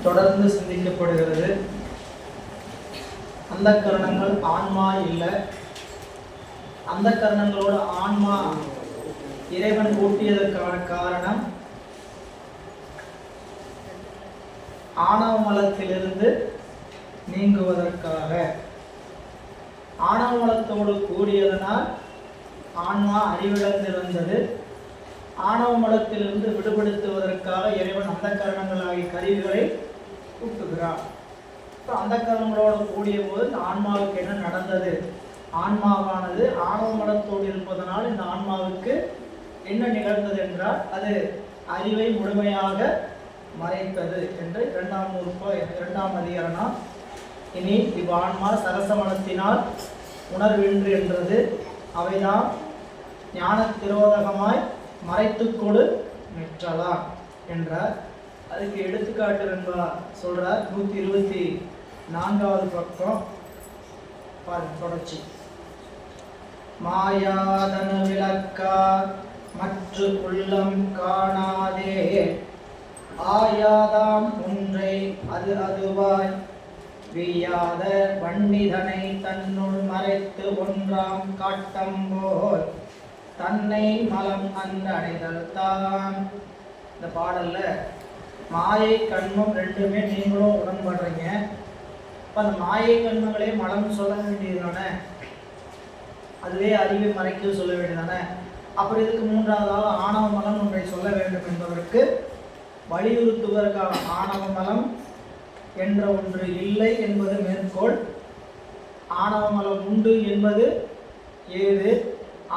தொடர்ந்து சிந்திக்கப்படுகிறது. அந்த கரணங்கள் ஆன்மா இல்லை. அந்த கரணங்களோட ஆன்மா இறைவன் கூட்டியதற்கான காரணம் ஆணவ மலத்திலிருந்து நீங்குவதற்காக. ஆணவ மலத்தோடு கூடியதனால் ஆன்மா அறிவிழந்திருந்தது. ஆணவ மலத்திலிருந்து விடுபடுத்துவதற்காக இறைவன் அந்த கரணங்களாகிய கருவிகளை கூட்டுகிறார். அந்த கரணங்களோடு கூடிய போது இந்த ஆன்மாவுக்கு என்ன நடந்தது? ஆன்மாவானது ஆணவ மலத்தோடு இருப்பதனால் இந்த ஆன்மாவுக்கு என்ன நிகழ்ந்தது என்றால் அது அறிவை முழுமையாக மறைத்தது என்று இரண்டாம் அதிகாரம். இனி இவ்வான்மா சரசமனத்தினால் உணர்வின்று என்றது அவைதான் ஞான திரோதகமாய் மறைத்துக்கொடு நிற்றலாம் என்றார். அதுக்கு எடுத்துக்காட்டு என்பா சொல்றார். 124வது பக்கம் பாருங்க, தொடர்ச்சி. மாயாதன விளக்கா மற்ற உள்ளம் காணாதே ஆயாதாம் ஒன்றை அது அதுவாய் வீயாத வன்னிதனை தன்னுள் மறைத்து ஒன்றாம் காட்டம்போல் தன்னை மலம் அந்தடைதல் தான். இந்த பாடல்ல மாயை கண்மம் ரெண்டுமே நீங்களும் உடன்படுறீங்க. இப்போ அந்த மாயை கண்மங்களே மலம் சொல்ல வேண்டியதுதானே, அதுவே அறிவை மறைக்க சொல்ல வேண்டியதானே. அப்புறம் இதுக்கு மூன்றாவதாக ஆணவ மலம் ஒன்றை சொல்ல வேண்டும் என்பதற்கு வலியுறுத்துவதற்கான ஆணவ மலம் என்ற ஒன்று இல்லை என்பது மேற்கோள். ஆணவ மலம் உண்டு என்பது ஏது?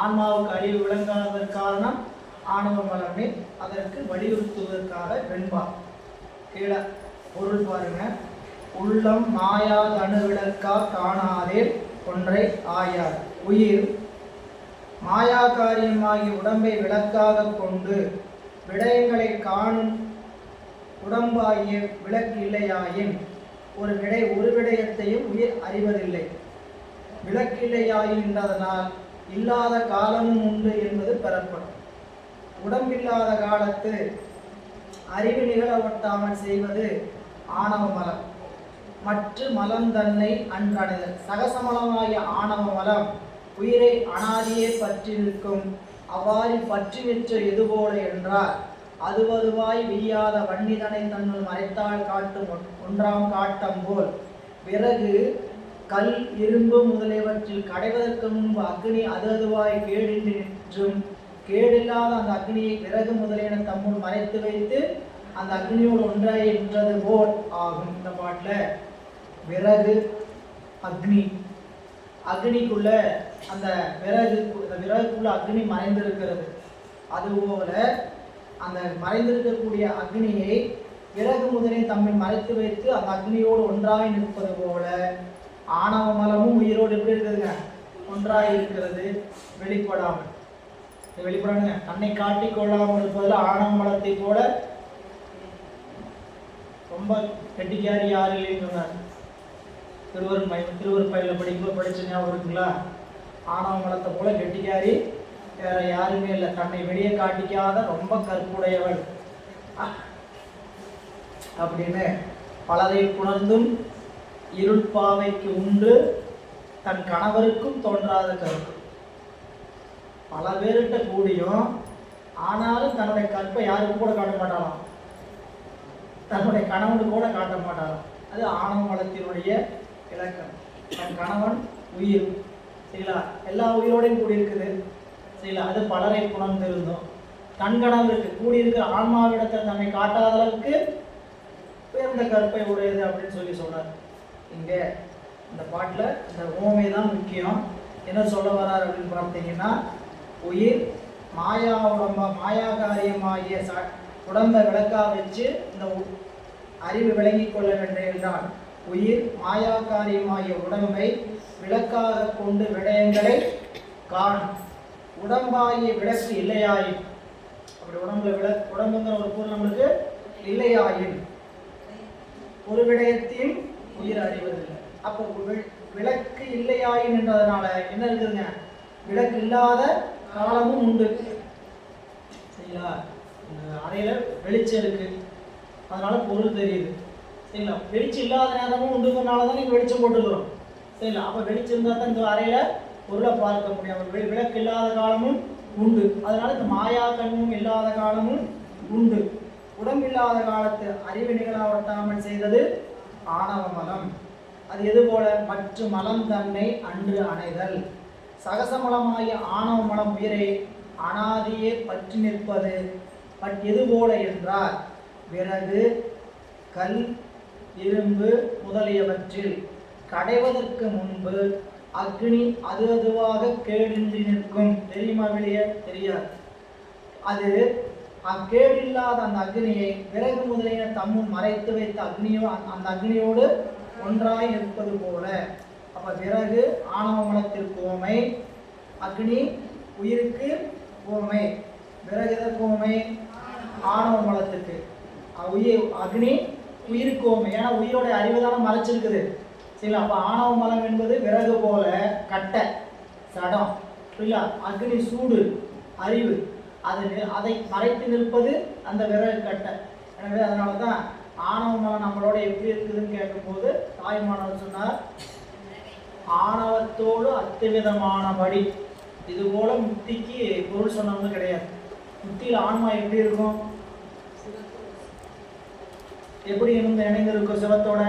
ஆன்மாவுக்கு அறிவு விளங்காததற்கு காரணம் ஆணவ மலமே. அதற்கு வலியுறுத்துவதற்காக வெண்பா. கீழே பொருள் பாருங்க. உள்ளம் மாயாது அணுவிளக்கா காணாதே ஒன்றை ஆயாது. உயிர் மாயா காரியமாகி உடம்பை விளக்காக கொண்டு விடயங்களை காணும் உடம்பாகிய விளக்கு இல்லையாயின் ஒரு விடயத்தையும் உயிர் அறிவதில்லை. விளக்கில்லையாயின் என்றதனால் இல்லாத காலமும் உண்டு என்பது பெறப்படும். உடம்பில்லாத காலத்து அறிவு நிகழவட்டாமல் செய்வது ஆணவ மலம். மற்ற மலம் தன்னை அன்றடைதல். சகசமலமாகிய ஆணவ மலம் உயிரை அனாதியே பற்றிருக்கும். அவ்வாறு பற்றி வெற்ற எதுபோல என்றால் அதுவதுவாய் வீயாத வன்னிதனை தன்னுள் மறைத்தால் காட்டும் ஒன்றாம் காட்டம் போல் விறகு கல் இரும்பு முதலியவற்றில் கடைவதற்கு முன்பு அக்னி அதுவாய் கேடின்றி நின்றும் கேடில்லாத அந்த அக்னியை விறகு முதலியன தம்முள் மறைத்து வைத்து அந்த அக்னியோடு ஒன்றாய் என்றது போல் ஆகும். இந்த பாட்டில் விறகு அக்னி, அக்னிக்குள்ள அந்த விறகுக்குள்ள அக்னி மறைந்திருக்கிறது. அதுபோல அந்த மறைந்திருக்கக்கூடிய அக்னியை விறகு முதலை தம்மில் மறைத்து வைத்து அந்த அக்னியோடு ஒன்றாய் நிற்பது போல ஆணவ மலமும் உயிரோடு எப்படி இருக்குதுங்க? ஒன்றாய் இருக்கிறது, வெளிப்படாமல். வெளிப்படாதுங்க. தன்னை காட்டிக் கொள்ளாமல் இருப்பதில் ஆணவ மலத்தை போல ரொம்ப கெட்டிக்காரி யாரு இல்லைன்னு சொன்னார். திருவருப்பையில படிச்ச ஞாபகம் இருக்குங்களா? ஆணவ மலத்தை போல கெட்டிக்காரி வேற யாருமே இல்லை. தன்னை வெளியே காட்டிக்காத ரொம்ப கற்புடையவள் அப்படின்னு பலரை புணர்ந்தும் இருள் பாவைக்கு உண்டு தன் கணவருக்கும் தோன்றாத கற்பு. பல பேர்கிட்ட கூடியும் ஆனாலும் தன்னுடைய கற்பை யாருக்கும் கூட காட்ட மாட்டாளாம், தன்னுடைய கணவனுக்கு கூட காட்ட மாட்டாளாம். அது ஆணவ மலத்தினுடைய இலக்கணம். தன் கணவன் உயிர், சரிங்களா? எல்லா உயிரோடையும் கூடியிருக்குது, சரிங்களா? அது பலரை புணர்ந்திருந்தோம். தன் கணவருக்கு கூடியிருக்கிற ஆன்மாவிடத்தை தன்னை காட்டாத அளவுக்கு உயர்ந்த கற்பை உடையது அப்படின்னு சொல்லி சொல்றார். இங்க இந்த பாட்டில் இந்த ஓமை தான் முக்கியம். என்ன சொல்ல வர்றார் அப்படின்னு பார்த்தீங்கன்னா, உயிர் மாயா காரியமாகிய உடம்பை விளக்கா வச்சு இந்த அறிவு விளங்கி கொள்ள வேண்டும் என்றால் உயிர் மாயா காரியமாகிய உடம்பை விளக்காக கொண்டு விடயங்களை காணும். உடம்பாகிய விளக்கு இல்லையாயின், அப்படி உடம்புங்கிற ஒரு பொருள் நம்மளுக்கு இல்லையாயின் ஒரு விடயத்தையும் உயிர் அறிவதில்லை. அப்போ விளக்கு இல்லையாயின் என்றதுனால என்ன இருக்குதுங்க? விளக்கு இல்லாத காலமும் உண்டு, சரிங்களா? அறையில் வெளிச்சம் இருக்கு, அதனால பொருள் தெரியுது. சரிங்களா? வெளிச்சம் இல்லாத நேரமும் உண்டுங்கிறனால தான் நீங்கள் வெளிச்சம் போட்டுக்கிறோம். சரிங்களா? அப்போ வெளிச்சம் இருந்தால் தான் இந்த அறையில் பொருளை பார்க்க முடியும். விளக்கு இல்லாத காலமும் உண்டு. அதனால இந்த மாயா கண்ணும் இல்லாத காலமும் உண்டு. உடம்பில்லாத காலத்து அறிவு நிகழாவட்டாமல் செய்தது ஆணவ மலம். அது எது போல? மற்ற மலம் தன்னை அன்று அணைதல். சகசமலமாகிய ஆணவ மலம் உயிரை அனாதியே பற்றி நிற்பது. எது போல என்றால் விறகு, கல், இரும்பு முதலியவற்றில் கடைவதற்கு முன்பு அக்னி அது அதுவாக கேடின்றி நிற்கும். தெரியுமா? வெளியே தெரியாது. அது அக்கேடில்லாத அந்த அக்னியை விறகு முதலிய தம்மும் மறைத்து வைத்த அந்த அக்னியோடு ஒன்றாய் நிற்பது போல. அப்ப விறகு ஆணவ மலத்திற்கு ஓமை, அக்னி உயிருக்கு ஓமை. விறகு எதற்கு ஓமை? ஆணவ மலத்துக்கு. அக்னி உயிருக்கு ஓமை. ஏன்னா உயிரோட அறிவு தானே மறைச்சிருக்குது. சரி, அப்ப ஆணவ மலம் என்பது விறகு போல கட்டை சடம். புரியல? அக்னி சூடு அறிவு, அதை மறைத்து நிற்பது அந்த விறகு கட்டை. எனவே அதனால தான் ஆணவ மலம் நம்மளோட எப்படி இருக்குதுன்னு கேட்கும்போது தாய்மானவர் சொன்னார், ஆணவத்தோடு அத்துவிதமானபடி. இது போல முக்திக்கு பொருள் சொன்னவங்க கிடையாது. முக்தியில் ஆன்மா எப்படி இருக்கும்? எப்படி இணைந்திருக்கும் சிவத்தோட?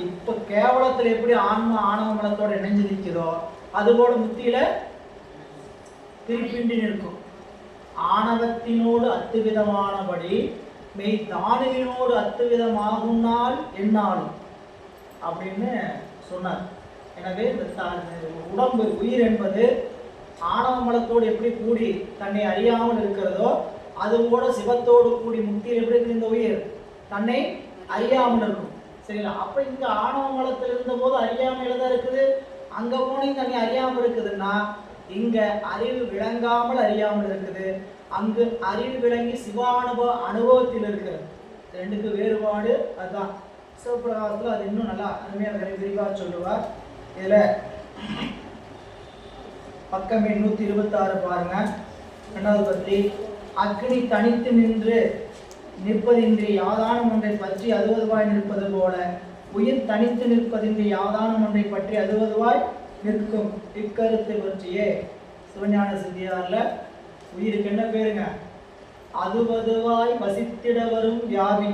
இப்ப கேவலத்தில் எப்படி ஆன்மா ஆணவ மலத்தோட இணைஞ்சு நிற்கிறதோ அதுபோல முக்தியில திருப்பின்றி நிற்கும். ஆணவத்தினோடு அத்துவிதமானபடி மெய் தானுவினோடு அத்துவிதமாகும் நாள் என்னாலும் அப்படின்னு சொன்னார். எனவே இந்த உடம்பு உயிர் என்பது ஆணவ மலத்தோடு எப்படி கூடி தன்னை அறியாமல் இருக்கிறதோ அதுபோல சிவத்தோடு கூடி முக்தியில் எப்படி இருக்கு இந்த உயிர் தன்னை அறியாமல் இருக்கும். சரிங்களா? அப்ப இங்க ஆணவ மலத்தில் இருந்த போது அறியாமையில தான் இருக்குது. அங்க போனீங்க தன்னை அறியாமல் இருக்குதுன்னா இங்க அறிவு விளங்காமல் அறியாமல் இருக்குது. அங்கு அறிவு விளங்கி அனுபவத்தில் இருக்கிறது. ரெண்டுக்கு வேறுபாடு அதுதான். சிவபிரகாசத்துல அது இன்னும் நல்லா அருமையாக விரிவாக சொல்லுவார். இதுல பக்கம் 126 பாருங்க. ரெண்டாவது பத்தி, அக்னி தனித்து நின்று நிற்பதின்றி யாதானம் ஒன்றை பற்றி அதுவதுவாய் நிற்பது போல உயிர் தனித்து நிற்பதின்றி யாதானம் ஒன்றை பற்றி அதுவதுவாய் நிற்கும். இக்கருத்தை பற்றியே சிவஞான சித்தியார்ல உயிருக்கு என்ன பேருங்க? அதுவதுவாய் வசித்திட வரும் வியாபி.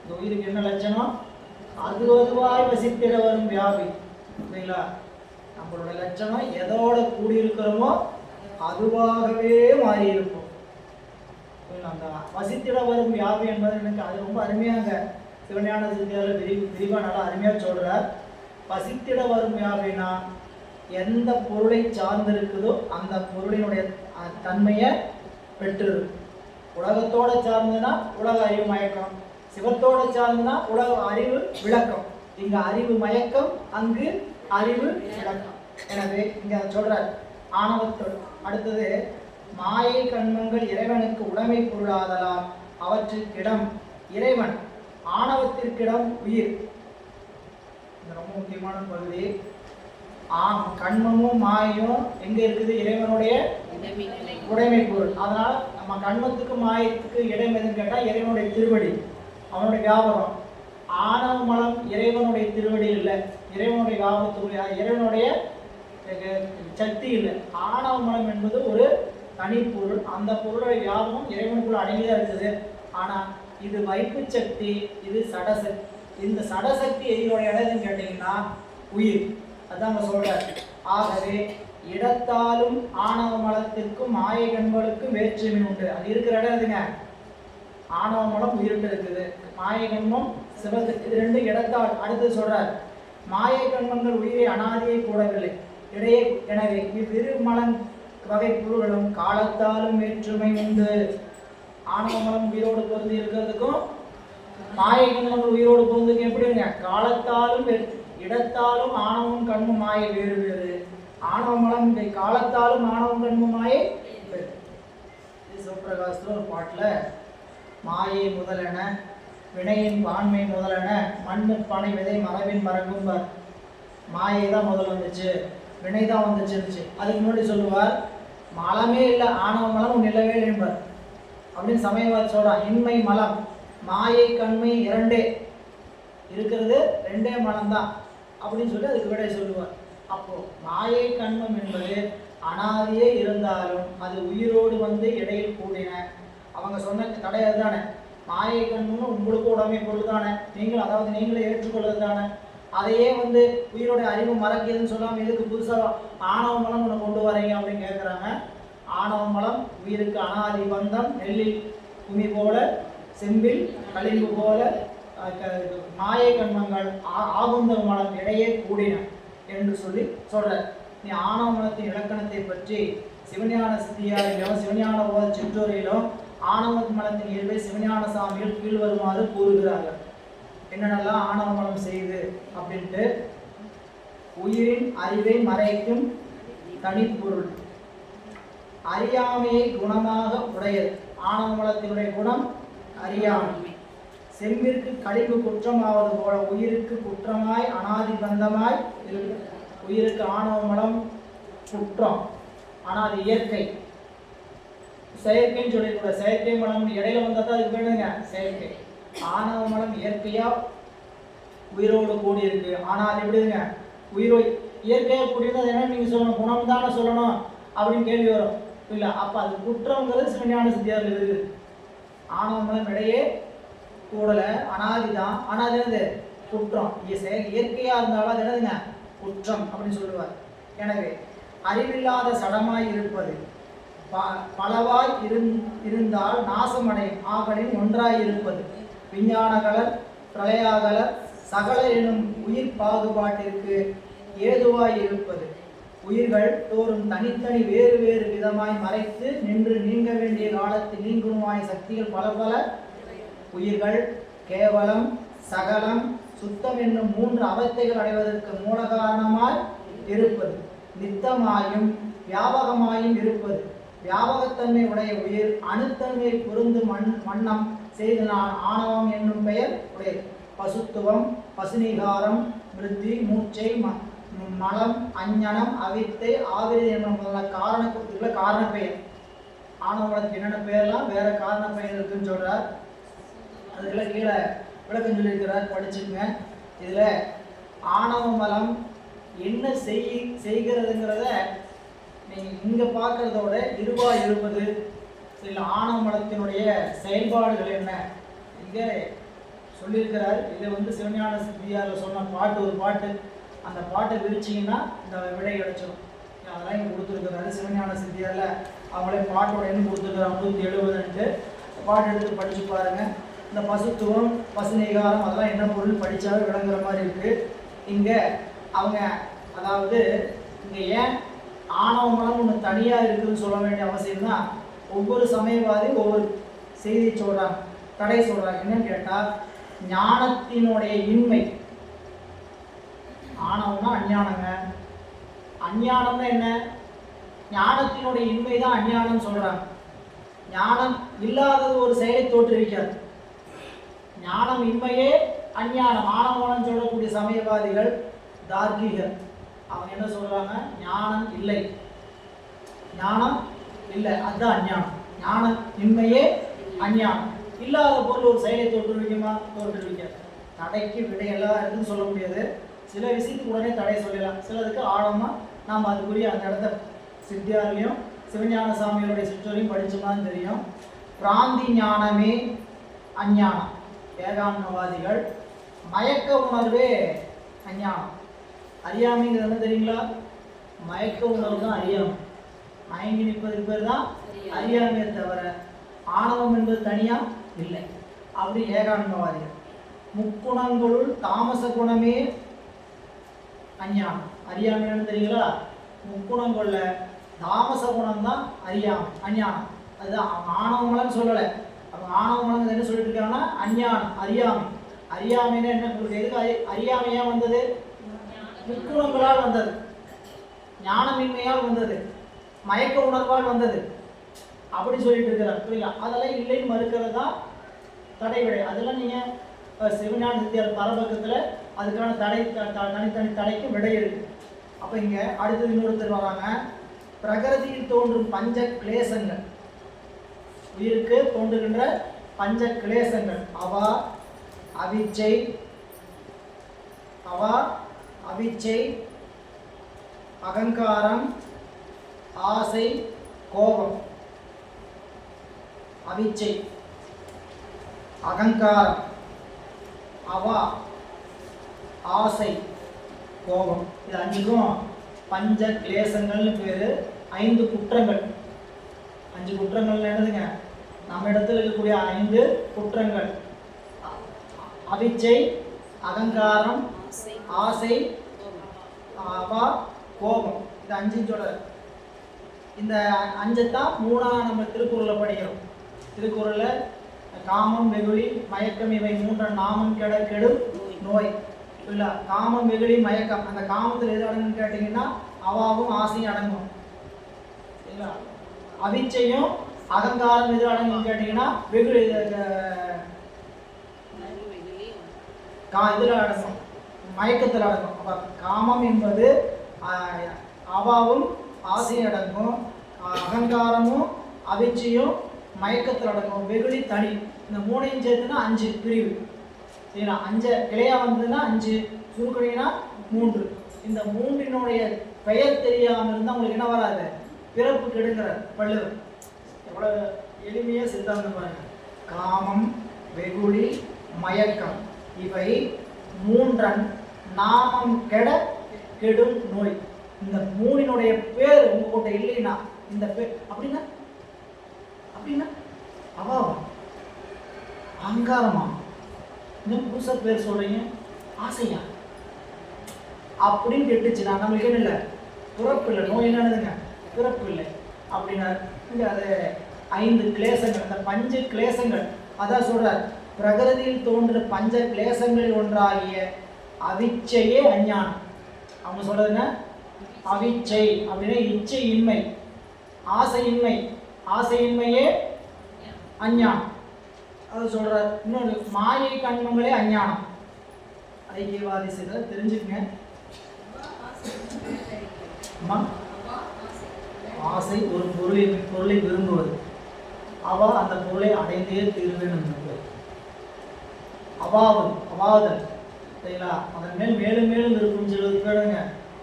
இந்த உயிருக்கு என்ன லட்சணம்? அதுவதுவாய் வசித்திட வரும் வியாபி. சரிங்களா? நம்மளோட லட்சணம் எதோட கூடியிருக்கிறோமோ அதுவாகவே மாறி இருக்கும். அந்த வசித்திட வரும் வியாபி என்பது எனக்கு அது ரொம்ப அருமையாக சிவஞான சித்தியார்ல விரிவா நல்லா அருமையா சொல்றார். வசித்திட வரும் வியாபினா எந்த பொருளை சார்ந்திருக்குதோ அந்த பொருளினுடைய தன்மையை பெற்று. உலகத்தோட சார்ந்துனா உலக அறிவு மயக்கம், சிவத்தோட சார்ந்துனா உலக அறிவு விளக்கம். இங்க அறிவு மயக்கம், அங்கு அறிவு விளக்கம். எனவே இங்க சொல்றார் ஆணவத்தோடு. அடுத்தது, மாயை கண்மங்கள் இறைவனுக்கு உடைமை பொருளாதலால் அவற்றுக்கிடம் இறைவன், ஆணவத்திற்கிடம் உயிர். இது ரொம்ப முக்கியமான பகுதி. கண்மமும் மாயையும் எங்க இருக்குது? இறைவனுடைய உடைமை பொருள். அதனால நம்ம கண்மத்துக்கு மாயத்துக்கு இடம் எதுன்னு கேட்டா இறைவனுடைய திருவடி, அவனுடைய வியாபகம். ஆணவ மலம் இறைவனுடைய திருவடி இல்லை, இறைவனுடைய வியாபகத்துக்குரிய இறைவனுடைய சக்தி இல்லை. ஆணவ மலம் என்பது ஒரு தனி பொருள். அந்த பொருளுடைய வியாபகம் இறைவனுக்குள்ள அடங்கிதான் இருக்குது. ஆனா இது வைப்பு சக்தி, இது சடசக்தி. இந்த சடசக்தி எதிரோட இடத்துன்னு கேட்டீங்கன்னா உயிர். அதான் சொல்றார். ஆகவே இடத்தாலும் ஆணவ மலத்திற்கும் மாயை கண்களுக்கும் வேற்றுமை உண்டு. அது இருக்கிற இடம் எதுங்க? ஆணவ மலம் உயிரிட்டு இருக்குது, மாயை கண்மம் சிவத்துக்கு. இது ரெண்டு இடத்தால். அடுத்து சொல்றார், மாயை கண்மங்கள் உயிரை அனாதியை கூடவில்லை இடையே. எனவே இவ்விரு மலம் வகை பொருள்களும் காலத்தாலும் வேற்றுமை உண்டு. ஆணவ மலம் உயிரோடு பொருந்தி இருக்கிறதுக்கும் மாயை கண்மங்கள் உயிரோடு பொருந்துக்கும் எப்படிங்க? காலத்தாலும் இடத்தாலும் ஆணவம் கண்மும் மாயை வேறு வேறு. ஆணவ மலம் காலத்தாலும் ஆணவம் கண்மும் மாயை வேறு. சிவபிரகாசத்துல ஒரு பாட்டுல மாயை முதலென வினையின் பான்மை முதலென மண்ணு பனை விதை மரபின் மரங்கும்பார். மாயை தான் முதல் வந்துச்சு, வினை தான் வந்துச்சு. அதுக்கு முன்னாடி சொல்லுவார், மலமே இல்லை, ஆணவ மலம் நிலவே என்பார் அப்படின்னு சமயவாதி சொல்றான். இன்மை மலம் மாயை கண்மை இரண்டே இருக்கிறது, ரெண்டே மனம்தான் அப்படின்னு சொல்லி அதுக்கு விடை சொல்லுவார். அப்போ மாயை கண்மம் என்பது அனாதியே இருந்தாலும் அது உயிரோடு வந்து இடையில் கூடின. அவங்க சொன்ன கிடையாது தானே, மாயை கண்மம் உங்களுக்கு உடமை பொருள் தானே, நீங்கள் அதாவது நீங்களே ஏற்றுக்கொள்வது தானே. அதையே வந்து உயிரோட அறிவு மறக்கியதுன்னு சொல்லாமல் எதுக்கு புதுசாக ஆணவ மலம் ஒன்று கொண்டு வரீங்க அப்படின்னு கேட்குறாங்க. ஆணவ மலம் உயிருக்கு அனாதி பந்தம், நெல்லில் குமி போல, செம்பில் களிம்பு போல மாயை கண்மங்கள் ஆகுந்த மலம் இடையே கூடின என்று சொல்லி சொல்ற. நீ ஆணவ மலத்தின் இலக்கணத்தை பற்றி சிவஞான சித்தியாரிலும் சிவஞான போத சிற்றோரிலும் ஆணவ மலத்தின் இயல்பை சிவஞான சாமியில் கீழ் வருமாறு கூறுகிறார்கள். என்னென்னலாம் ஆணவ மலம் செய்யுது அப்படின்ட்டு. உயிரின் அறிவை மறைக்கும் தனிப்பொருள், அறியாமையை குணமாக உடையது. ஆணவ மலத்தினுடைய குணம் அறியாமை. செம்பிற்கு கழிவு குற்றமாவது போல உயிருக்கு குற்றமாய் அனாதி பந்தமாய் இருக்கு. உயிருக்கு ஆணவ மலம் குற்றம், ஆனால் அது இயற்கை. செயற்கைன்னு சொல்லிக்கூட, செயற்கை மலம் இடையில வந்தால் தான் அதுக்கு வேணுங்க செயற்கை. ஆணவ மலம் இயற்கையா உயிரோடு கூடி இருக்கு. ஆனால் அது எப்படிங்க உயிரோ இயற்கையாக கூடியது, அது என்ன நீங்க சொல்லணும், குணம் தானே சொல்லணும் அப்படின்னு கேள்வி வரும் இல்லை. அப்போ அது குற்றங்கிறது சிவஞான சித்தியாரில் இருக்குது. ஆணவ மலம் இடையே கூடலை, அனாதிதான். ஆனால் அது என்னது குற்றம். இயற்கையாக இருந்தாலும் அது என்னதுங்க குற்றம் அப்படின்னு சொல்லுவார். எனவே அறிவில்லாத சடமாய் இருப்பது பலவாய் இருந்தால் நாசமடையும். ஆகலின் ஒன்றாய் இருப்பது விஞ்ஞானகலர் பிரளயாகலர் சகல எனும் உயிர் பாகுபாட்டிற்கு ஏதுவாய் இருப்பது. உயிர்கள் தோறும் தனித்தனி வேறு வேறு விதமாய் மறைத்து நின்று நீங்க வேண்டிய காலத்தில் நீங்குமாய் சக்திகள் பல பல. உயிர்கள் கேவலம், சகலம், சுத்தம் என்னும் மூன்று அவஸ்தைகள் அடைவதற்கு மூல காரணமாய் இருப்பது. நித்தமாயும் வியாபகமாயும் இருப்பது. வியாபகத்தன்மை உடைய உயிர் அணுத்தன்மை பொருந்து மன்னம் செய்து நான் ஆணவம் என்னும் பெயர் உடையது. பசுத்துவம், பசுநீகாரம், விருத்தி, மூச்சை, மலம், அஞ்ஞனம், அவித்தை, ஆவிரை என்னும் முதலான காரண குறித்துள்ள காரண பெயர். ஆணவத்துக்கு என்னென்ன பெயர்லாம் வேற காரண பெயர் இருக்குன்னு சொல்றார். அதுக்கெல்லாம் கீழே விளக்கம் சொல்லியிருக்கிறார், படிச்சுங்க. இதில் ஆணவ மலம் என்ன செய்கிறதுங்கிறத நீங்கள் இங்கே பார்க்குறதோட இருவாய் இருப்பது. சில ஆணவ மலத்தினுடைய செயல்பாடுகள் என்ன இங்கே சொல்லியிருக்கிறார். இதை வந்து சிவஞான சித்தியாரில் சொன்ன பாட்டு ஒரு பாட்டு, அந்த பாட்டை விரிச்சிங்கன்னா இந்த விடை கிடைச்சிடும். அதெல்லாம் இங்கே கொடுத்துருக்குறாரு சிவஞான சித்தியாரில். அவங்களே பாட்டோட எண்ணு கொடுத்துருக்குறாங்க 170. பாட்டு எடுத்து படித்து பாருங்கள். இந்த பசுத்துவம், பசுநீகாரம் அதெல்லாம் என்ன பொருள் படித்தாவே விளங்குற மாதிரி இருக்குது. இங்கே அவங்க அதாவது இங்கே ஏன் ஆணவ மலம் ஒன்று தனியாக இருக்குதுன்னு சொல்ல வேண்டிய அவசியம் தான். ஒவ்வொரு சமயவாதி ஒவ்வொரு செய்தி சொல்கிறாங்க, தடை சொல்கிறாங்க. என்னன்னு கேட்டால் ஞானத்தினுடைய இன்மை. ஆணவம்னா அஞ்ஞானங்க. அஞ்ஞானம்னா என்ன? ஞானத்தினுடைய இன்மை தான் அஞ்ஞானம் சொல்கிறாங்க. ஞானம் இல்லாதது ஒரு செயலை தோற்றுவிக்காது. ஞானம் இன்மையே அஞ்ஞானம். ஆணவம் சொல்லக்கூடிய சமயவாதிகள் தார்க்கிகர். அவங்க என்ன சொல்றாங்க? ஞானம் இல்லை, ஞானம் இல்லை, அதுதான் அஞ்ஞானம். ஞானம் இன்மையே அஞ்ஞானம். இல்லாத பொருள் ஒரு செயலை தோற்றுவிக்குமா? தோற்றுவிக்காது. தடைக்கு விடையெல்லாம் இருக்குன்னு சொல்ல முடியாது. சில விஷயத்துக்கு உடனே தடை சொல்லலாம், சிலதுக்கு ஆழமா நாம் அதுக்குரிய அந்த இடத்த சித்தியாரிலையும் சிவஞான சாமியோடைய சிற்றோரையும் படிச்சோம்னா தெரியும். பிராந்தி ஞானமே அஞ்ஞானம். ஏகாந்தவாதிகள் மயக்க உணர்வே அஞ்ஞானம். அறியாமைங்கிறது என்ன தெரியுங்களா? மயக்க உணர்வு தான் அறியாமை. மயங்கி நிற்பதுக்கு பேர் தான் அறியாமையை தவிர ஆணவம் என்பது தனியா இல்லை. அப்படி ஏகாந்தவாதிகள். முக்குணங்களுள் தாமச குணமே அஞ்ஞானம். அறியாமைன்னு தெரியுங்களா? முக்குணங்கள்ல தாமச குணம் தான் அறியாமை, அஞ்ஞானம். அதுதான் அவங்க ஆணவமலம் சொல்லலை. அவங்க ஆணவமலம் என்ன சொல்லிட்டு இருக்காங்கன்னா அஞ்ஞானம், அறியாமை. அறியாமைன்னு என்ன உங்களுக்கு எதுக்கு அறியாமையா வந்தது? முக்குணங்களால் வந்தது, ஞானமின்மையால் வந்தது, மயக்க உணர்வால் வந்தது அப்படி சொல்லிட்டு இருக்கிறார். புரியல? அதெல்லாம் இல்லைன்னு மறுக்கிறது தான் தடை விடை. அதெல்லாம் நீங்கள் சிவஞான சித்தியார் பரபக்கத்தில் அதுக்கான தடை தனித்தனி தடைக்கு விடை இருக்கு. அப்போ இங்கே அடுத்தது இன்னொருத்தர் வராங்க. பிரகிருதியில் தோன்றும் பஞ்ச கிளேசங்கள், உயிருக்கு தோன்றுகின்ற பஞ்ச கிளேசங்கள் அவா அவிச்சை அகங்காரம் ஆசை கோபம். அவிச்சை அகங்காரம் அவா ஆசை கோபம், இது அஞ்சுக்கும் பஞ்ச கிளேசங்கள்னு பேரு. 5 குற்றங்கள். 5 குற்றங்கள் என்னதுங்க? நம்ம இடத்துல இருக்கக்கூடிய 5 குற்றங்கள். அவிச்சை அகங்காரம் ஆசை அவா கோபம், இது 5 சொல்ற. இந்த 5 தான் 3ஆம் நம்ம திருக்குறளை படிக்கிறோம். திருக்குறள்ல காமம் வெகுளி மயக்கம் இவை 3 நாமம் கெட கெடும் நோய். இல்லை, காமம் வெகுளி மயக்கம், அந்த காமத்தில் எது அடங்குன்னு கேட்டிங்கன்னா அவாவும் ஆசையும் அடங்கும். இல்லை, அவிச்சையும் அகங்காரம் எது அடங்குன்னு கேட்டிங்கன்னா வெகுளி இதில் அடங்கும், மயக்கத்தில் அடங்கும். அப்போ காமம் என்பது அவாவும் ஆசையும் அடங்கும், அகங்காரமும் அவிச்சையும் மயக்கத்தில் அடங்கும், வெகுளி தனி. இந்த 3ஐயும் சேர்த்துனா 5 பிரிவு. சரிங்களா? 5 கிளையா வந்ததுன்னா 5, சுருக்கணினா 3. இந்த 3னுடைய பெயர் தெரியாமல் இருந்தால் உங்களுக்கு என்ன வராது? பிறப்பு கெடுங்கிற வள்ளுவர் எவ்வளோ எளிமையாக சித்தாந்தம் பாருங்க. காமம் வெகுளி மயக்கம் இவை 3 நாமம் கெட கெடும் நோய். இந்த 3னுடைய பேர் உங்ககிட்ட இல்லைன்னா, இந்த பேர் அப்படின்னா அவாவா அகங்காரமா, இன்னும் புதுசாக பேர் சொல்றீங்க ஆசையா அப்படின்னு கேட்டுச்சுன்னா நம்மளுக்கு என்ன இல்லை? பிறப்பு இல்லை. நோய் என்னதுங்க? பிறப்பு இல்லை அப்படின்னா இங்கே அது 5 கிளேசங்கள், அந்த பஞ்ச கிளேசங்கள். அதான் சொல்றார், பிரகிருதியில் தோன்ற பஞ்ச கிளேசங்களில் ஒன்றாகிய அவிச்சையே அஞ்ஞானம். அவங்க சொல்றதுன்னா அவிச்சை அப்படின்னா இச்சையின்மை, ஆசையின்மை, ஆசையின்மையே அஞ்ஞானம். அது சொல்றார். இன்னொரு மாயை கண்மங்களே அஞ்ஞானம். ஐக்கியவாதி சிலர் தெரிஞ்சுக்கங்க. ஆசை ஒரு பொருளை விரும்புவது, அவா அந்த பொருளை அடைந்தே தீர்வேன். அவாவுதல் சரிங்களா? அதன் மேல் மேலும் மேலும் விருப்பம் சொல்வது கேளுங்க.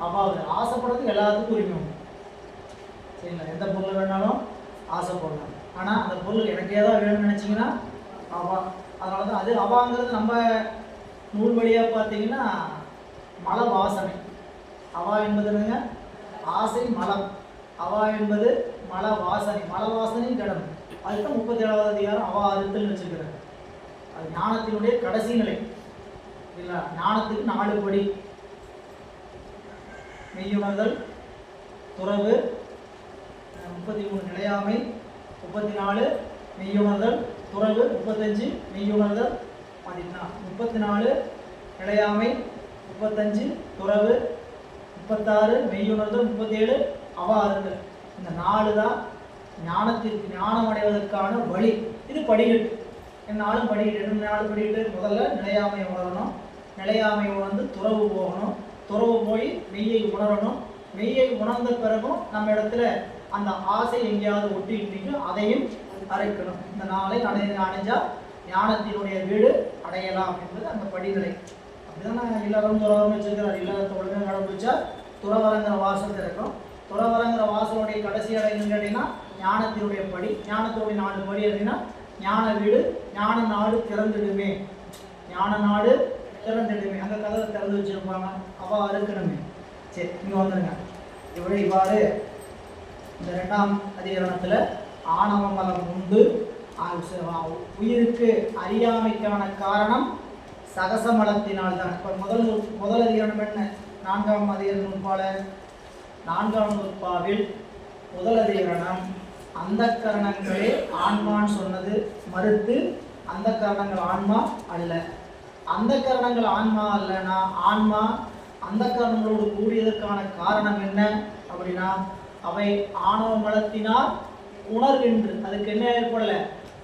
அவாவுதல் ஆசைப்படுறதுக்கு எல்லாத்துக்கும் உரிமை உண்டு. சரிங்களா? எந்த பொருள் வேணாலும் ஆசைப்படலாம். ஆனால் அந்த பொருள் எனக்கு ஏதாவது வேணும்னு நினச்சிங்கன்னா அவா. அதனால தான் அது அவாங்கிறது நம்ம நூல் வழியாக பார்த்தீங்கன்னா மல வாசனை. அவா என்பது என்னங்க? ஆசை மலம். அவா என்பது மல வாசனை. மல வாசனையும் கிடந்து அதுதான் 37வது அதிகாரம் அவா அறுத்தல் வச்சுருக்கிறார். அது ஞானத்தினுடைய கடைசி நிலை இல்லை. ஞானத்துக்கு 4 படி: மெய்யுணர்தல், துறவு, 33 நிலையாமை, 34 மெய்யுணர்தல், துறவு, 35 மெய்யுணர்தல், 34 நிலையாமை, 35 துறவு, 36 மெய்யுணர்தல், 37 அவா அறுத்தல். இந்த 4 தான் ஞானத்திற்கு ஞானம் அடைவதற்கான வழி. இது படிக்கட்டு. என்னாலும் படிக்கட்டு. என்ன 4 படிக்கட்டு? முதல்ல நிலையாமையை உணரணும். நிலையாமை உணர்ந்து துறவு போகணும். துறவு போய் மெய்யை உணரணும். மெய்யை உணர்ந்த பிறகும் நம்ம இடத்துல அந்த ஆசை எங்கேயாவது ஒட்டிட்டு அதையும் அரைக்கணும். இந்த 4ஐ அடைஞ்சா ஞானத்தினுடைய வீடு அடையலாம் என்பது அந்த படிநிலை. அப்படிதான் இல்லறம் துறவரம் வச்சிருக்கிறார். இல்லறத்தை ஒழுங்காக கடைபிடிச்சா துறவரங்கிற வாசல் திறக்கும். துறவரங்கிற வாசலுடைய கடைசி அடைன்னு கேட்டீங்கன்னா ஞானத்தினுடைய படி. ஞானத்தினுடைய 4 படி அப்படின்னா ஞான வீடு, ஞான நாடு திறந்துடுமே. ஞான நாடு திறந்துடுமே. அந்த கதவை திறந்து வச்சிருப்பாங்க. அவா அறுக்கணுமே. சரி, இங்கே வந்துடுங்க. இவ்வாறு இந்த 2ஆம் அதிகரணத்தில் ஆணவ மலம் உண்டு. உயிருக்கு அறியாமைக்கான காரணம் சகசமலத்தினால் தான். இப்போ முதல் அதிகரணம் என்ன? 4ஆம் அதிகரண நூற்பால 4ஆம் நூற்பாவில் முதல் அதிகரணம் அந்த கரணங்களே ஆன்மான்னு சொன்னது மறுத்து, அந்த கரணங்கள் ஆன்மா அல்ல. அந்த கரணங்கள் ஆன்மா அல்லனா ஆன்மா அந்த கரணங்களோடு கூடியதற்கான காரணம் என்ன அப்படின்னா, அவை ஆணவ மலத்தினால் உணர்கின்று. அதுக்கு என்ன ஏற்படலை?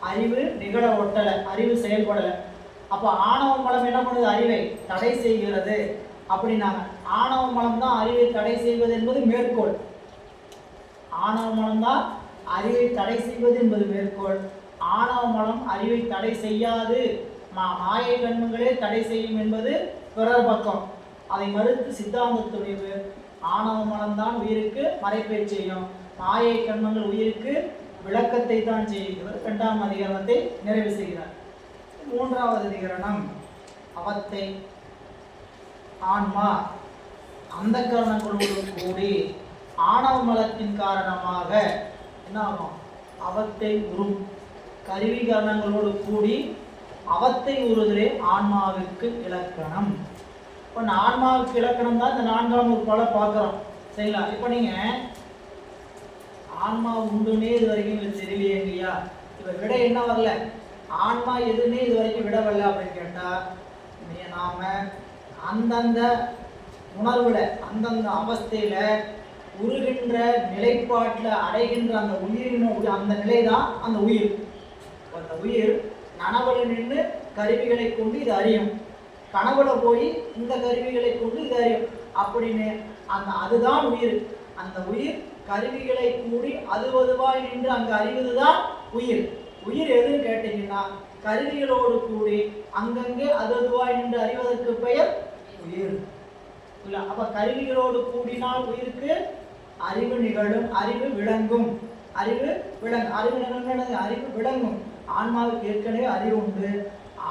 அறிவு நிகழ ஒட்டலை, அறிவு செயல்படலை. அப்போ ஆணவ மலம் என்ன பண்ணுது? அறிவை தடை செய்கிறது அப்படின்னாங்க. ஆணவ மலம் தான் அறிவை தடை செய்வது என்பது மேற்கோள். ஆணவ மலம் தான் அறிவை தடை செய்வது என்பது மேற்கோள். ஆணவ மலம் அறிவை தடை செய்யாது, மாயை கண்மங்களே தடை செய்யும் என்பது பிறர் பக்கம். அதை மறுத்து சித்தாந்த துணிவு ஆணவ மலம்தான் உயிருக்கு மறைப்பை செய்யும், மாயை கண்மங்கள் உயிருக்கு விளக்கத்தை தான் செய்கிறது. 2ஆம் அதிகரணத்தை நிறைவு செய்கிறார். 3வது அதிகரணம் அவத்தை. ஆன்மா அந்த கரணங்களோடு கூடி ஆணவ மலத்தின் காரணமாக என்ன ஆகும்? அவத்தை உறும். கருவி கரணங்களோடு கூடி அவத்தை உறுதலே ஆன்மாவிற்கு இலக்கணம். இப்போ ஆன்மாவுக்கு இலக்கணம் தான் இந்த 4ஆம் உறுப்பால பார்க்குறோம். சரிங்களா? இப்போ நீங்கள் ஆன்மா உண்டுன்னே இது வரைக்கும் தெரியலையா? இப்போ விட என்ன வரல? ஆன்மா எதுன்னே இது வரைக்கும் விட வரல அப்படின்னு கேட்டால், நாம அந்தந்த உணர்வுல அந்தந்த அவஸ்தையில உருகின்ற நிலைப்பாட்டில் அடைகின்ற அந்த உயிரின அந்த நிலை தான் அந்த உயிர். அந்த உயிர் நனவுல நின்று கருவிகளை கொண்டு இது அறியும், கனவுல போய் இந்த கருவிகளை கொண்டு இது அறியும் அப்படின்னு அதுதான் உயிர். அந்த உயிர் கருவிகளை கூடி அதுவாய் நின்று அங்கு அறிவதுதான் உயிர். உயிர் எதுன்னு கேட்டீங்கன்னா, கருவிகளோடு கூடி அங்கங்கே அதுவாய் நின்று அறிவதற்கு பெயர் உயிர். இல்ல, அப்ப கருவிகளோடு கூடினால் உயிருக்கு அறிவு நிகழும், அறிவு விளங்கும். அறிவு நிகழ்ந்து அறிவு விளங்கும். ஆன்மாவுக்கு ஏற்கனவே அறிவு உண்டு.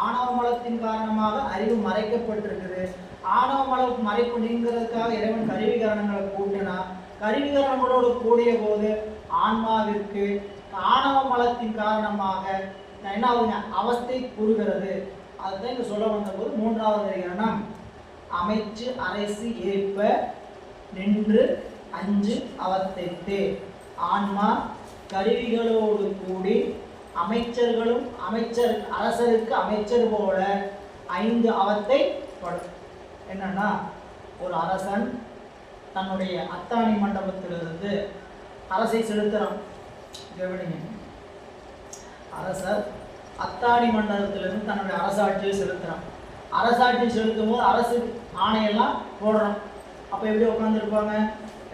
ஆணவ மலத்தின் காரணமாக அறிவு மறைக்கப்பட்டிருக்குது. ஆணவ மல மறைப்பு நீங்கிறதுக்காக இறைவன் கருவிகரணங்களை கூட்டினா, கருவிகரணங்களோடு கூடிய போது ஆன்மாவிற்கு ஆணவ மலத்தின் காரணமாக என்ன ஆகுதுங்க? அவஸ்தை கூறுகிறது. அதுதான் இங்க சொல்ல வந்த போது 3வது அதிகரணம் அமைச்சு அரசு ஏற்ப நின்று அஞ்சு அவத்தைத்தே. ஆன்மா கருவிகளோடு கூடி அமைச்சர்களும் அரசருக்கு அமைச்சர் போல 5 அவத்தை படும். என்னன்னா, ஒரு அரசன் தன்னுடைய அத்தாணி மண்டபத்திலிருந்து அரசை செலுத்துறான். கவனிங்க, அரசர் அத்தாணி மண்டபத்திலிருந்து தன்னுடைய அரசாட்சியை செலுத்துறான். அரசாட்சி செலுத்தும் போது அரசு ஆணையெல்லாம் போடுறான். அப்போ எப்படி உட்காந்துருப்பாங்க?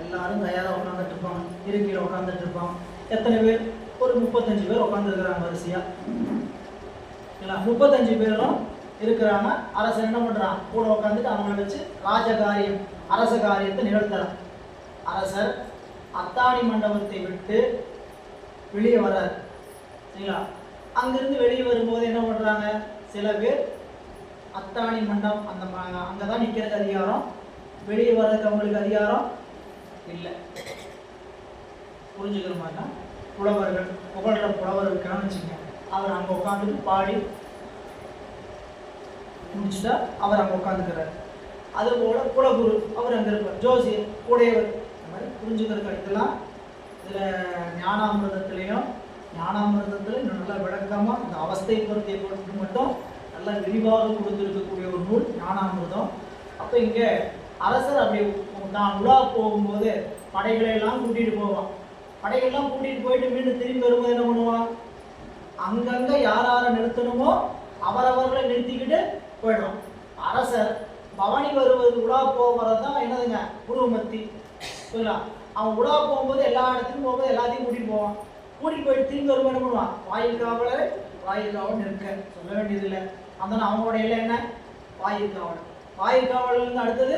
எல்லாரும் தயாராக உட்காந்துட்டு இருப்பாங்க, இருக்கையில் உட்காந்துட்டு இருப்பாங்க. எத்தனை பேர்? ஒரு 35 பேர் உட்காந்துருக்குறாங்க வரிசையா. இல்லை, 35 பேரும் இருக்கிறாங்க. அரசன் என்ன பண்ணுறான்? கூட உட்காந்துட்டு அவங்களை வச்சு ராஜகாரியம் அரச காரியத்தை நிகழ்த்துறான். அரசர் அத்தாணி மண்டபத்தை விட்டு வெளியே வர்றார். சரிங்களா? அங்கிருந்து வெளியே வரும்போது என்ன பண்ணுறாங்க? சில பேர் அத்தாணி மண்டபம் அங்கே தான் நிற்கிறது அதிகாரம், வெளியே வர்றதுக்கு அவங்களுக்கு அதிகாரம் இல்லை. புரிஞ்சுக்கிற மாதிரினா, புலவர்கள் புகழ்கிற புலவர்களுக்கான வச்சுங்க, அவர் அங்கே உட்காந்துட்டு பாடி முடிச்சுட்டா அவர் அங்கே உட்காந்துக்கிறார். அதுபோல் குலகுரு அவர் அங்கே இருப்பார், ஜோசியர் உடையவர். இந்த மாதிரி புரிஞ்சுக்கிற இதெல்லாம் இதில் ஞானாமிரதத்துலேயும் இன்னும் நல்லா விளக்கமாக இந்த அவஸ்தை பொறுத்தை பொறுத்து மட்டும் நல்லா விரிவாக கொடுத்துருக்கக்கூடிய ஒரு நூல் ஞானாமிரதம். அப்போ இங்கே அரசர் அப்படி தான் உலா போகும்போது படைகளை எல்லாம் கூட்டிகிட்டு போவான். படைகள்லாம் கூட்டிகிட்டு போயிட்டு மீண்டும் திரும்பி வரும்போது என்ன பண்ணுவான்? அங்கங்கே யாரை நிறுத்தணுமோ அவரவர்களை நிறுத்திக்கிட்டு போயிடுவான். அரசர் பவனி வருவது உலா போகிறது தான் என்னதுங்க? குருமத்தி. புரியலா? அவன் உலா போகும்போது எல்லா இடத்துக்கும் போகும்போது எல்லாத்தையும் கூட்டிகிட்டு போவான். கூட்டிகிட்டு போயிட்டு திரும்பி வரும்போது என்ன பண்ணுவான்? வாயில் காவலர் இருக்க சொல்ல வேண்டியதில்லை. அதனால் அவங்களோட இல்லை என்ன? வாயில் காவலர். வாயில் காவலர்லேருந்து அடுத்தது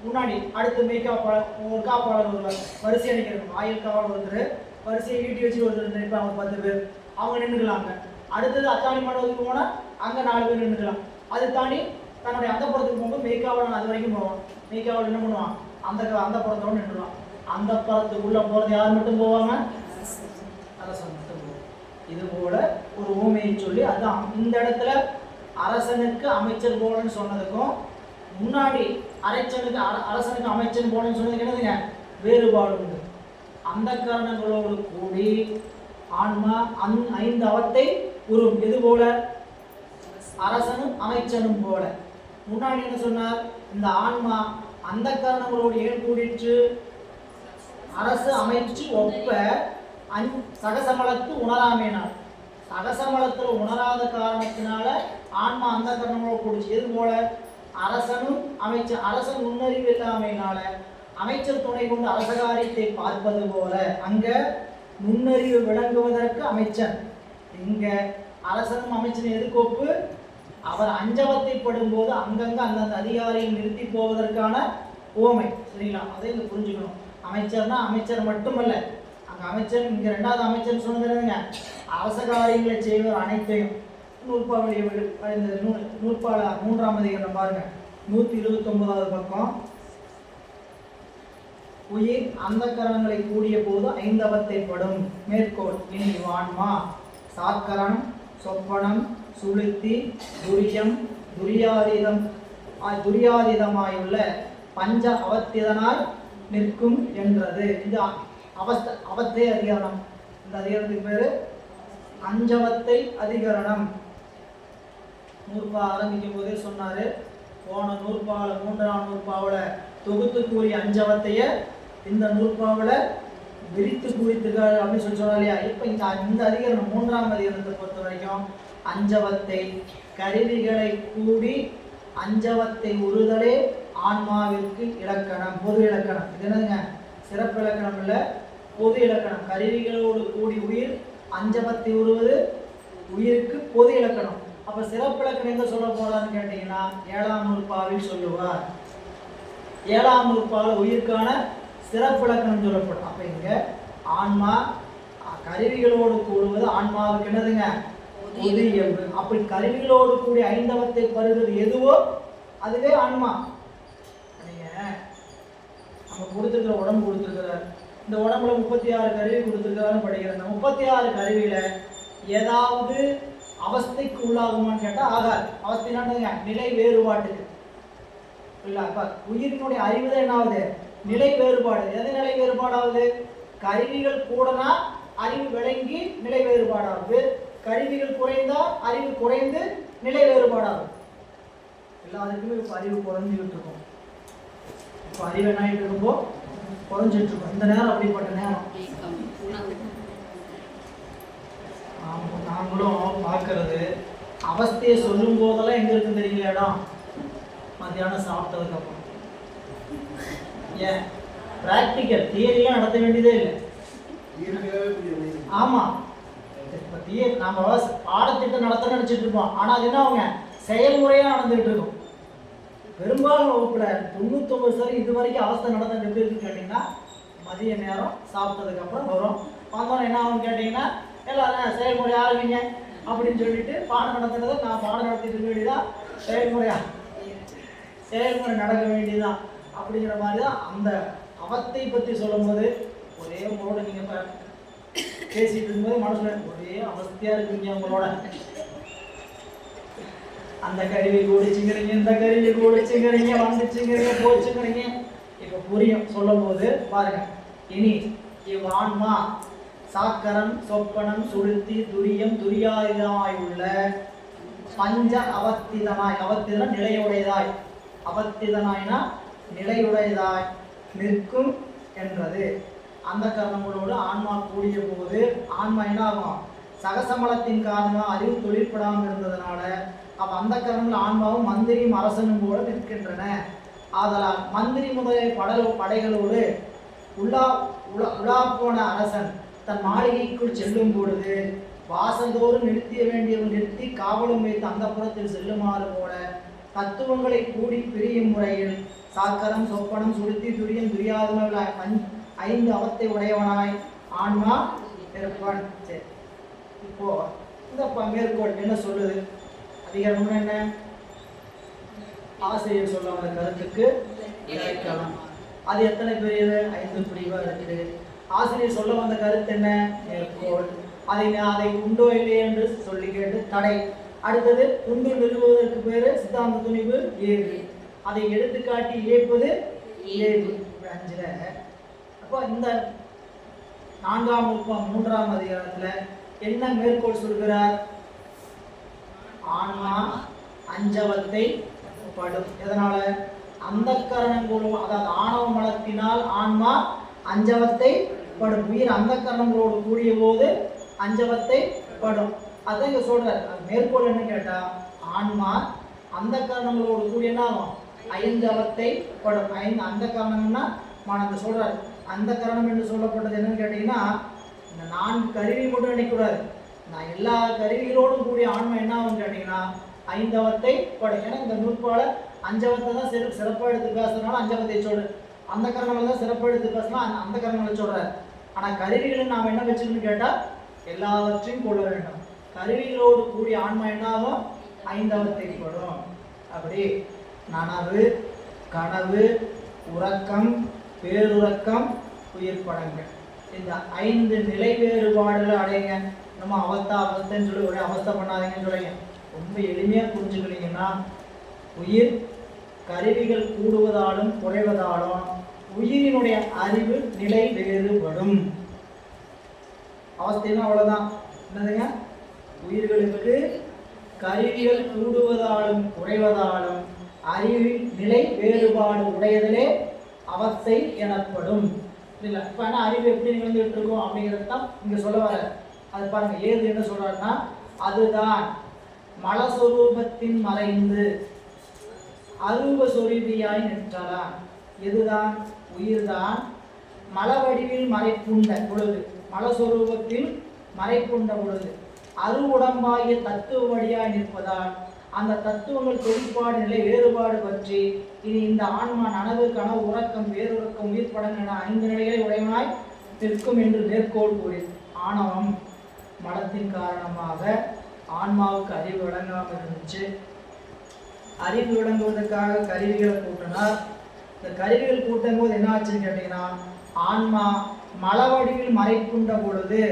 முன்னாடி அடுத்து மெய்காப்பாளர், ஒரு காப்பாளர் வருவார். வரிசையை நிற்கிறாங்க. வாயில் காவலர் ஒருத்தர், வரிசையை ஈட்டி வச்சு ஒருத்தர் நினைப்பாங்க. அவங்க 10 பேர் அவங்க நின்றுக்கலாங்க. அடுத்தது அத்தாணி மண்டபத்துக்கு போனால் அங்கே 4 பேர் நின்றுக்கலாம். அது தாண்டி தன்னுடைய அந்த புறத்துக்கு போகும்போது மெய்காவலன் அது வரைக்கும் போவான். மெய்காவலன் என்ன பண்ணுவான்? அந்த புறத்தோடு நின்றுவான். அந்த புறத்துக்குள்ளே போகிறது யார் மட்டும் போவாங்க? அரசன் மட்டும் போவோம். இது போல ஒரு ஊமையை சொல்லி, அதுதான் இந்த இடத்துல அரசனுக்கு அமைச்சர் போலன்னு சொன்னதுக்கும் முன்னாடி அரசனுக்கு அமைச்சர் போலன்னு சொன்னதுக்கு என்னதுங்க? வேறுபாடு உண்டு. அந்த காரணங்களோடு கூடி ஆன்மா 5 அவத்தை உறும். எது போல? அரசனும் அமைச்சனும் போல. முன்னாடி என்ன சொன்னார்? இந்த ஆன்மா அந்த காரணங்களோடு ஏன் கூடிற்று? அரசு அமைச்சு ஒப்ப சகசமலத்து உணராமேனார். சகசமலத்தில் உணராத காரணத்தினால ஆன்மா அந்த காரணங்களோடு கூடிச்சு. எது போல? அரசனும் அமைச்சர், அரசன் நுண்ணறிவு இல்லாமையினால அமைச்சர் துணை கொண்டு அரசகாரியத்தை பார்ப்பது போல அங்க நுண்ணறிவு விளங்குவதற்கு அமைச்சன், இங்க அரசனும் அமைச்சனும் எதுக்கு ஒப்பு? அவர் அஞ்சவத்தை படும்போது அங்கங்க அந்தந்த அதிகாரியை நிறுத்தி போவதற்கான ஓமை. சரிங்களா? அதை இங்க புரிஞ்சுக்கணும். அமைச்சர்னா அமைச்சர் மட்டுமல்ல, அங்க அமைச்சர், இங்க ரெண்டாவது அமைச்சர் சொன்னதுங்க அரச காரியங்களை செய்வர் அனைத்தையும். நூற்பாவளியை இந்த நூற்பால 3ஆம் அதிகாரம் பாருங்க, 129வது பக்கம். உயிர் அந்த கரணங்களை கூடிய போது ஐந்தவத்தை படும். மேற்கோள்: இனி வான்மா சாக்கரணம் சொப்பனம் சுளுத்தி துரியம் துரியாதீதமாயுள்ள பஞ்ச அவத்திதனாய் நிற்கும் என்றது. இது அவத்தை அதிகரணம். இந்த அதிகரணத்துக்கு பேரு அஞ்சவத்தை அதிகரணம். நூற்பா ஆரம்பிக்கும் போதே சொன்னாரு, போன நூற்பாவில் 3ஆம் நூற்பாவில் தொகுத்து கூறிய அஞ்சவத்தைய இந்த நூற்பாவில் விரித்து குறித்துகள் அப்படின்னு சொல்லி சொன்னா இல்லையா? இப்போ இந்த அதிகரணம் 3ஆம் அதிகரணத்தை பொறுத்த வரைக்கும் அஞ்சவத்தை கருவிகளை கூடி அஞ்சவத்தை உறுதலே ஆன்மாவிற்கு இலக்கணம், பொது இலக்கணம். இது என்னதுங்க? சிறப்பு இலக்கணம் இல்லை, பொது இலக்கணம். கருவிகளோடு கூடி உயிர் அஞ்சவத்தை உருவது உயிருக்கு பொது இலக்கணம். அப்ப சிறப்பு இலக்கணம் எங்க சொல்ல போறான்னு கேட்டீங்கன்னா 7ஆம் நூற்பாவில் சொல்லுவார். 7ஆம் நூற்பாவில் உயிருக்கான சிறப்பு இலக்கணம் சொல்லப்படும். அப்ப இங்க ஆன்மா கருவிகளோடு கூடுவது ஆன்மாவுக்கு என்னதுங்க? பொது இயல்பு. அப்படி கருவிகளோடு கூடிய ஐந்தவத்தை பருகிறது எதுவோ அதுவே ஆன்மா. நீங்க நம்ம கொடுத்துருக்கிற உடம்பு கொடுத்துருக்கிறார், இந்த உடம்புல 36 கருவி கொடுத்துருக்கிறான்னு படிக்கிறேன். 36 கருவியில ஏதாவது அவஸ்தைக்கு உள்ளாகுமான்னு கேட்டா ஆகாது. அவஸ்தைனாங்க நிலை வேறுபாட்டுக்கு இல்ல. அப்ப உயிரினுடைய அறிவு தான் என்ன ஆகுது? நிலை வேறுபாடு. எது நிலை வேறுபாடாகுது? கருவிகள் கூடனா அறிவு விளங்கி நிலை வேறுபாடாகுது, கருவிகள் குறைந்தா அறிவு குறைந்து நிலை வேறுபாடாகும். எல்லாருக்குமே இப்போ அறிவு குறைஞ்சிக்கிட்டு இருக்கும். இப்போ அறிவு என்ன ஆகிட்டு இருக்கும்போ குறைஞ்சிட்டு இருக்கும். இந்த நேரம் அப்படிப்பட்ட நேரம். நாங்களும் பார்க்கறது அவஸ்தையை சொல்லும் போதெல்லாம் எங்க இருக்குன்னு தெரியல இடம்? மத்தியானம் சாப்பிட்டதுக்கு அப்புறம். ஏன் பிராக்டிக்கல் தியரிலாம் நடத்த வேண்டியதே இல்லை. ஆமா, நம்ம பாடத்திட்டம் நடத்த நினைச்சிட்டு இருப்போம், ஆனா அது என்ன அவங்க செயல்முறையா நடந்துகிட்டு இருக்கும். பெரும்பாலும் வகுப்புல 99% இது வரைக்கும் அவஸ்தை நடந்தது எப்படி இருக்குன்னு கேட்டீங்கன்னா மதிய நேரம் சாப்பிட்டதுக்கு அப்புறம் வரும். வந்தோம் என்ன ஆகும்னு கேட்டீங்கன்னா எல்லாரும் செயல்முறை ஆரம்பிங்க அப்படின்னு சொல்லிட்டு பாடம் நடத்துறதை நான் பாடம் நடத்திட்டு இருக்க வேண்டியதான், செயல்முறை நடக்க வேண்டியதுதான். அப்படிங்கிற மாதிரி தான் அந்த அவத்தை பற்றி சொல்லும் போது ஒரே உங்களோட நீங்க பேசிட்டு இருக்கும்போது மனசுல ஒரே அவஸ்தையா இருக்குங்க. உங்களோட அந்த கருவி கூடிச்சுங்கிறீங்க, இந்த கருவி கூடிச்சுங்கிறீங்க, வந்துச்சுங்கிறீங்க, போச்சுங்கிறீங்க. இப்ப புரியும் சொல்லும் போது பாருங்க. இனி இவ்வான்மா சாக்கரம் சொப்பனம் சுளுத்தி துரியம் துரியாயுதமாய் உள்ள பஞ்ச அவத்திதனாய், அவத்திதனா நிலையுடையதாய், அவத்திதனாய்னா நிலையுடையதாய் நிற்கும் என்றது. அந்த கரணங்களோடு ஆன்மா கூடிய போது ஆன்மா என்ன ஆகும்? சகசமலத்தின் காரணமாக அறிவு தொழிற்படாமல் இருந்ததுனால அப்ப அந்த கரணங்கள் ஆன்மாவும் மந்திரியும் அரசனும் போல நிற்கின்றன. ஆதலால் மந்திரி முதலிய படைகளோடு உலா போன அரசன் தன் மாளிகைக்குள் செல்லும் பொழுது வாசந்தோறும் நிறுத்திய வேண்டியவன் நிறுத்தி காவலும் வைத்து அந்த புறத்தில் செல்லுமாறு போல தத்துவங்களை கூடி பிரியும் முறையில் சாக்கரம் சொப்பனம் சுளுத்தி துரியம் துரியாதன 5 அவத்தை உடையவனாய் ஆன்மா இருப்பான். சரி, இப்போ இந்த மேற்கோள் என்ன சொல்லுது? அதிகாரம் என்ன? ஆசிரியர் சொல்ல வந்த கருத்துக்கு இலக்கணம். அது எத்தனை பெரியது? 5 பிரிவா இருக்கு. ஆசிரியர் சொல்ல வந்த கருத்து என்ன? மேற்கோள். அதை உண்டோ இல்லையே என்று சொல்லி கேட்டு தடை. அடுத்தது உண்டு நிறுவுவதற்கு பேரு சித்தாந்த துணிவு 7. அதை எடுத்துக்காட்டி இயப்பது 7. 5. அப்போ இந்த 4ஆம் வகுப்பு 3ஆம் அதிகாரத்துல என்ன மேற்கோள் சொல்கிறார்? ஆன்மா அஞ்சவத்தை படும். எதனால? அந்த கரணங்களோடு, அதாவது ஆணவ மலத்தினால் ஆன்மா அஞ்சவத்தை படும். உயிர் அந்த கரணங்களோடு கூடிய போது அஞ்சவத்தை படும். அதான் இங்க சொல்றாரு. மேற்கோள் என்ன கேட்டா ஆன்மா அந்த கரணங்களோடு கூடிய என்ன ஆகும்? 5 அவத்தை படும். 5 அந்த கரணம்னா மனத்தை சொல்றாரு. அந்த கரணம் என்று சொல்லப்பட்டது என்னன்னு கேட்டீங்கன்னா இந்த 4 கருவி மட்டும் நினைக்கூடாது. நான் எல்லா கருவிகளோடும் கூடிய ஆன்மா என்ன ஆகும் கேட்டீங்கன்னா ஐந்தவத்தை படும். ஏன்னா இந்த நூற்பால அஞ்சவத்தை தான் சிறப்பாக எடுத்து பேசுறதுனால அஞ்சவத்தை சொல்ற, அந்த கரணங்களை தான் சிறப்பாக எடுத்து பேசினா அந்த கரணங்களை சொல்றாரு. ஆனா கருவிகளை நாம் என்ன வச்சுக்கணும்னு கேட்டா எல்லாவற்றையும் கொள்ள வேண்டும். கருவிகளோடு கூடிய ஆன்மா என்னாகும் ஐந்தவத்தை படும். அப்படி நனவு, கனவு, உறக்கம், பேருறக்கம், உயிர் படங்கள், இந்த 5 நிலை வேறுபாடுகளை அடையுங்க. நம்ம அவஸ்தைன்னு சொல்லி ஒரே அவஸ்தை பண்ணாதீங்கன்னு சொல்லுங்க. ரொம்ப எளிமையா புரிஞ்சுக்கிட்டீங்கன்னா உயிர் கருவிகள் கூடுவதாலும் குறைவதாலும் உயிரினுடைய அறிவு நிலை வேறுபடும். அவஸ்தைன்னா அவ்வளவுதான். என்னதுங்க, உயிர்களுக்கு கருவிகள் கூடுவதாலும் குறைவதாலும் அறிவின் நிலை வேறுபாடு உடையதிலே அவஸ்தை எனப்படும். இல்லை இப்போ என்ன அறிவு எப்படி நிகழ்ந்துகிட்டு இருக்கும் அப்படிங்கிறது தான் இங்கே சொல்ல வர. அது பாருங்க, ஏது என்ன சொல்றாருன்னா, அதுதான் மலஸ்வரூபத்தின் மறைந்து அரூப சொரூபியாய் நின்றான். எதுதான்? உயிர்தான் மலவடிவில் மறைப்புண்ட பொழுது, மலஸ்வரூபத்தில் மறைப்புண்ட பொழுது அருவுடம்பாகிய தத்துவ வழியாய் நிற்பதால் அந்த தத்துவங்கள் தொழிற்பாடு நிலை வேறுபாடு பற்றி இனி இந்த ஆன்மா நனவு, கனவு, உறக்கம், வேறுறக்கம், உயிர் படங்கள் என 5 நிலைகளை உடையவனாய் நிற்கும் என்று மேற்கோள் கூறி ஆணவம் மலத்தின் காரணமாக ஆன்மாவுக்கு அறிவு விளங்காமல் இருந்துச்சு. அறிவு விளங்குவதற்காக கருவிகளை கூட்டினார். இந்த கருவிகள் கூட்டும் போது என்ன ஆச்சுன்னு கேட்டீங்கன்னா, ஆன்மா மலவடிவில் மறைப்புண்ட பொழுது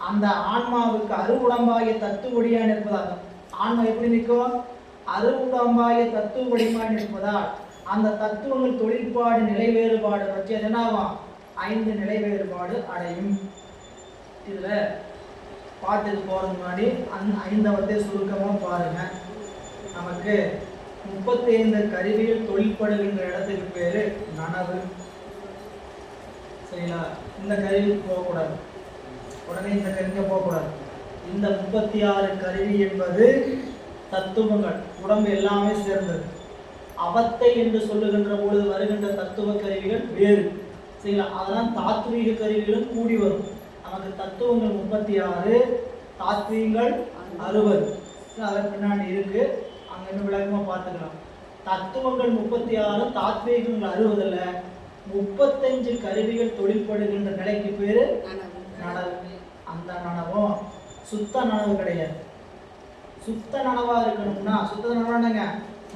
அந்த ஆன்மாவுக்கு அருவுடம்பாகிய தத்துவடியாய் நிற்பதாக, ஆன்மா எப்படி நிற்கும்? அருவுடம்பாகிய தத்துவடியாய் நிற்பதால் அந்த தத்துவங்கள் தொழிற்பாடு நிலை வேறுபாடு பற்றி அது என்னாகும் 5 நிலை வேறுபாடு அடையும். இதுல பாட்டுக்கு போறதுக்கு முன்னாடி 5 சுருக்கமாக பாருங்க. நமக்கு 35 கருவிகள் தொழிற்படுகின்ற இடத்துக்கு பேரு நனவு. சரிங்களா? இந்த கருவிக்கு போகக்கூடாது, உடனே இந்த கருவிக்கு போகக்கூடாது. இந்த 36 கருவி என்பது தத்துவங்கள், உடம்பு எல்லாமே சேர்ந்தது. அவத்தை என்று சொல்லுகின்ற பொழுது வருகின்ற தத்துவ கருவிகள் வேறு. சரிங்களா? அதெல்லாம் தாத்வீக கருவிகளும் கூடி வரும். நமக்கு தத்துவங்கள் 36, தாத்வீகங்கள் 60. அதற்கு பின்னாடி இருக்கு, அங்க இன்னும் விளக்கமா பார்த்துக்கலாம். தத்துவங்கள் 36, தாத்வீகங்கள் 60ல 35 கருவிகள் தொழிற்படுகின்ற நிலைக்கு பேரு நனவு. அந்த நனவும் சுத்த நனவு கிடையாது. சுத்த நனவா இருக்கணும்னா, சுத்த நனவுங்க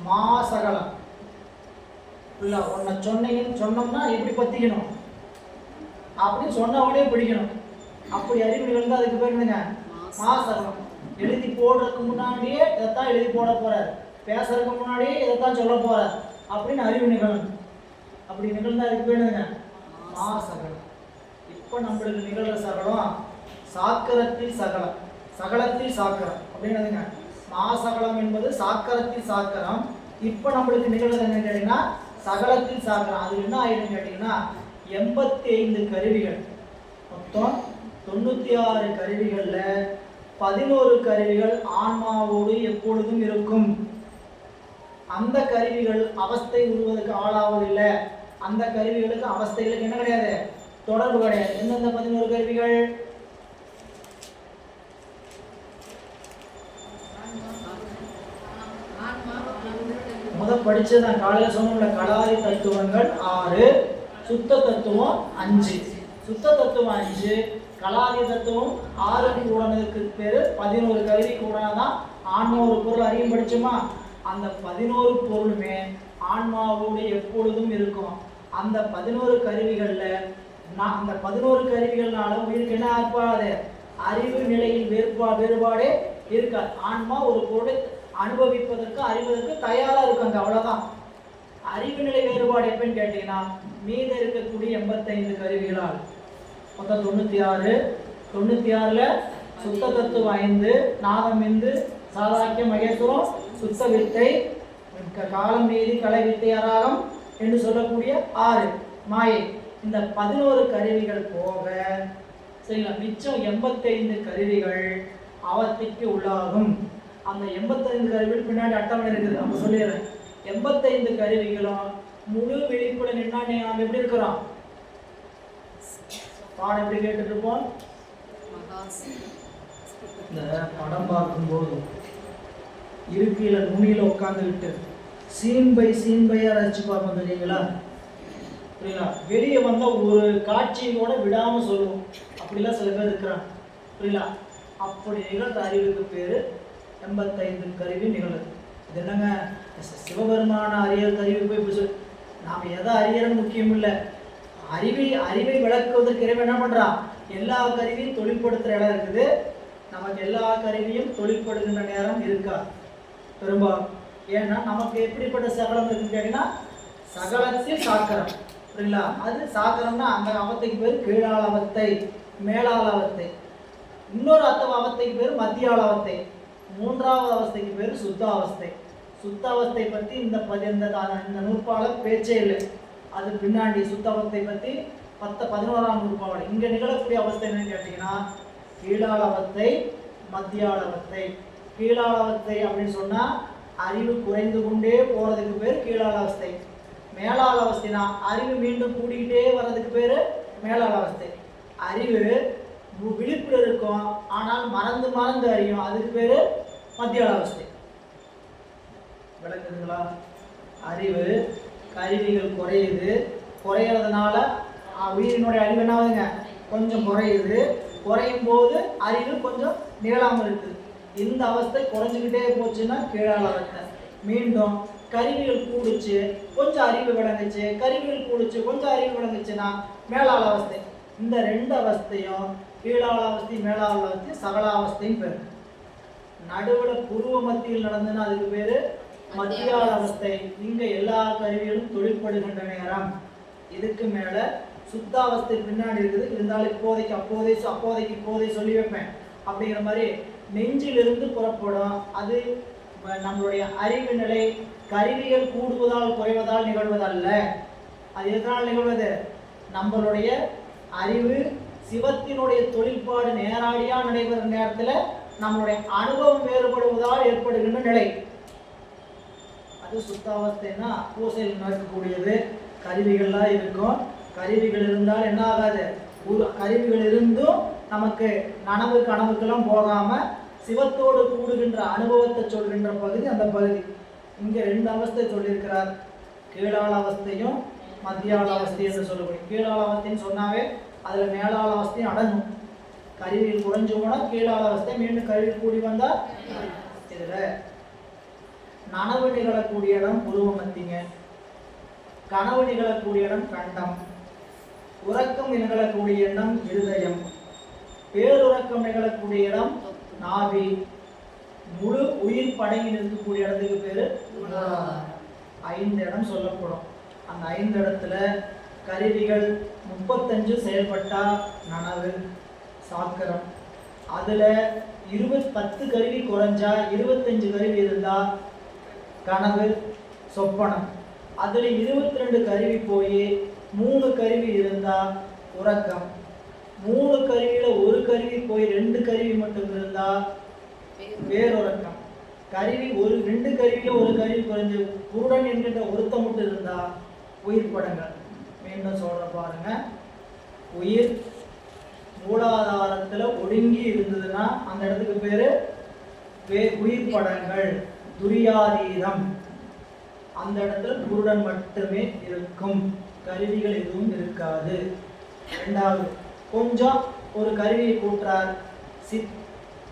மாசகலம் இல்ல, உன்னை சொன்னோம்னா எப்படி பத்திக்கணும் அப்படின்னு சொன்னவங்களே பிடிக்கணும். அப்படி அறிவு நிகழ்ந்து அதுக்கு பேர் என்னங்க மாசகலம். எழுதி போடுறதுக்கு முன்னாடியே இதைத்தான் எழுதி போட போறார், பேசுறதுக்கு முன்னாடியே இதைத்தான் சொல்ல போறார் அப்படின்னு அறிவு நிகழணும். அப்படி நிகழ்ந்தா அதுக்கு பேர் என்னங்க மாசகலம். இப்போ நம்மளுக்கு நிகழ்ற சகலம் சாக்கரத்தில் சகலம், சகலத்தில் சாக்கரம் அப்படின்னதுங்க. மாசகலம் என்பது சாக்கரத்தில் சாக்கரம். இப்போ நம்மளுக்கு நிகழ்றது என்னன்னு கேட்டீங்கன்னா சகலத்தில் சாக்கரம். அது என்ன ஆயிடுன்னு கேட்டீங்கன்னா 85 கருவிகள், மொத்தம் 96 கருவிகள்ல 11 கருவிகள் ஆன்மாவோடு எப்பொழுதும் இருக்கும். அந்த கருவிகள் அவஸ்தை உருவதற்கு ஆளாவதில்லை. அந்த கருவிகளுக்கு அவஸ்தைகளுக்கு என்ன கிடையாது, தொடர்பு கிடையாது. எந்தெந்த 11 கருவிகள்? முதல் படிச்சது நான் காலையில் சொன்ன கலாதி தத்துவங்கள் 6, சுத்த தத்துவம் 5. சுத்த தத்துவம் 5, கலாதி தத்துவம் 6 கூடனதுக்கு பேரு 11 கருவி கூடனாதான் ஆன்மா ஒரு பொருள் அறியும் படிச்சோமா. அந்த 11 பொருளுமே ஆன்மாவோடு எப்பொழுதும் இருக்கும். அந்த 11 கருவிகள்ல அந்த 11 கருவிகள்னால உயிருக்கு என்ன ஏற்பாடு, அறிவு நிலையில் வேறுபாடே இருக்காது. ஆன்மா ஒரு பொருளை அனுபவிப்பதற்கு அறிவதற்கு தயாரா இருக்காங்க, அவ்வளவுதான். அறிவு நிலை வேறுபாடு எப்பன்னு கேட்டீங்கன்னா மீத இருக்கக்கூடிய 85 கருவிகளால் மொத்தம் 96. 96ல சுத்த தத்துவம் 5, நாதம் 5, சாதாக்கிய மகேஸ்வரம், சுத்த வித்தை, காலம், நீதி, கலை, வித்தை, அராகம் என்று சொல்லக்கூடிய 6 மாயை. இந்த 11 கருவிகள் போக சரிங்களா, மிச்சம் 85 கருவிகள் அவத்திற்கு உள்ளாகும். அந்த 85 கருவிகள் பின்னாடி அட்டவணை இருக்குது, நம்ம சொல்லிடுறேன். 85 கருவிகளும் முழு விழிப்புடன் நின்னா நாம் எப்படி இருக்கிறோம்? பாடம் எப்படி கேட்டுட்டு இருப்போம்? இந்த படம் பார்க்கும்போது இருக்கையில் நுனியில் உட்காந்துக்கிட்டு சீன் பையாக ரசிச்சு பார்ப்போம் தெரியுங்களா? புரியுங்களா? வெளியே வந்தால் ஒரு காட்சியோட விடாமல் சொல்லுவோம். அப்படிலாம் சில பேர் இருக்கிறாங்க. புரியுங்களா? அப்படி நிகழ்ந்த அறிவுக்கு பேர் 85 கருவி நிகழ்வு. இது என்னங்க சிவபெருமான அறியல் கருவி போய் இப்படி சொல்லி நாம் எதை அறியறன்னு முக்கியம் இல்லை. அறிவை விளக்குவதற்கு இறைவன் என்ன பண்ணுறான்? எல்லா கருவியும் தொழில்படுத்துகிற இடம் இருக்குது. நமக்கு எல்லா கருவியும் தொழில்படுகின்ற நேரம் இருக்கா பெரும்பாலும். ஏன்னா நமக்கு எப்படிப்பட்ட சகலம் இருக்குன்னு கேட்டீங்கன்னா சகலத்தில் சாக்கரம். புரியுங்களா? அது சாக்கரம்னா அந்த அவத்தைக்கு பேர் கீழாள அவத்தை, மேலாள அவத்தை. இன்னொரு அவத்தைக்கு பேர் மத்தியாள அவத்தை. மூன்றாவது அவஸ்தைக்கு பேர் சுத்த அவஸ்தை. சுத்த அவஸ்தை பற்றி இந்த நூற்பாளர் பேச்சே இல்லை. அது பின்னாடி சுத்த அவஸ்தை பற்றி 11ஆம் நூற்பாவளை. இங்கே நிகழக்கூடிய அவஸ்தை என்னன்னு கேட்டிங்கன்னா கீழாள அவத்தை, மத்தியாள அவத்தை. கீழாள அவத்தை அப்படின்னு சொன்னால் அறிவு குறைந்து கொண்டே போகிறதுக்கு பேர் கீழாள அவஸ்தை. மேலாள அவஸ்தைனா அறிவு மீண்டும் கூடிக்கிட்டே வர்றதுக்கு பேர் மேலாள அவஸ்தை. அறிவு விழிப்பில் இருக்கும் ஆனால் மறந்து அறியும், அதுக்கு பேர் மத்தியாள அவஸ்தை. விளக்குதுங்களா? அறிவு கருவிகள் குறையிறதுனால உயிரினுடைய அறிவு என்ன ஆகுதுங்க? கொஞ்சம் குறையுது. குறையும் போது அறிவு கொஞ்சம் நிகழாமல் இருக்குது. இந்த அவஸ்தை குறைஞ்சிக்கிட்டே போச்சுன்னா கீழாள அவஸ்தை. மீண்டும் கருவிகள் கூடுச்சு, கொஞ்சம் அறிவு விளங்குச்சு. கருவிகள் கூடுச்சு, கொஞ்சம் அறிவு விளங்குச்சுன்னா மேலாள அவஸ்தை. இந்த ரெண்டு அவஸ்தையும் கீழாள அவஸ்தை, மேலாள அவஸ்தை, சகலாவஸ்தையும் பேர். நடுவில் புருவ மத்தியில் நடந்ததுன்னா அதுக்கு பேர் மத்தியாள அவஸ்தை. இங்க எல்லா கருவிகளும் தொழிற்படுகின்ற நேரம். இதுக்கு மேல சுத்தாவஸ்தை பின்னாடி இருக்குது. இருந்தாலும் அப்போதைக்கு இப்போதை சொல்லி வைப்பேன். அப்படிங்கிற மாதிரி நெஞ்சிலிருந்து புறப்படும். அது நம்மளுடைய அறிவு நிலை கருவிகள் கூடுவதால் குறைவதால் நிகழ்வதல்ல. அது எதனால் நிகழ்வது? நம்மளுடைய அறிவு சிவத்தினுடைய தொழிற்பாடு நேரடியா நடைபெறுற நேரத்தில் நம்மளுடைய அனுபவம் வேறுபடுவதால் ஏற்படுகின்ற நிலை. அது சுத்தாவஸ்தைன்னா பூசையில் நடக்கக்கூடியது. கருவிகள்லாம் இருக்கும். கருவிகள் இருந்தால் என்ன ஆகாது? கருவிகள் இருந்தும் நமக்கு கனவுக்கெல்லாம் போகாம சிவத்தோடு கூடுகின்ற அனுபவத்தை சொல்கின்ற பகுதி அந்த பகுதி. இங்க ரெண்டு அவஸ்தை சொல்லியிருக்கிறார். கீழாள அவஸ்தையும் மத்தியாள அவஸ்தை என்று சொல்லக்கூடிய. கீழாள அவஸ்தைன்னு சொன்னாவே அதுல மேலாள அவஸ்தையும் அடங்கும். கருவியில் குறைஞ்சு போனா கீழாள அவஸ்தை, மீண்டும் கருவியில் கூடி வந்தா இதுல நனவு நிகழக்கூடிய இடம் புருவ மத்திங்க. கனவு நிகழக்கூடிய இடம் கண்டம். உறக்கம் நிகழக்கூடிய இடம் இருதயம். பேருறக்கம் நிகழக்கூடிய இடம் நாவி. முழு உயிர் படங்கி நிற்கக்கூடிய இடத்துக்கு பேரு 5 இடம் சொல்லப்படும். அந்த 5 இடத்துல கருவிகள் 35 செயல்பட்டா நனவு சாக்கரம். அதுல 10 கருவி குறைஞ்சா 25 கருவி இருந்தா கனவு சொப்பனம். அதுல 22 கருவி போய் 3 கருவி இருந்தா உறக்கம். 3 கருவியில 1 கருவி போய் 2 கருவி மட்டும் இருந்தா பேருறக்கம். கருவி 2 கருவியில 1 கருவி குறைஞ்சு குருடன் என்கின்ற ஒருத்தம் மட்டும் இருந்தா உயிர் படங்கள். மீண்டும் சொல்ற பாருங்க. உயிர் மூலாதாரத்துல ஒடுங்கி இருந்ததுன்னா அந்த இடத்துக்கு பேரு உயிர் படங்கள். துரியாதீதம். அந்த இடத்துல குருடன் மட்டுமே இருக்கும், கருவிகள் எதுவும் இருக்காது. இரண்டாவது கொஞ்சம் ஒரு கருவியை கூட்டுறார்.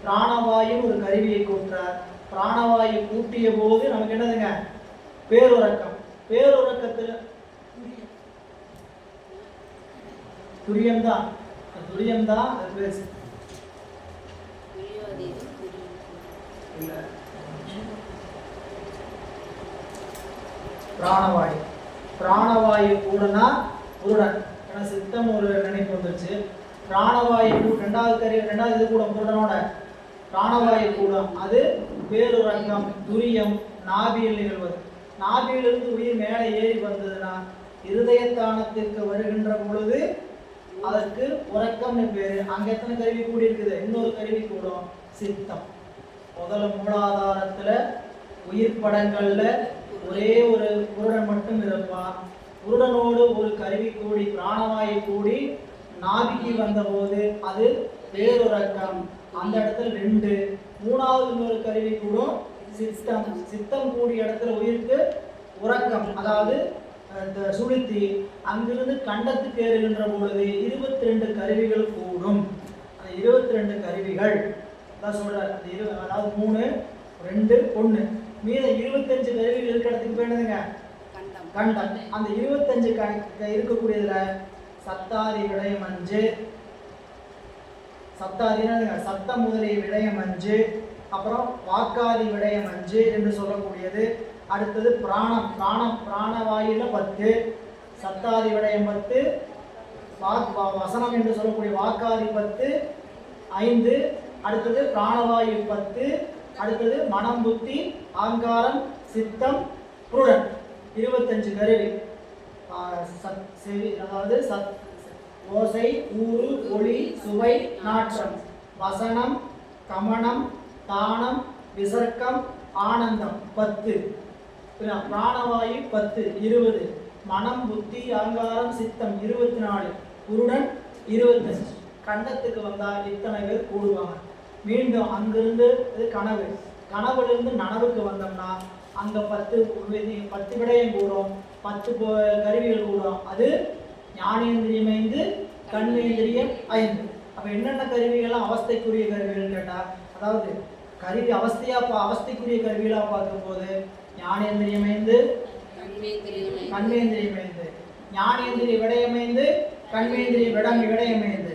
பிராணவாயு ஒரு கருவியை கூட்டுறார். பிராணவாயு கூட்டிய போது நமக்கு என்னதுங்க? பேருறக்கம். பேருறக்கத்துல துரியம்தான் பிராணவாயு. பிராணவாயு கூடனா குருடன். ஏன்னா சித்தம் ஒரு நினைப்பு வந்துருச்சு. பிராணவாயு ரெண்டாவது இது கூட குருடனோட பிராணவாயு கூடம். அது பேருறக்கம் துரியம் நாபியில் நிகழ்வது. நாபியிலிருந்து உயிர் மேலே ஏறி வந்ததுன்னா இருதயத்தானத்திற்கு வருகின்ற பொழுது அதற்கு உறக்கம்னு பேரு. அங்க எத்தனை கருவி கூடி இருக்குது? இன்னொரு கருவி கூடும் சித்தம். முதல்ல மூலாதாரத்துல உயிர் படங்கள்ல ஒரே ஒரு குருடன் மட்டும் இருப்பான். குருடனோடு ஒரு கருவி கூடி பிராணவாயு கூடி நாபிக்கு வந்த போது அது பேருறக்கம். அந்த இடத்துல 2. மூணாவது இன்னொரு கருவி கூடும் சித்தம். சித்தம் கூடிய இடத்துல உயிருக்கு உறக்கம், அதாவது சுளுத்தி. அங்கிருந்து கண்டத்துக்கு ஏறுகின்ற பொழுது 22 கருவிகள் கூடும். அந்த 22 கருவிகள் தான் சொல்றாரு. அதாவது 3, 2, 1 மீத 25 கருவிகள் இருக்கிற இடத்துக்கு வேணுதுங்க கண்டம். அந்த 25 இருக்கக்கூடியதுல சத்தாதி விடயம் 5, சத்தாதினா சத்தம் முதலிய விடயம் 5, அப்புறம் வாக்காதி விடயம் 5 என்று சொல்லக்கூடியது. அடுத்தது பிராணம், பிராணவாயில 10, சத்தாதி விடயம் 10, வசனம் என்று சொல்லக்கூடிய வாக்காதி 10, 5. அடுத்தது பிராணவாயு 10, அடுத்தது மனம், புத்தி, ஆங்காரம், சித்தம், புருடன் 25 கருவி. செவி, அதாவது ஓசை, ஊறு, ஒளி, சுவை, நாற்றம், வசனம், கமனம், தானம், விசர்க்கம், ஆனந்தம் 10, பிராணவாயு 10, 20, மனம், புத்தி, அகங்காரம், சித்தம் 24, புருடன் 25. கண்டத்துக்கு வந்தா இத்தனை பேர் கூடுவாங்க. மீண்டும் அங்கிருந்து கனவு, கனவுலேருந்து நனவுக்கு வந்தோம்னா அங்க 10 விடயம் கூடும், 10 கருவிகள் கூடும். அது ஞானேந்திரியம் 5, கண்மேந்திரியம் 5. அப்ப என்னென்ன கருவிகள்லாம் அவஸ்தைக்குரிய கருவிகள் கேட்டா, அதாவது கருவி அவஸ்தைக்குரிய கருவிகளா பார்க்கும்போது ஞானேந்திரியம் 5, கண்மேந்திரியம் 5, ஞானேந்திரிய விடயம் 5, கண்மேந்திரிய விடயம் 5,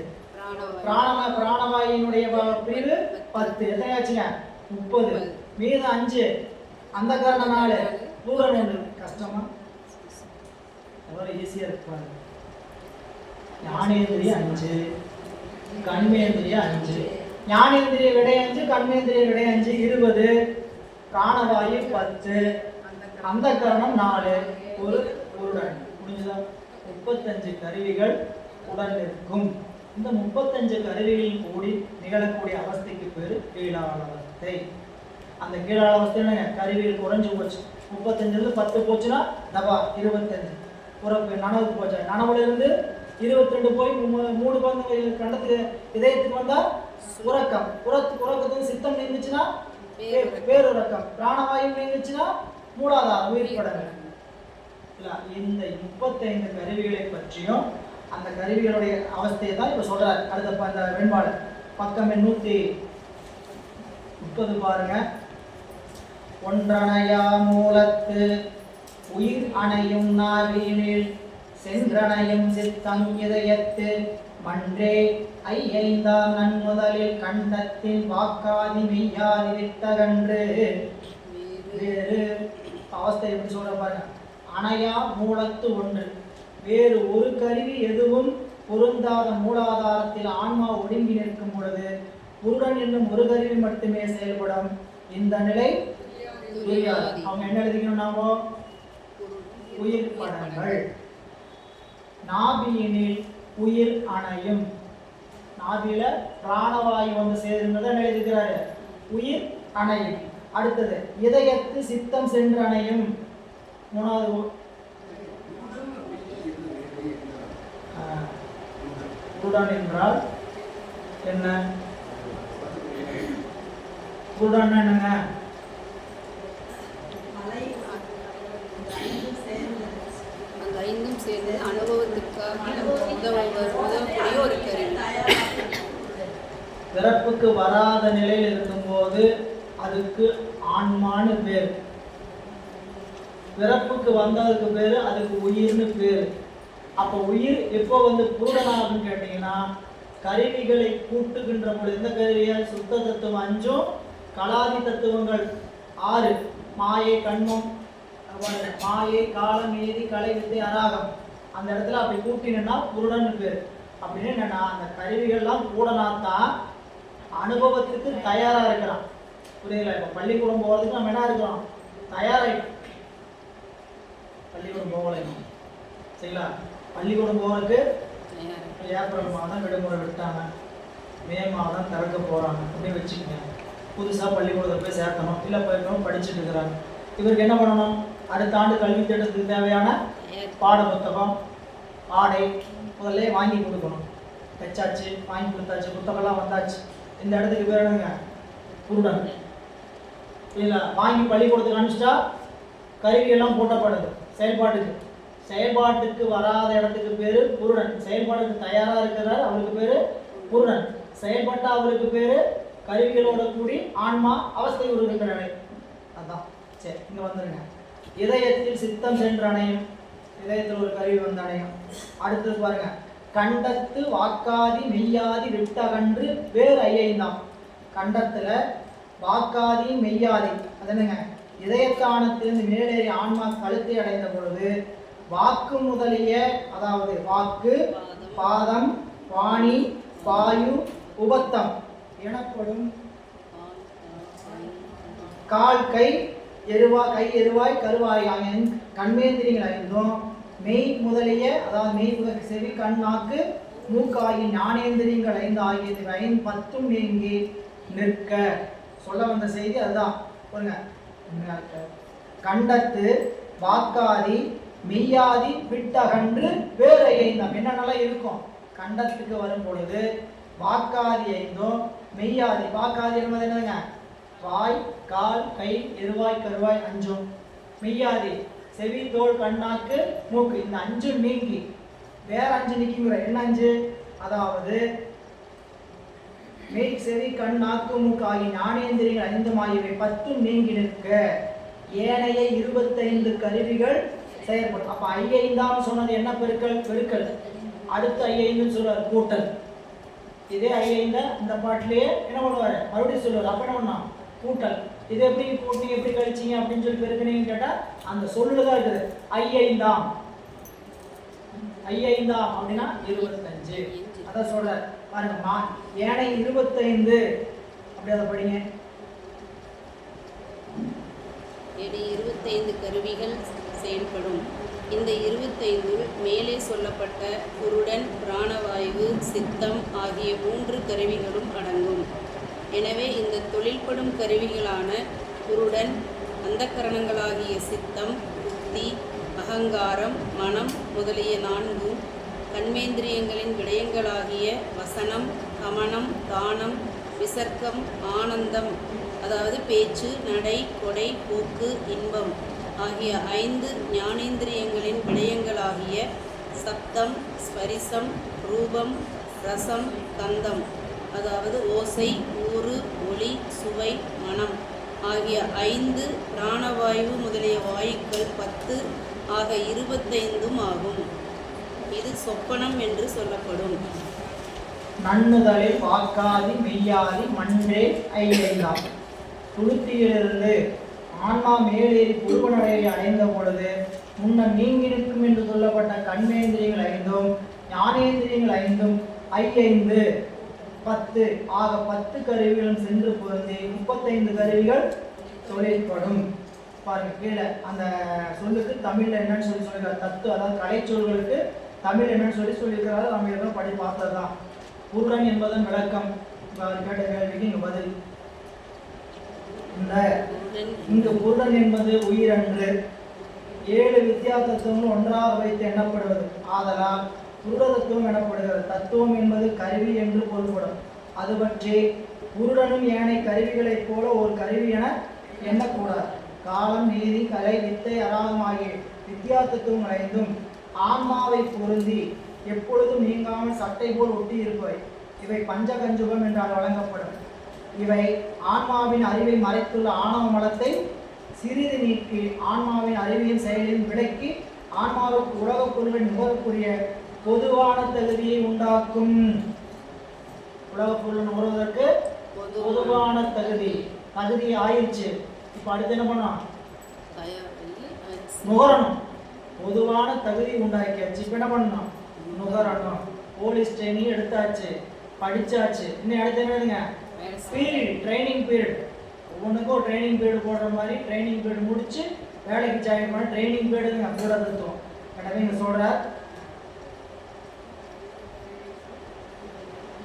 பிராணவாயினுடைய பிரிவு 10. எத்தனை ஆச்சுங்க? 30. மீத 5 அந்த காரண 4, பூரண 1. கஷ்டமா? எவ்வளவு ஈஸியா இருக்கு பாருங்க. ஞானேந்திரிய 5, கண்மேந்திரிய 5, ஞானேந்திரிய விடை 5, கண்மேந்திரிய விடை 5 20, பிராணவாயு 10, அந்த கரணம் 4, ஒரு உடன். முடிஞ்சதா? 35 கருவிகள் உடன் இருக்கும். இந்த 35 கருவிகளில் கூடி நிகழக்கூடிய அவஸ்தைக்கு பேரு கீழாளவஸ்தை. அந்த கீழாளவஸ்தை என்னங்க? கருவிகள் குறைஞ்சு போச்சு. 35 10 போச்சுன்னா தபா 25. உறப்பு நனவுக்கு போச்சு. நனவுல இருந்து 22 போய் 3 வந்து கண்டத்துக்கு இதயத்துக்கு வந்தா உறக்கம். உறக்கத்துக்கு சித்தம் நீங்குச்சுன்னா பேருறக்கம். பிராணவாயு நீங்குச்சுன்னா மூலாதாரம், உயிர் படங்கள். இந்த 35 கருவிகளை பற்றியும் அந்த கருவிகளுடைய அவஸ்தையை தான் இப்ப சொல்றாரு. அடுத்த அந்த வெண்பாடு பக்கம் 130 பாருங்க. ஒன்றணையா மூலத்து உயிர் அணையும் நாவினில் சென்றணையும் சித்தம் இதயத்து மன்றே ஐந்தாம் நன்முதலில் கண்டத்தின் வாக்காதி மெய்யாதி வித்தகன்று. வேறு அவஸ்தை எப்படி சொல்ற பாருங்க. அணையா மூலத்து ஒன்று, வேறு ஒரு கருவி எதுவும் பொருந்தாத மூலாதாரத்தில் ஆன்மா ஒடுங்கி நிற்கும் பொழுது புருடன் என்னும் ஒரு கருவி மட்டுமே செயல்படும். இந்த நிலை புரியாது. அவங்க என்ன எழுதிக்கணும்? நாம உயிர் படங்கள். நாபியினில் உயிர் அணையும். நாபியில பிராணவாயு வந்து சேர்ந்ததை எழுதிக்கிறாரு. உயிர் அணையும். அடுத்தது இதயத்து சித்தம் சென்று அணையும். மூணாவது புருடன் என்றால் என்ன? புருடன் என்னங்க? பிறப்புக்கு வராத நிலையில் இருக்கும்போது அதுக்கு ஆன்மான்னு பேர். பிறப்புக்கு வந்ததுக்கு பேரு அதுக்கு உயிர்னு பேரு. அப்போ உயிர் எப்போ வந்து பூரணாகுன்னு கேட்டீங்கன்னா, கருவிகளை கூட்டுகின்ற பொழுது இந்த கருவியால் சுத்த தத்துவம் 5, கலாதி தத்துவங்கள் 6, மாயை, கண்மம், மாயை, காலம், நீதி, கலை, வித்தை, அராகம். அந்த இடத்துல அப்படி கூட்டினா புருடன் பேர். அப்படின்னு என்னன்னா, அந்த கருவிகள்லாம் கூடனாத்தான் அனுபவத்துக்கு தயாரா இருக்கிறான். புரியல? இப்ப பள்ளிக்கூடம் போகிறதுக்கு நம்ம என்ன இருக்கிறோம்? தயாராகிட்டோம். பள்ளிக்கூடம் போகலைங்க, சரிங்களா? பள்ளிக்கூடம் போகிறதுக்கு ஏப்ரல் மாதம் விடுமுறை விட்டாங்க, மே மாதம் திறக்க போகிறாங்க அப்படின்னு வச்சுக்கோங்க. புதுசாக பள்ளிக்கூடத்தை போய் சேர்க்கணும், இல்லை போய் படிச்சுட்டு இருக்கிறாங்க. இவருக்கு என்ன பண்ணணும்? அடுத்த ஆண்டு கல்வி திட்டத்துக்கு தேவையான பாட புத்தகம், ஆடை முதல்ல வாங்கி கொடுக்கணும். தைச்சாச்சு, வாங்கி கொடுத்தாச்சு, புத்தகம்லாம் வந்தாச்சு, இந்த இடத்துக்கு பேர் என்னங்க? குருடன். இல்ல வாங்கி பள்ளிக்கூடத்துக்கு அனுப்பிச்சிட்டா கருவி எல்லாம் பூட்டப்படுது செயல்பாட்டுக்கு வராத இடத்துக்கு பேரு குருடன். செயல்பாட்டுக்கு தயாரா இருக்கிறார், அவருக்கு பேரு குருடன். செயல்பட்ட அவருக்கு பேரு கருவிகளோட கூடி ஆன்மா அவஸ்தை உருகின்ற நிலை. அதான். சரி, இங்க வந்துருங்க. இதயத்தில் சித்தம் சென்று அணையும். இதயத்தில் ஒரு கருவி வந்து அணையும். அடுத்தது பாருங்க, கண்டத்து வாக்காதி மெய்யாதி விட்டகன்று வேறு ஐயைந்தாம். கண்டத்துல வாக்காதி மெய்யாதி அது என்னங்க? இதயத்தானத்திலிருந்து மேலேறி ஆன்மா கழுத்தை அடைந்த பொழுது வாக்கு முதலிய, அதாவது வாக்கு, பாதம், பாணி, பாயு, உபத்தம் எனப்படும் கால், கை, எருவாய், கருவாய் ஆகிய கண்மேந்திரியங்கள் ஐந்தும் மெய் முதலிய, அதாவது மெய் முதல் செவி, கண், நாக்கு, மூக்கு ஆகிய ஞானேந்திரியங்கள் 5 ஆகியது 10 நீங்கி நிற்க. சொல்ல வந்த செய்தி அதுதான். கண்டத்து வாக்காதி மெய்யாதி விட்டகன்று வேறு ஐந்தாம். என்னென்னலாம் இருக்கும்? கண்டத்துக்கு வரும் பொழுது வாக்காதி 5, மெய்யாதி. வாக்காதி என்பது என்னதுங்க? வாய், கால், கை, எருவாய், கருவாய் 5. மெய்யாதி செவி, தோல், கண்ணாக்கு, மூக்கு. இந்த 5 நீங்கி வேற 5 நீக்கிங்கிற. என்ன 5? அதாவது மெய், செவி, கண், நாக்கு, மூக்கு ஆகிய ஞானேந்திரியங்கள் 5 ஆகியவை 10 நீங்கி நிற்க ஏனைய 25 கருவிகள் செயல்படும். அப்ப ஐந்தாம் சொன்னது என்ன? பெருக்கல். அடுத்து ஐந்து சொல்றாரு கூட்டல். இதே ஐந்த இந்த பாட்டிலேயே என்ன பண்ணுவாரு? மறுபடியும் சொல்லுவார். அப்ப என்ன பண்ணா? கூட்டல். இது எப்படி கூட்டிங்க, எப்படி கழிச்சிங்க அப்படின்னு சொல்லி பெருக்கினீங்கன்னு கேட்டா அந்த சொல்லுதான் இருக்குது. ஐந்தாம் அப்படின்னா 25. அதான் சொல்ற பாருங்க, ஏனை 25 அப்படி அதை படிங்க. 25 கருவிகள் செயல்படும். இந்த 25 மேலே சொல்லப்பட்ட குருடன், பிராணவாயு, சித்தம் ஆகிய 3 கருவிகளும் அடங்கும். எனவே இந்த தொழில்படும் கருவிகளான குருடன், அந்தக்கரணங்களாகிய சித்தம், புத்தி, அகங்காரம், மனம் முதலிய 4, கண்மேந்திரியங்களின் விடயங்களாகிய வசனம், கமனம், தானம், விசர்க்கம், ஆனந்தம், அதாவது பேச்சு, நடை, கொடை, போக்கு, இன்பம் ஆகிய 5 ஞானேந்திரியங்களின் விடயங்களாகிய சப்தம், ஸ்பரிசம், ரூபம், ரசம், கந்தம், அதாவது ஓசை, ஊறு, ஒளி, சுவை, மனம் ஆகிய 5 பிராணவாயு முதலிய வாயுக்கள் 10 ஆக 25 ஆகும். இது சொப்பனம் என்று சொல்லப்படும். நன்னுதலில் வாக்காதி மெய்யாதி மன்றே ஐந்தாம். துளுத்தியிலிருந்து ஆன்மா மேலேறி புருவநிலையை அடைந்த பொழுது முன்னர் நீங்கி நிற்கும் என்று சொல்லப்பட்ட கண்மேந்திரியங்கள் 5, ஞானேந்திரியங்கள் 5, 5 10 ஆக 10 கருவிகளும் சென்று பொருந்தி 35 கருவிகள் தொழிற்படும். பாருங்க, கீழே அந்த சொல்லுக்கு தமிழ்ல என்னன்னு சொல்லி சொல்லியிருக்காரு. தத்து, அதாவது கலை சொல்களுக்கு தமிழ் என்னன்னு சொல்லியிருக்கிறாரு. நம்ம எதுவும் படி பார்த்ததுதான். புருடன் என்பதன் விளக்கம். கேட்ட கேள்விக்கு இங்க பதில். இங்கு புருடன் என்பது உயிரன்று 7 வித்யா தத்துவங்கள் ஒன்றாக வைத்து எண்ணப்படுவது ஆதலால் புருட தத்துவம் எனப்படுகிறது. தத்துவம் என்பது கருவி என்று பொருள்படும். அது பற்றி புருடனும் ஏனைய கருவிகளைப் போல ஒரு கருவி என எண்ணக்கூடாது. காலம், நீதி, கலை, வித்தை, அராகம் ஆகிய வித்யா தத்துவங்கள் 5 ஆன்மாவை பொருந்தி எப்பொழுதும் நீங்காமல் சட்டை போல் ஒட்டி இருப்பவை. இவை பஞ்சகஞ்சுகம் என்றால் வழங்கப்படும். இவை ஆன்மாவின் அறிவை மறைத்துள்ள ஆணவ மலத்தை சிறிது நீக்கி ஆன்மாவின் அறிவியல் செயலின் விலக்கி ஆன்மாவுக்கு உலகப் பொருளின் நுகரக்கூடிய பொதுவான தகுதியை உண்டாக்கும். உலகப் பொருள் நுகர்வதற்கு பொதுவான தகுதி ஆயிடுச்சு. இப்ப அடுத்து என்ன பண்ணலாம்? நுகரணும். பொதுவான தகுதி உண்டாக்கியாச்சு. இப்ப என்ன பண்ணணும்? நுகரணும். போலீஸ் ட்ரைனிங் எடுத்தாச்சு, படிச்சாச்சு. இன்னும் அடுத்து என்னதுங்க? Period, training period. ஒவ்வொன்றுக்கும் ட்ரைனிங் பீரியட் போடுற மாதிரி ட்ரைனிங் பீரியட் முடிச்சு வேலைக்கு ஜாயின் பண்ண ட்ரைனிங் பீரியடுங்க கூட தத்துவம். எனவே இங்க சொல்ற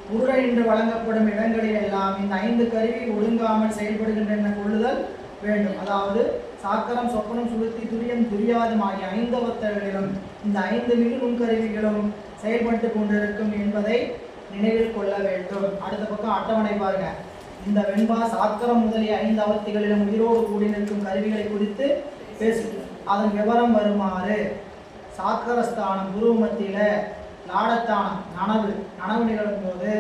புருடன் என்று வழங்கப்படும் இடங்களில் எல்லாம் இந்த 5 கருவி ஒழுங்காமல் செயல்படுகின்றன கொள்ளுதல் வேண்டும். அதாவது சாக்கரம், சொப்பனம், சுளுத்தி, துரியம், துரியாதம் ஆகிய 5 அவஸ்தைகளிலும் இந்த 5 மிகு நுண்கருவிகளும் செயல்பட்டு கொண்டிருக்கும் என்பதை நினைவில் கொள்ள வேண்டும். அடுத்த பக்கம் அட்டவணை பாருங்க. இந்த வெண்பா சாக்கரம் முதலிய 5 அவத்திகளிலும் உயிரோடு கூடி நிற்கும் கருவிகளை குறித்து பேசு. அதன் விவரம் வருமாறு: சாக்கரஸ்தானம் குரு மத்தியில, லாடத்தானம் நனவு நிகழும் போது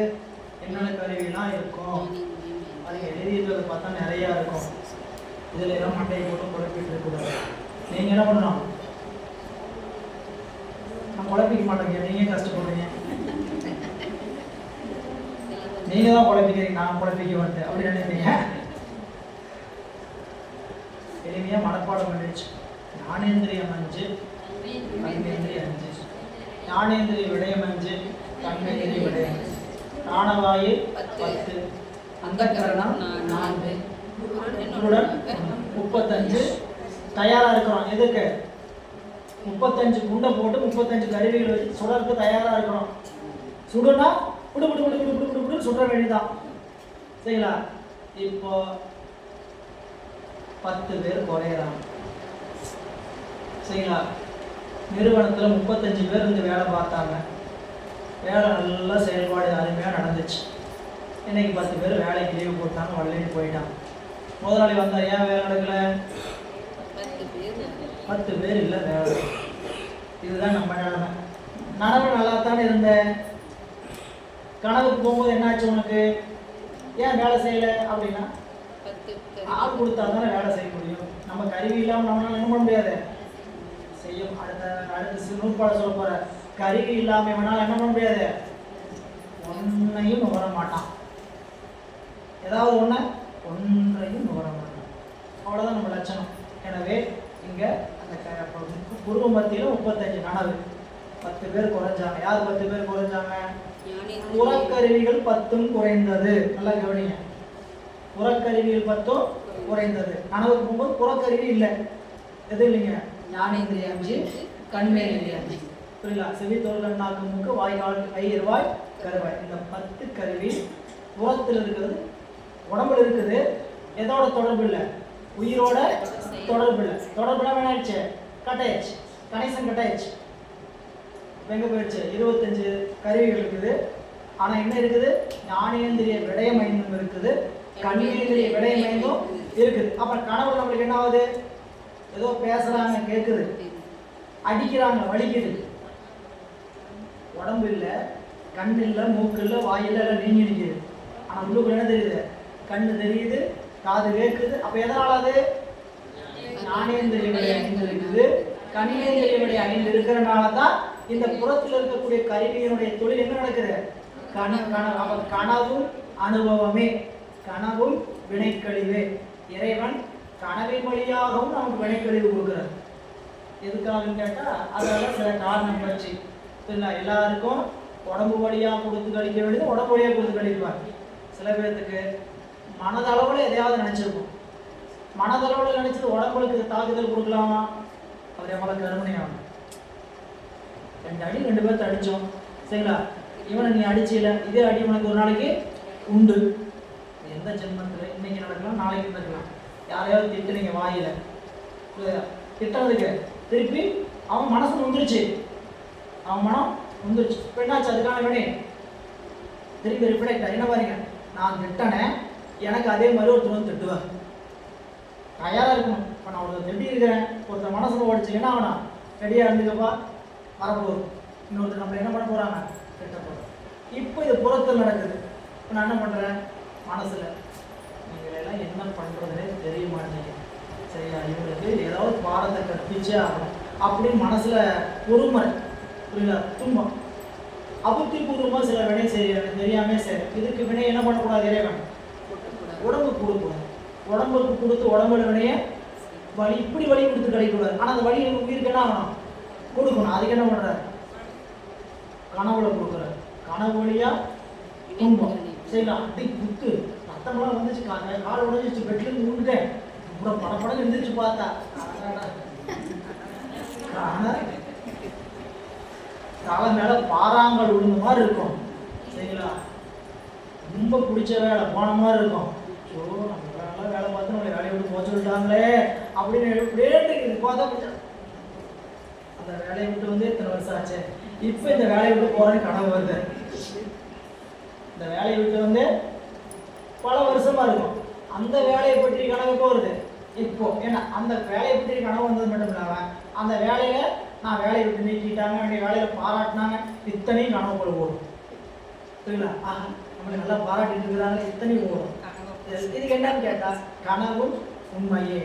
என்னென்ன கருவிலாம் இருக்கும் அது எழுதியதை பார்த்தா நிறையா இருக்கும். இதில் எல்லாம் மண்டையை போட்டு குழப்பிட்டு இருக்கக்கூடாது. நீங்கள் என்ன பண்ணணும்? நான் குழப்பிக்க மாட்டேங்க, நீங்கள் கஷ்டப்படுறீங்க. நீங்கள் தான் குழப்பிக்கிறீங்க, நான் குழப்பிக்க மாட்டேன் அப்படி நினைப்பீங்க. எளிமையாக மனப்பாடம் பண்ணிடுச்சு. ஞானேந்திரியம் 5, கர்மேந்திரியம் 5. ஞானேந்திரிய விடயம் 5, கர்மேந்திரிய விடயம் 5. பிராணவாயு 10, அந்தக்கரணம் 4, குருடன் 35. தயாராக இருக்கிறோம். எதுக்கு? 35 குண்டை போட்டு 35 கருவிகள் வச்சு சுடருக்கு தயாராக இருக்கிறோம். சுடுனா புடு சுட வேண்டியதான். சரிங்களா? இப்போ 10 பேர் குறையிறாங்க. சரிங்களா? நிறுவனத்தில் 35 பேர் இருந்து வேலை பார்த்தாங்க. வேலை நல்லா செயல்பாடு அருமையாக நடந்துச்சு. இன்னைக்கு 10 பேர் வேலைக்கு லீவு போட்டாங்க, வரலைன்னு போயிட்டாங்க. முதலாளி வந்தார், ஏன் வேலை நடக்கல? 10 பேர் இல்லை வேலை. இதுதான் நம்ம நிலைமை. நனவு நல்லா தானே இருந்தேன். கனவுக்கு போகும்போது என்னாச்சு உனக்கு? ஏன் வேலை செய்யலை அப்படின்னா, ஆள் கொடுத்தா தானே வேலை செய்ய முடியும். நம்ம கருவி இல்லாமல் நம்மளால என்ன பண்ண முடியாது, செய்யும். அடுத்த நூற்பாட சொல்ல போற, கருவி இல்லாமல் வேணாலும் என்ன பண்ண முடியாது, ஒன்றையும் நுகர மாட்டான். ஏதாவது ஒன்றையும் நுகர மாட்டான். அவ்வளோதான் நம்ம லட்சணம். எனவே இங்கே அந்த குருவ மத்தியில் 35 நனவு. 10 பேர் குறைஞ்சாங்க. யார் 10 பேர் குறைஞ்சாங்க? புறக்கருவிகள் 10 குறைந்தது. நல்லா கவனிங்க. புறக்கருவிகள் 10 குறைந்தது. நனவுக்கு போகும்போது புறக்கருவி இல்லை. எது இல்லைங்க? ஞானேந்திரிய 5, கண்மேந்திரிய 5. புரியல? செவி, தோல், கண், நாக்கு, மூக்கு, வாய்க்கால், கை, இருவாய், கருவாய். இந்த 10 கருவி புறத்தில் இருக்கிறது, உடம்புல இருக்குது. எதோட தொடர்பு இல்லை? உயிரோட தொடர்பு இல்லை. தொடர்புனா வேணாயிடுச்சு, கட்டாயிடுச்சு, கனெக்ஷன் கட்டாயிடுச்சு. எங்கே போயிடுச்சு? 25 கருவிகள் இருக்குது. ஆனால் என்ன இருக்குது? ஞானேந்திரிய விடயம் 5 இருக்குது, கண்மேந்திரிய விடயம் 5 இருக்குது. அப்புறம் கனவு நம்மளுக்கு என்ன ஆகுது? ஏதோ பேசுறாங்க, கேட்குது, அடிக்கிறாங்க, வலிக்குது. உடம்பு இல்லை, கண் இல்லை, மூக்கு இல்லை, வாயில் எல்லாம் நீங்கி நிற்கிது. ஆனால் உள்ளுக்குள்ள என்ன தெரியுது? கண்ணு தெரியுது, காது கேட்குது. அப்போ எதனால அது? ஞானேந்திரிய விடயம் 5 இருக்குது, கண்மேந்திரிய விடயம் 5 இருக்கிறனால தான் இந்த புறத்தில் இருக்கக்கூடிய கருவியினுடைய தொழில் என்ன நடக்குது? கனவும் அனுபவமே, கனவும் வினைக்கழிவே. இறைவன் கனவின் வழியாகவும் நமக்கு வினைக்கழிவு கொடுக்குறார். எதுக்காகன்னு கேட்டால் அதெல்லாம் சில காரணம் வச்சு இல்லை. எல்லாருக்கும் உடம்பு வழியாக கொடுத்து கழிக்க வேண்டியது உடம்பு வழியாக கொடுத்து கழிப்பார். சில பேர்த்துக்கு மனதளவில் எதையாவது நினச்சிருக்கும். மனதளவில் நினச்சது உடம்புக்கு தாக்குதல் கொடுக்கலாமா? அவர் எவ்வளோ கருமனையாகும். 2 அடி 2 பேர்த்த அடித்தோம். சரிங்களா? இவனை நீ அடிச்சில, இதே அடி உனக்கு ஒரு நாளைக்கு உண்டு. எந்த ஜென்மத்தில் இன்னைக்கு நடக்கலாம், நாளைக்கு நடக்கலாம். யாரையாவது திட்டுறீங்க வாயில், திட்டுறதுக்கு திருப்பி அவன் மனசு வந்துருச்சு, அவன் மனம் வந்துருச்சு. இப்போ என்னாச்சு? அதுக்கான வினை திருப்பி ரிஃப்ளெக்ட் என்ன பாருங்க, நான் திட்டனேன், எனக்கு அதே மாதிரி ஒருத்தர் வந்து திட்டுவார். தயாராக இருக்கணும். இப்போ நான் ஒருத்தர் திட்டி இருக்கிறேன், ஒருத்தர் மனசில் ஓடிச்சு, என்ன ஆகணும்? ரெடியாக இருந்துக்கப்பா, வரப்போகுது. இன்னொருத்தர் நம்மளை என்ன பண்ண போகிறாங்க? திட்ட போகிறோம். இப்போ இது புறத்தில் நடக்குது. இப்போ நான் என்ன பண்ணுறேன்? மனசில் நீங்கள் எல்லாம் என்ன பண்ணுறதுனே தெரிய மாட்டேங்க. சரியா? இவங்களுக்கு ஏதாவது பாடத்தை கற்பிச்சே ஆகணும் அப்படின்னு மனசில் பொறுமுறை, புரியல, துன்பம், அபுத்தி பூர்வமாக சில வினை செய்ய தெரியாமல் சரி. இதுக்கு வினை என்ன பண்ணக்கூடாது? இறைவன் உடம்புக்கு கொடுக்கணும். உடம்புக்கு கொடுத்து உடம்புல வினையை வலி இப்படி வலி கொடுத்து கிடைக்கூடாது. ஆனால் அந்த வலி உயிருக்கு என்ன ஆகணும்? கொடுக்கணும். அதுக்கு என்ன பண்ணுறாரு? கனவுல கொடுக்குறாரு. கனவு வழியா துன்பம். சரிங்களா? அடி குத்து ரத்தமெல்லாம் வந்துச்சு, கால் உடஞ்சிச்சு, பெட்லேருந்து விழுந்துட்டேன். அப்புறம் படப்படம் எழுந்திரிச்சு பார்த்தா தலை மேலே பாறாங்கல் விழுந்த மாதிரி இருக்கும். சரிங்களா? ரொம்ப பிடிச்ச வேலை போன மாதிரி இருக்கும். ஸோ நம்ம வேலை பார்த்து நம்மளை வேலையை விட்டு போக சொல்லிட்டாங்களே அப்படின்னு வேண்டுக்கு பார்த்தா அந்த வேலையை விட்டு வந்து இத்தனை வருஷம் ஆச்சு. இப்போ இந்த வேலையை விட்டு போகிறேன்னு கனவு வருது. இந்த வேலையை விட்டு வந்து பல வருஷமா இருக்கும். அந்த வேலையை பற்றி கனவு எப்போ வருது? இப்போ. ஏன்னா அந்த வேலையை பற்றி கனவு வந்தது மட்டும் இல்லாம அந்த வேலையில நான் வேலையை விட்டு நீக்கிட்டாங்க, என்னுடைய வேலையில பாராட்டினாங்க, இத்தனையும் கனவு போல ஓடும். சரிங்களா? நம்மளுக்கு நல்லா பாராட்டிட்டு இருக்கிறாங்க, இத்தனையும் ஓடும். இதுக்கு என்னன்னு கேட்டா கனவும் உண்மையே.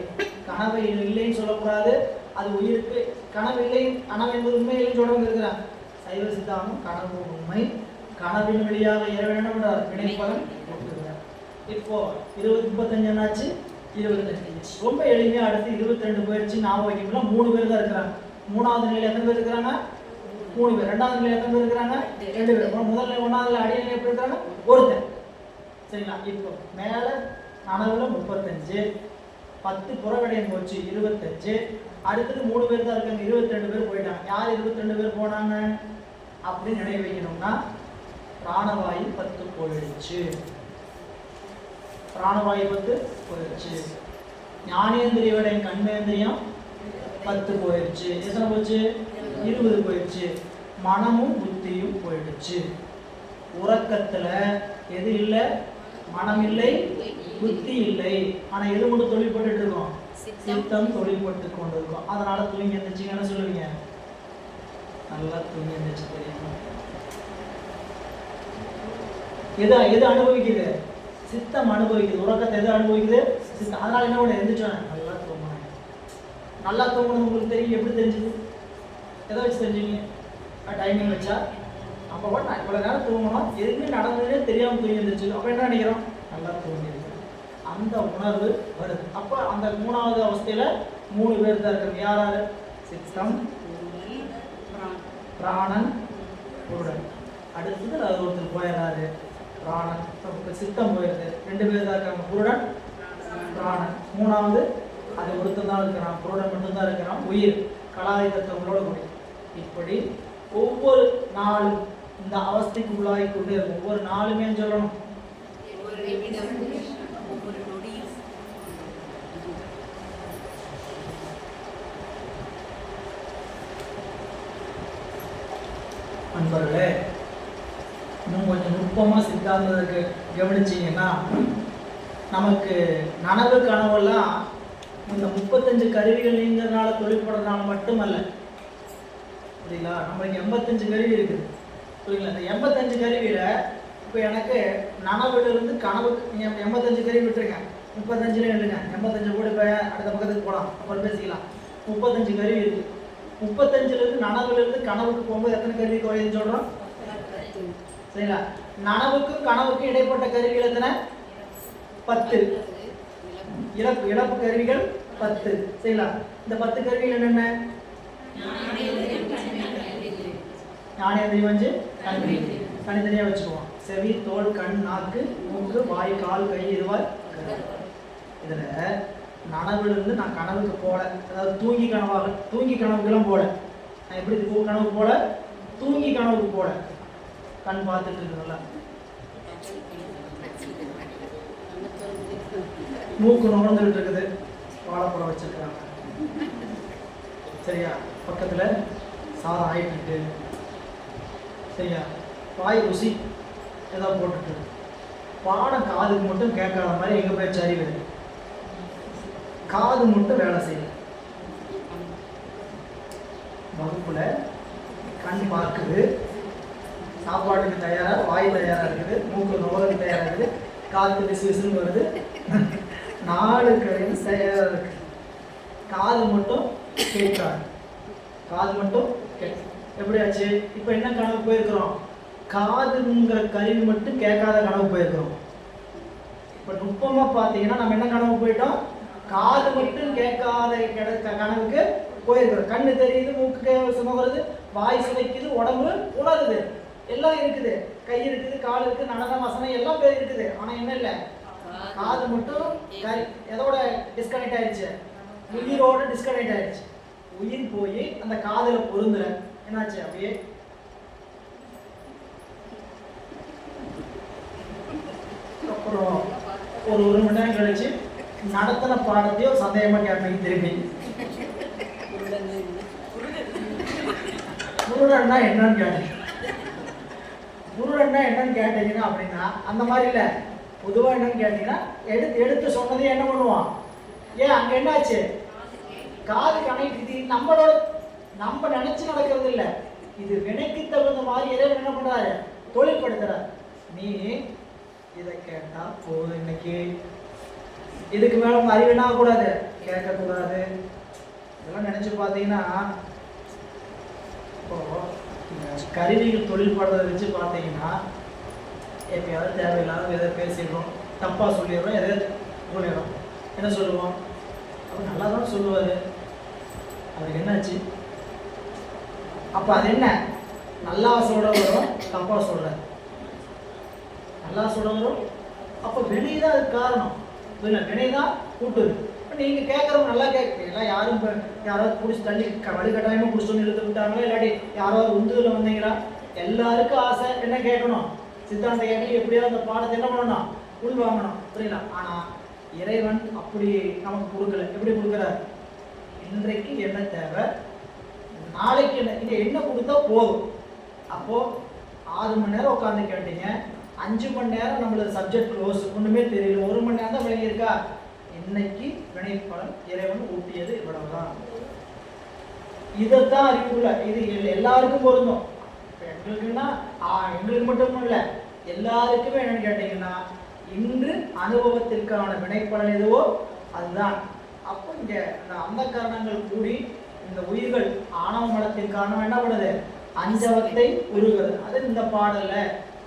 கனவை இல்லைன்னு சொல்லக்கூடாது. அது உயிருக்கு கனவு இல்லை, கனவு என்பது உண்மை இல்லைன்னு சொல்றவங்க இருக்கிறாங்க. சைவ சித்தாந்தம் கனவு உண்மை, கனவின் வழியாக இறைவன் வினைப்பலன் கொடுத்துருக்கிறார். இப்போ 35 என்னாச்சு? 25. ரொம்ப எளிமையா அடுத்து 22 போயிடுச்சு. ஞாபகம் வைக்கணும்னா 3 பேர் தான் இருக்கிறாங்க. 3வது நிலையில எத்தனை பேர் இருக்கிறாங்க? 3 பேர். 2வது நிலையில எத்தனை பேர் இருக்கிறாங்க? 2 பேர். முதல் நிலை 1வது நிலை அடிநிலை எப்படி இருக்காங்க? ஒருத்தர். சரிங்களா? இப்போ மேல கனவுல 35, 10 புறவிடையும் போச்சு 25. அடுத்தது 3 பேர் தான் இருக்காங்க, 22 பேர் போயிட்டாங்க. யார் 22 பேர் போனாங்க அப்படின்னு நினைவு வைக்கணும்னா பிராணவாயு 10 போயிடுச்சு. பிராணவாயு 10 போயிடுச்சு. ஞானேந்திரிய விட கண்மேந்திரியம் 10 போயிடுச்சு. எத்தனை போச்சு? 20 போயிடுச்சு. மனமும் புத்தியும் போயிடுச்சு. உறக்கத்துல எது இல்லை? மனம் இல்லை, புத்தி இல்லை. ஆனா எது மட்டும் தொழில்பட்டு இருக்கோம்? சித்தம் தொழில்பட்டு கொண்டு இருக்கோம். அதனால தூங்கி எழுந்துச்சுங்க. என்ன சொல்லுவீங்க? நல்லா தூங்கி எழுந்துச்சு. தெரியுமா? எது எது அனுபவிக்குது? சித்தம் அனுபவிக்குது. உறக்கத்தை எது அனுபவிக்குது? சித்தம். அதனால என்ன பண்ண எழுந்துச்சோம்? நல்லா தூங்கணும். நல்லா தூங்கணும் உங்களுக்கு தெரியும். எப்படி தெரிஞ்சுது? எதை வச்சு தெரிஞ்சுங்க? டைமிங் வச்சா? அப்போ கூட நான் இவ்வளோ நேரம் தூங்கணும், எதுவுமே நடந்ததே தெரியாமல் தூங்கி இருந்துச்சு. அப்போ என்ன நினைக்கிறோம்? நல்லா தூங்கிடுது. அந்த உணர்வு வருது. அப்போ அந்த 3வது அவஸ்தையில 3 பேர் தான் இருக்காங்க. யாராரு? சித்தம், பிராணன், புருடன். அடுத்தது அது ஒருத்தர் போயிடாரு. பிராணன், சித்தம் போயிடுது. 2 பேர் தான் இருக்காங்க, புருடன், பிராணன். 3வது அது ஒருத்தர் தான் இருக்கிறான், புருடன் மட்டும்தான் இருக்கிறான். உயிர் கலாதி தத்துவங்களோட கூடிய. இப்படி ஒவ்வொரு நாளும் இந்த அவஸ்தைக்கு உள்ளாகி கொண்டே இருக்கும். ஒவ்வொரு நாளுமே சொல்லணும். நண்பர்களே, இன்னும் கொஞ்சம் நுட்பமா சித்தாந்தத்துக்கு கவனிச்சீங்கன்னா நமக்கு நனவு கனவெல்லாம் இந்த 35 கருவிகள் நீங்கிறதுனால தொழில்படுறதுனால மட்டுமல்ல. புரியுங்களா? நம்மளுக்கு 85 கருவி இருக்குது. புரியுங்களா? இந்த 85 கருவியில இப்போ எனக்கு நனவுலிருந்து கனவுக்கு 85 கருவி விட்டுருக்கேன். 35ல எழுதுங்க. 85 கூட இப்போ அடுத்த பக்கத்துக்கு போகலாம், அப்புறம் பேசிக்கலாம். 35 கருவி இருக்கு. 35லேருந்து நனவுலேருந்து கனவுக்கு போகும்போது எத்தனை கருவி குறையுதுன்னு சொல்கிறோம்? சரிங்களா? நனவுக்கும் கனவுக்கும் இடைப்பட்ட கருவிகள் எத்தனை? 10. இழப்பு கருவிகள் 10. சரிங்களா? இந்த 10 கருவிகள் என்னென்ன? ஞானேந்திரியம் வந்து தனித்தனியாக வச்சுக்குவோம். செவி, தோல், கண், நாக்கு, மூக்கு, வாய், கால், கை, இருவாய். இதில் நனவுலேருந்து நான் கனவுக்கு போல, அதாவது தூங்கி கனவுக்கெல்லாம் போல. நான் எப்படி கனவுக்கு போல? தூங்கி கனவுக்கு போல. கண் பார்த்துட்டு இருக்கு நல்லா. மூக்கு நுழைந்துகிட்டு இருக்குது. வாழைப்பழம் வச்சிருக்காங்க. சரியா? பக்கத்தில் சாதம் ஆயிட்டு இருக்கு. சரியா? வாய் ருசி ஏதோ போட்டுட்டு. பாடம் காதுக்கு மட்டும் கேட்காத மாதிரி எங்கே போய் சரிவு. காது மட்டும் வேலை செய்யுது. வகுப்புல கண் பார்க்குது, சாப்பாட்டுக்கு தயாராக, வாய் தயாராக இருக்குது, மூக்கு நுழைக்கு தயாராக இருக்குது, காது விசு விசுன்னு வருது, 4 கருவி தயாராக இருக்கு. காது மட்டும் கேட்காது. காது மட்டும் எப்படி ஆச்சு? இப்போ என்ன கனவு போயிருக்கிறோம்? காதுங்கிற கருவி மட்டும் கேட்காத கனவு போயிருக்கிறோம். இப்போ நுட்பமாக பார்த்தீங்கன்னா நம்ம என்ன கனவு போயிட்டோம்? காது மட்டும் கேட்காத கிடைத்த கனவுக்கு போயிருக்கிறோம். கண்ணு தெரியுது, மூக்கு சுமகிறது, வாய் சுவைக்குது, உடம்பு உணருது, எல்லாம் இருக்குது, கை இருக்குது, கால் இருக்குது, நடன வசனம் எல்லாம் பேர் இருக்குது. ஆனால் என்ன இல்லை? காது மட்டும் எதோட டிஸ்கனெக்ட் ஆயிடுச்சு? உயிரோட டிஸ்கனெக்ட் ஆயிடுச்சு. உயிர் போய் அந்த காதுல பொருந்துற என்னாச்சு? அப்படியே அப்புறம் ஒரு மணி நேரம் கழிச்சு நடத்தின பாடத்தையோ சந்தேகமா கேட்பீங்க திரும்பி. குருடன்னா என்னன்னு கேட்டேன். குருடன்னா என்னன்னு கேட்டீங்கன்னா அப்படின்னா அந்த மாதிரி இல்லை. பொதுவாக என்னன்னு கேட்டீங்கன்னா எடுத்து சொன்னதே என்ன பண்ணுவான்? ஏன் அங்கே என்னாச்சு? காது கணக்கு நம்ம நினைச்சு நடக்கிறது இல்லை. இது வினைக்கு தகுந்த மாதிரி இறைவன் என்ன பண்றாரு? தொழில்படுத்துறாரு. நீ இதை கேட்டா போதும், இன்னைக்கு இதுக்கு மேல உங்க அறிவு என்ன கூடாது, கேட்கக்கூடாது. இதெல்லாம் நினைச்சு பார்த்தீங்கன்னா இப்போ கருவிகள் தொழில்படுறதை வச்சு பார்த்தீங்கன்னா எப்பயாவது தேவையில்லாத எதை பேசிடுறோம், தப்பா சொல்லிடுறோம், எதாவது சொல்லிடுறோம். என்ன சொல்லுவோம்? அவர் நல்லா தான் சொல்லுவார், அவருக்கு என்னாச்சு? அப்போ அது என்ன? நல்லா சொல்கிறவரும் தப்பா சொல்கிறார், நல்லா சொல்கிறவரும். அப்போ வினை தான் அதுக்கு காரணம். இல்லை, வினை தான் கூட்டுது. இப்போ நீங்கள் கேட்குறவங்க நல்லா கேட்குறீங்களா? யாரும் இப்போ யாராவது பிடிச்சி தள்ளி வலுக்கட்டாயமாக பிடிச்சோன்னு இழுத்து விட்டாங்களா, இல்லாட்டி யாராவது உந்துதில் வந்தீங்களா? எல்லாருக்கும் ஆசை என்ன கேட்கணும்? சித்தாந்த கேட்கணும், எப்படியாவது அந்த பாடத்தை என்ன பண்ணணும்? உள்வாங்கணும். புரியல? ஆனால் இறைவன் அப்படி நமக்கு கொடுக்கல. எப்படி கொடுக்குறார்? இன்றைக்கு என்ன தேவை, நாளைக்கு என்ன கொடுத்தா போதும். அப்போது 6 மணி நேரம் உட்காந்து கேட்டீங்க, 5 மணி நேரம் நம்மளது சப்ஜெக்ட் க்ளோஸ், ஒன்றுமே தெரியல, 1 மணி நேரம் தான் விளங்கியிருக்கா? இன்னைக்கு வினைப்பலன் இறைவன் ஊட்டியது இவ்வளவுதான். இதைத்தான் அறிவுக்குள்ள இது எல்லாருக்கும் பொருந்தும். எங்களுக்குன்னா எங்களுக்கு மட்டும் இல்லை, எல்லாருக்குமே என்னன்னு கேட்டீங்கன்னா இன்று அனுபவத்திற்கான வினைப்பலன் எதுவோ அதுதான். அப்போ இங்கே அந்த காரணங்கள் கூடி இந்த உயிர்கள் ஆணவ மலத்தின் காரணம் என்ன பண்ணுது? அஞ்சவத்தை உருகுது. அது இந்த பாடல்ல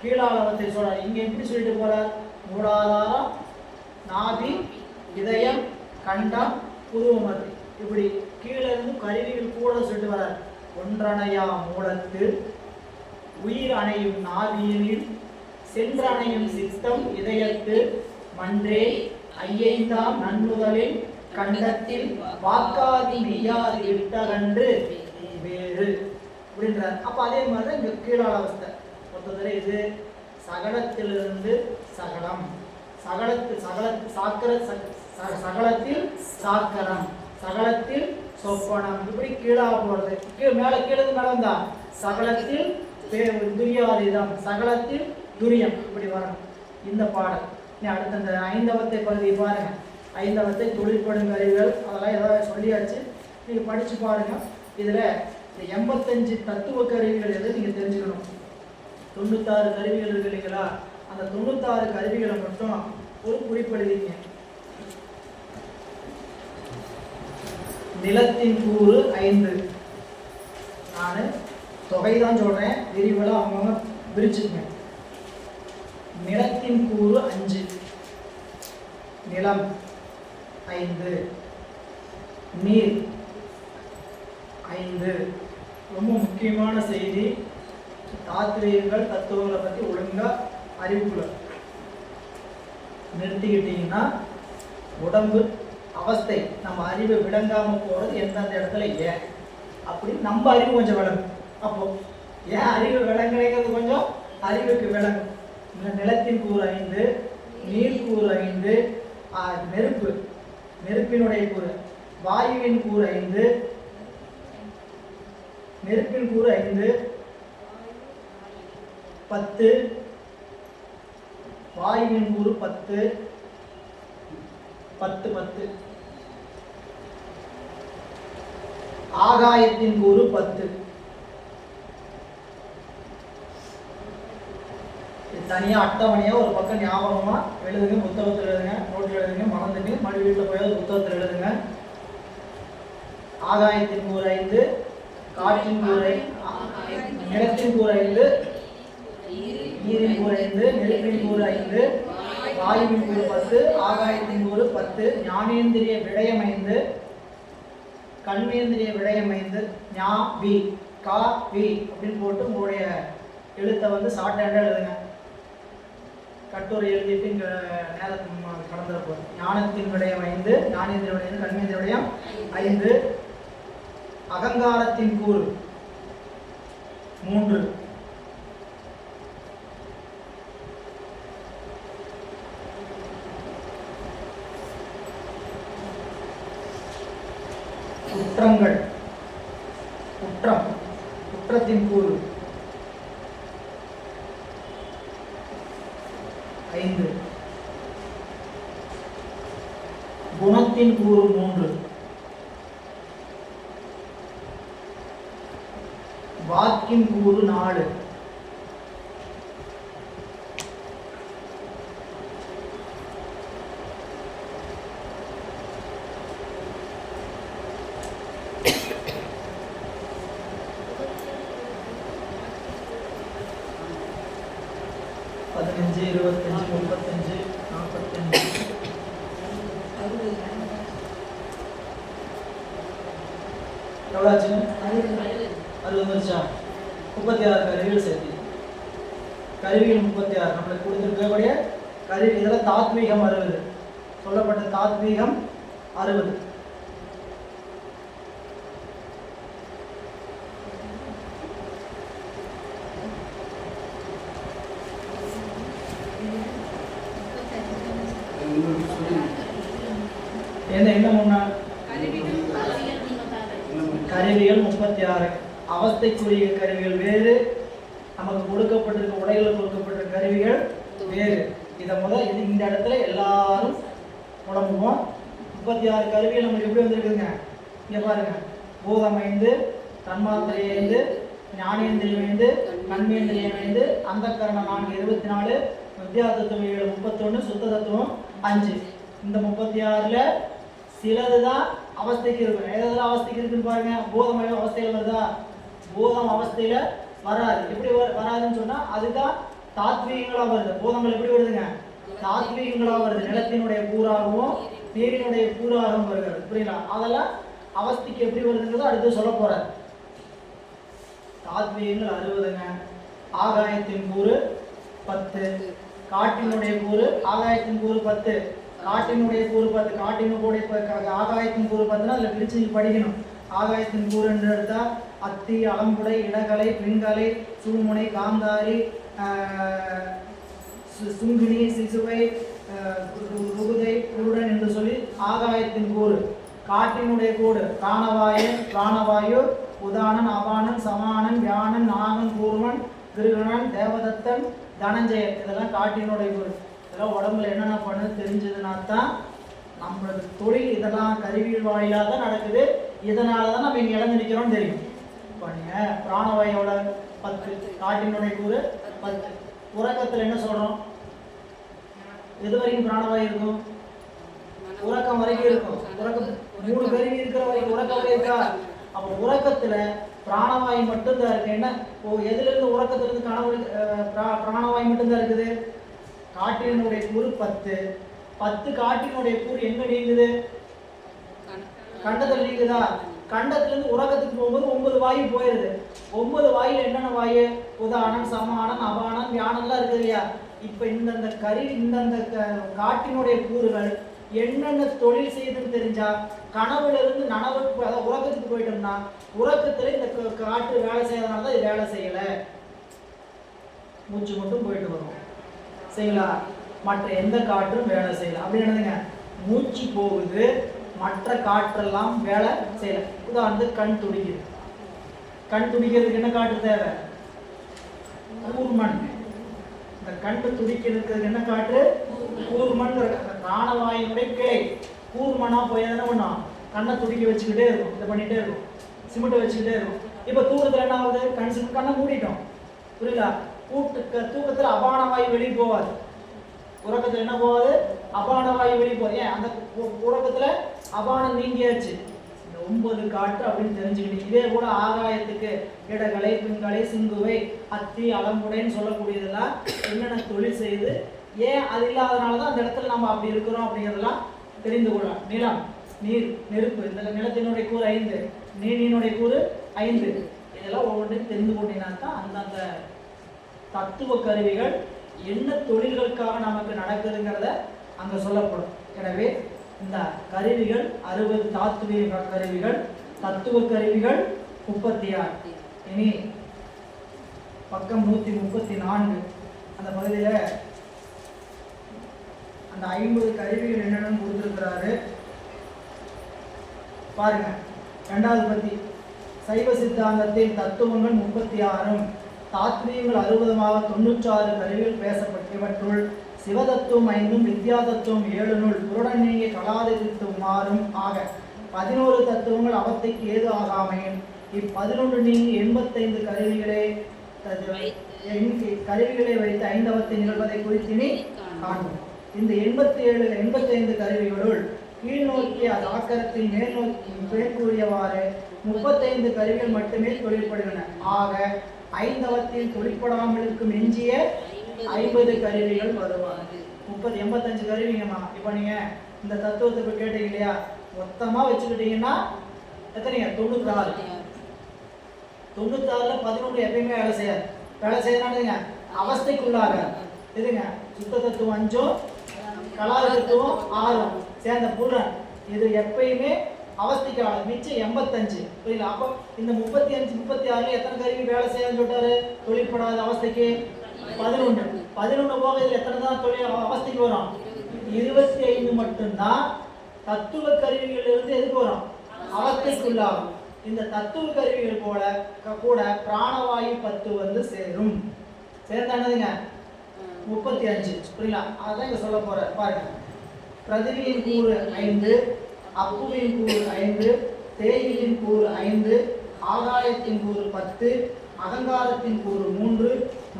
கீழாளவத்தை சொல்றார். இங்க எப்படி சொல்லிட்டு போறார்? மூடாதாரம், நாபி, இதயம், கண்டம், புருவமத்தி, இப்படி கீழே இருந்து கருவிகள் கூட சொல்லிட்டு வரார். ஒன்றணையா மூலத்து உயிர் அணையும் நாவியனில் சென்றணையும் சித்தம் இதயத்து மன்றே ஐயைந்தாம் நன்முதலில் கண்டத்தில் வாக்காதி மெய்யாது விட்டகன்று வேறு அப்படின்றார். அப்ப அதே மாதிரி தான் இங்க கீழாள அவஸ்தை மொத்தத்துல இது சகலத்திலிருந்து சகலம், சகலத்தில் சாக்கரம், சகலத்தில் சொப்பனம், இப்படி கீழா போறது. மேல கீழே மேல வந்தா சகலத்தில் துரியாதீதம், சகலத்தில் துரியம், இப்படி வரணும் இந்த பாடல். நீ அடுத்த இந்த ஐந்தவத்தை பகுதியை பாருங்க. ஐந்தவத்தை தொழிற்படும் கருவிகள் அதெல்லாம் ஏதாவது சொல்லியாச்சு, நீங்க படிச்சு பாருங்க. இதுல 85 தத்துவ கருவிகள் எது நீங்க தெரிஞ்சுக்கணும். 96 கருவிகள் இருக்கு இல்லைங்களா? அந்த 96 கருவிகளை மட்டும் ஒரு குறிப்பெழுதிங்க. நிலத்தின் கூறு 5. நான் தொகைதான் சொல்றேன், விரிவுல அவங்க பிரிச்சுக்குங்க. நிலத்தின் கூறு 5, நிலம் 5, நீர் 5. ரொம்ப முக்கியமான செய்தி, தாத்ரீகங்கள் தத்துவங்களை பற்றி ஒழுங்கா அறிவுக்குள்ள நிறுத்திக்கிட்டீங்கன்னா உடம்பு அவஸ்தை நம்ம அறிவு விளங்காம போறது எந்தெந்த இடத்துல ஏன் அப்படி நம்ம அறிவு கொஞ்சம் விளங்கும். அப்போ ஏன் அறிவு விளங்குறது கொஞ்சம் அறிவுக்கு விளங்கும். நிலத்தின் கூறு 5, நீர் கூறு 5, நெருப்பினுடைய கூறு, வாயுவின் கூறு 5, நெருப்பின் கூறு 5, 10, வாயுவின் கூறு 10, 10, ஆகாயத்தின் கூறு 10. தனியாக அட்டவணையா ஒரு பக்கம் ஞாபகமா எழுதுங்க, புத்தகத்தில் எழுதுங்க, நோட்டில் எழுதுங்க, மறந்துட்டு மறுபடியும் வீட்டில் போய் புத்தகத்தில் எழுதுங்க. ஆகாயத்தின் கூறு 5, காற்றின் கூறு, நிலத்தின் கூறு 5, நீரின் கூறு 5, நெருப்பின் கூறு 5, வாயுவின் கூறு 10, ஆகாயத்தின் கூறு 10, ஞானேந்திரிய விடயம் 5, கண்மேந்திரிய விடயம் 5, ஞா வி கா வி அப்படின்னு போட்டு உங்களுடைய எழுத்தை வந்து ஷார்ட் ஹேண்டாக எழுதுங்க. கட்டுரை எழுதிட்டு இங்கே நேரத்துக்கு கடந்துட போகுது. ஞானத்தின் விடயம் 5, ஞானேந்திர விடயம், கண்மேந்திர விடயம் 5, அகங்காரத்தின் கூறு 3, குற்றத்தின் கூறு 5. குணத்தின் கூறு 3. வாக்கின் கூறு 4. பதினஞ்சு 25 35 45 எவ்வளோ ஆச்சுங்க? 60 வந்துருச்சா? 36 கருவிகள் சேர்த்து. கருவிகள் 36 நம்மளுக்கு கொடுத்துருக்கக்கூடிய கருவி. இதெல்லாம் தாத்வீகம் 60. சொல்லப்பட்ட தாத்வீகம் 60. என்ன முன்னா கருவிகள் 36. அவஸ்தைக்குரிய கருவிகள் வேறு, நமக்கு கொடுக்கப்பட்டிருக்க உடைகளுக்கு கொடுக்கப்பட்ட கருவிகள் வேறு. இதை இது இந்த இடத்துல எல்லாரும் உடம்புவோம். 36 கருவிகள் நமக்கு எப்படி வந்திருக்குங்க? இங்க பாருங்க. பூதம் 5, தன்மாத்திரை 5, ஞானேந்திரியம் 5, கண்மேந்திரியம் 5, அந்தக்கரணம் 4 24, வித்யா தத்துவம் 7 31, சுத்த தத்துவம் 5. இந்த 36ல சிலதுதான் அவஸ்தைக்கு இருக்கும். எதாவது அவஸ்தைக்கு இருக்குன்னு பாருங்க. பூதம் அவஸ்தையில வருதா? பூதம் அவஸ்தையில வராது. எப்படி வராதுன்னு சொன்னா அதுதான் தாத்வீகங்களா வருது. பூதங்கள் எப்படி வருதுங்க? தாத்வீகங்களா வருது. நிலத்தினுடைய கூறாகவும் நீரினுடைய கூறாகவும் வருகிறது. புரியல? அதெல்லாம் அவஸ்தைக்கு எப்படி வருதுங்கிறது அடுத்து சொல்ல போறாரு. தாத்வீகங்கள் 60ங்க. ஆகாயத்தின் கூறு 10. காட்டினுடைய கூறு ஆகாயத்தின் கூறு 10. காட்டினுடைய கூறு 10. காட்டினுடைய ஆகாயத்தின் கூறு 10னா அதில் பிரிச்சு படிக்கணும். ஆகாயத்தின் கூறு என்று எடுத்தா அத்தி, அலம்புடை, இடகலை, பெண்கலை, சூமுனை, காந்தாரி, சுங்கினி, சிசுவை, ருகுதை, குருடன் என்று சொல்லி ஆகாயத்தின் கூறு. காட்டினுடைய கூறு பிராணவாயு, உதானன், அபானன், சமானன், வியானன், நாகன், கூர்மன், கிருகணன், தேவதத்தன், தனஞ்சயன். இதெல்லாம் காட்டினுடைய கூறு. இதெல்லாம் உடம்புல என்னென்ன பண்ணு தெரிஞ்சதுன்னா தான் நம்மளுக்கு தொழில் இதெல்லாம் கருவியல் வாயிலாக தான் நடக்குது. இதனால தான் நம்ம இங்கே இழந்து நிற்கிறோம்னு தெரியும். பண்ணுங்க. பிராணவாயோட 10, காட்டினுடைய கூறு 10. உறக்கத்தில் என்ன சொல்கிறோம்? எது வரைக்கும் பிராணவாயு இருக்கும்? உறக்கம் வரைக்கும் இருக்கும். உறக்கம் 3 கருவி இருக்கிற வரைக்கும் உறக்கம் வரை இருக்கா? அப்போ உறக்கத்தில் பிராணவாயு மட்டும்தான் இருக்கு. என்ன எதுலேருந்து உறக்கத்திலிருந்து கனவு பிராணவாயு மட்டும்தான் இருக்குது. காட்டினுடைய கூறு 10 காட்டினுடைய கூறு எங்க நீங்குது? கண்டத்தில் நீங்குதா? கண்டத்திலிருந்து உறக்கத்துக்கு போகும்போது 9 வாயு போயிருது. 9 வாயுல என்னென்ன வாயு? உதானன், சமானன், அபானன், வியானன்லாம் இருக்குது இல்லையா? இப்ப இந்தந்த கருவி இந்தந்த காட்டினுடைய கூறுகள் என்னென்ன தொழில் செய்யுதுன்னு தெரிஞ்சா கனவுல இருந்து நனவுக்கு, அதாவது உறக்கத்துக்கு போயிட்டோம்னா உறக்கத்துல இந்த காற்று வேலை செய்யறதுனால தான் இது வேலை செய்யல. மூச்சு மட்டும் போயிட்டு வரும். செய்யலா? மற்ற எந்த காற்றும் வேலை செய்யல. அப்படி என்னதுங்க? மூச்சு போகுது, மற்ற காற்றெல்லாம் வேலை செய்யல. உதாரணத்துக்கு கண் துடிக்குது. கண் துடிக்கிறதுக்கு என்ன காற்று தேவை? கூர்மன். இந்த கண்டு துடிக்கிறதுக்கு என்ன காற்று? கூர்மன். பிராணவாயுனுடைய கிளை கூர்மனா போய் என்ன பண்ணும்? கண்ணை துடிக்க வச்சுக்கிட்டே இருக்கும். இதை பண்ணிட்டே இருக்கும். சிமெண்ட் வச்சுக்கிட்டே இருக்கும். இப்போ தூக்கத்தில் என்ன ஆகுது? கண்ணை மூடிட்டோம். புரியல? தூக்கத்தில் அபான வாயு வெளியே போகாது. உறக்கத்தில் என்ன போகாது? அபான வாயு வெளியே போகுது. ஏன்? அந்த உறக்கத்தில் அபானம் நீங்கியாச்சு. இந்த 9 காற்று அப்படின்னு தெரிஞ்சுக்கிட்டு இதே கூட ஆகாயத்துக்கு இடகலை, பெண்கலை, சிங்குவை, அத்தி, அலம்புடைன்னு சொல்லக்கூடியதெல்லாம் என்னென்ன தொழில் செய்து, ஏன் அது இல்லாதனால தான் அந்த இடத்துல நம்ம அப்படி இருக்கிறோம் அப்படிங்கிறதெல்லாம் தெரிந்து கொள்ளலாம். நிலம், நீர், நெருப்பு. இந்த நிலத்தினுடைய கூறு 5, நீரினுடைய கூறு 5. இதெல்லாம் ஒவ்வொன்றையும் தெரிந்து கொண்டீங்கன்னா தான் அந்தந்த தத்துவ கருவிகள் என்ன தொழில்களுக்காக நமக்கு நடக்குதுங்கிறத அங்கே சொல்லப்படும். எனவே இந்த கருவிகள் 60 தாத்துவீக கருவிகள், தத்துவ கருவிகள் 36. இனி பக்கம் 134 அந்த பகுதியில் அந்த 50 கருவிகள் என்னென்னு கொடுத்துருக்கிறாரு பாருங்க. 2வது பத்தி சைவ சித்தாந்தத்தின் தத்துவங்கள் 36, தாத்வீகங்கள் 60மாக 96 கருவிகள் பேசப்பட்டவற்றுள் சிவதத்துவம் 5 வித்யா தத்துவம் 7 நூல் புருடன் நீங்கிய கலாதித்துவம் மாறும் ஆக 11 தத்துவங்கள் அவத்தைக்கு ஏது ஆகாமையும் 11 நீங்கி 85 கருவிகளை வைத்து ஐந்தவத்தை நிகழ்வதை குறித்தினே காண்போம். இந்த 85 கருவிகளுள் கீழ் நோக்கிய ஆக்கரத்தில் மேல் கூறியவாறு 35 கருவிகள் மட்டுமே தொழிற்படுகின்றன. ஆக ஐந்தவத்தில் தொழிற்படாமல் இருக்கும் எஞ்சிய 50 கருவிகள் வருவாங்க. 85 கருவிங்கம்மா. இப்போ நீங்க இந்த தத்துவத்தை கேட்டீங்க இல்லையா, மொத்தமா வச்சுக்கிட்டீங்கன்னா எத்தனைங்க? 96. 96ல 11 எப்பயுமே வேலை செய்யறானுங்க அவஸ்தைக்குள்ளாக இதுங்க. சுத்த தத்துவம் 5 கலா தத்துவம் 6 சேர்ந்த புலன் இது எப்பயுமே அவஸ்தைக்காக. மிச்சம் 85. புரியல? அப்போ இந்த 35 36ல எத்தனை கருவி வேலை செய்யணும்னு சொல்லிட்டாரு? தொழிற்படாத அவஸ்தைக்கு 11 போக இதுல எத்தனை தான் தொழில் அவஸ்தைக்கு வரும்? 25 மட்டும்தான் தத்துவ கருவிகள் இருந்து எதுக்கு வரும்? அவஸ்தைக்குள்ளாகும். இந்த தத்துவ கருவிகள் போல கூட பிராணவாயு 10 வந்து சேரும். சேர்ந்தானதுங்க 35. புரியல? அதான் இங்க சொல்ல போற பாருங்க. பிரதிவியின் கூறு 5, அப்புவின் கூறு 5, தேயிலின் கூறு 5, ஆகாயத்தின் கூறு 10, அகங்காரத்தின் கூறு 3,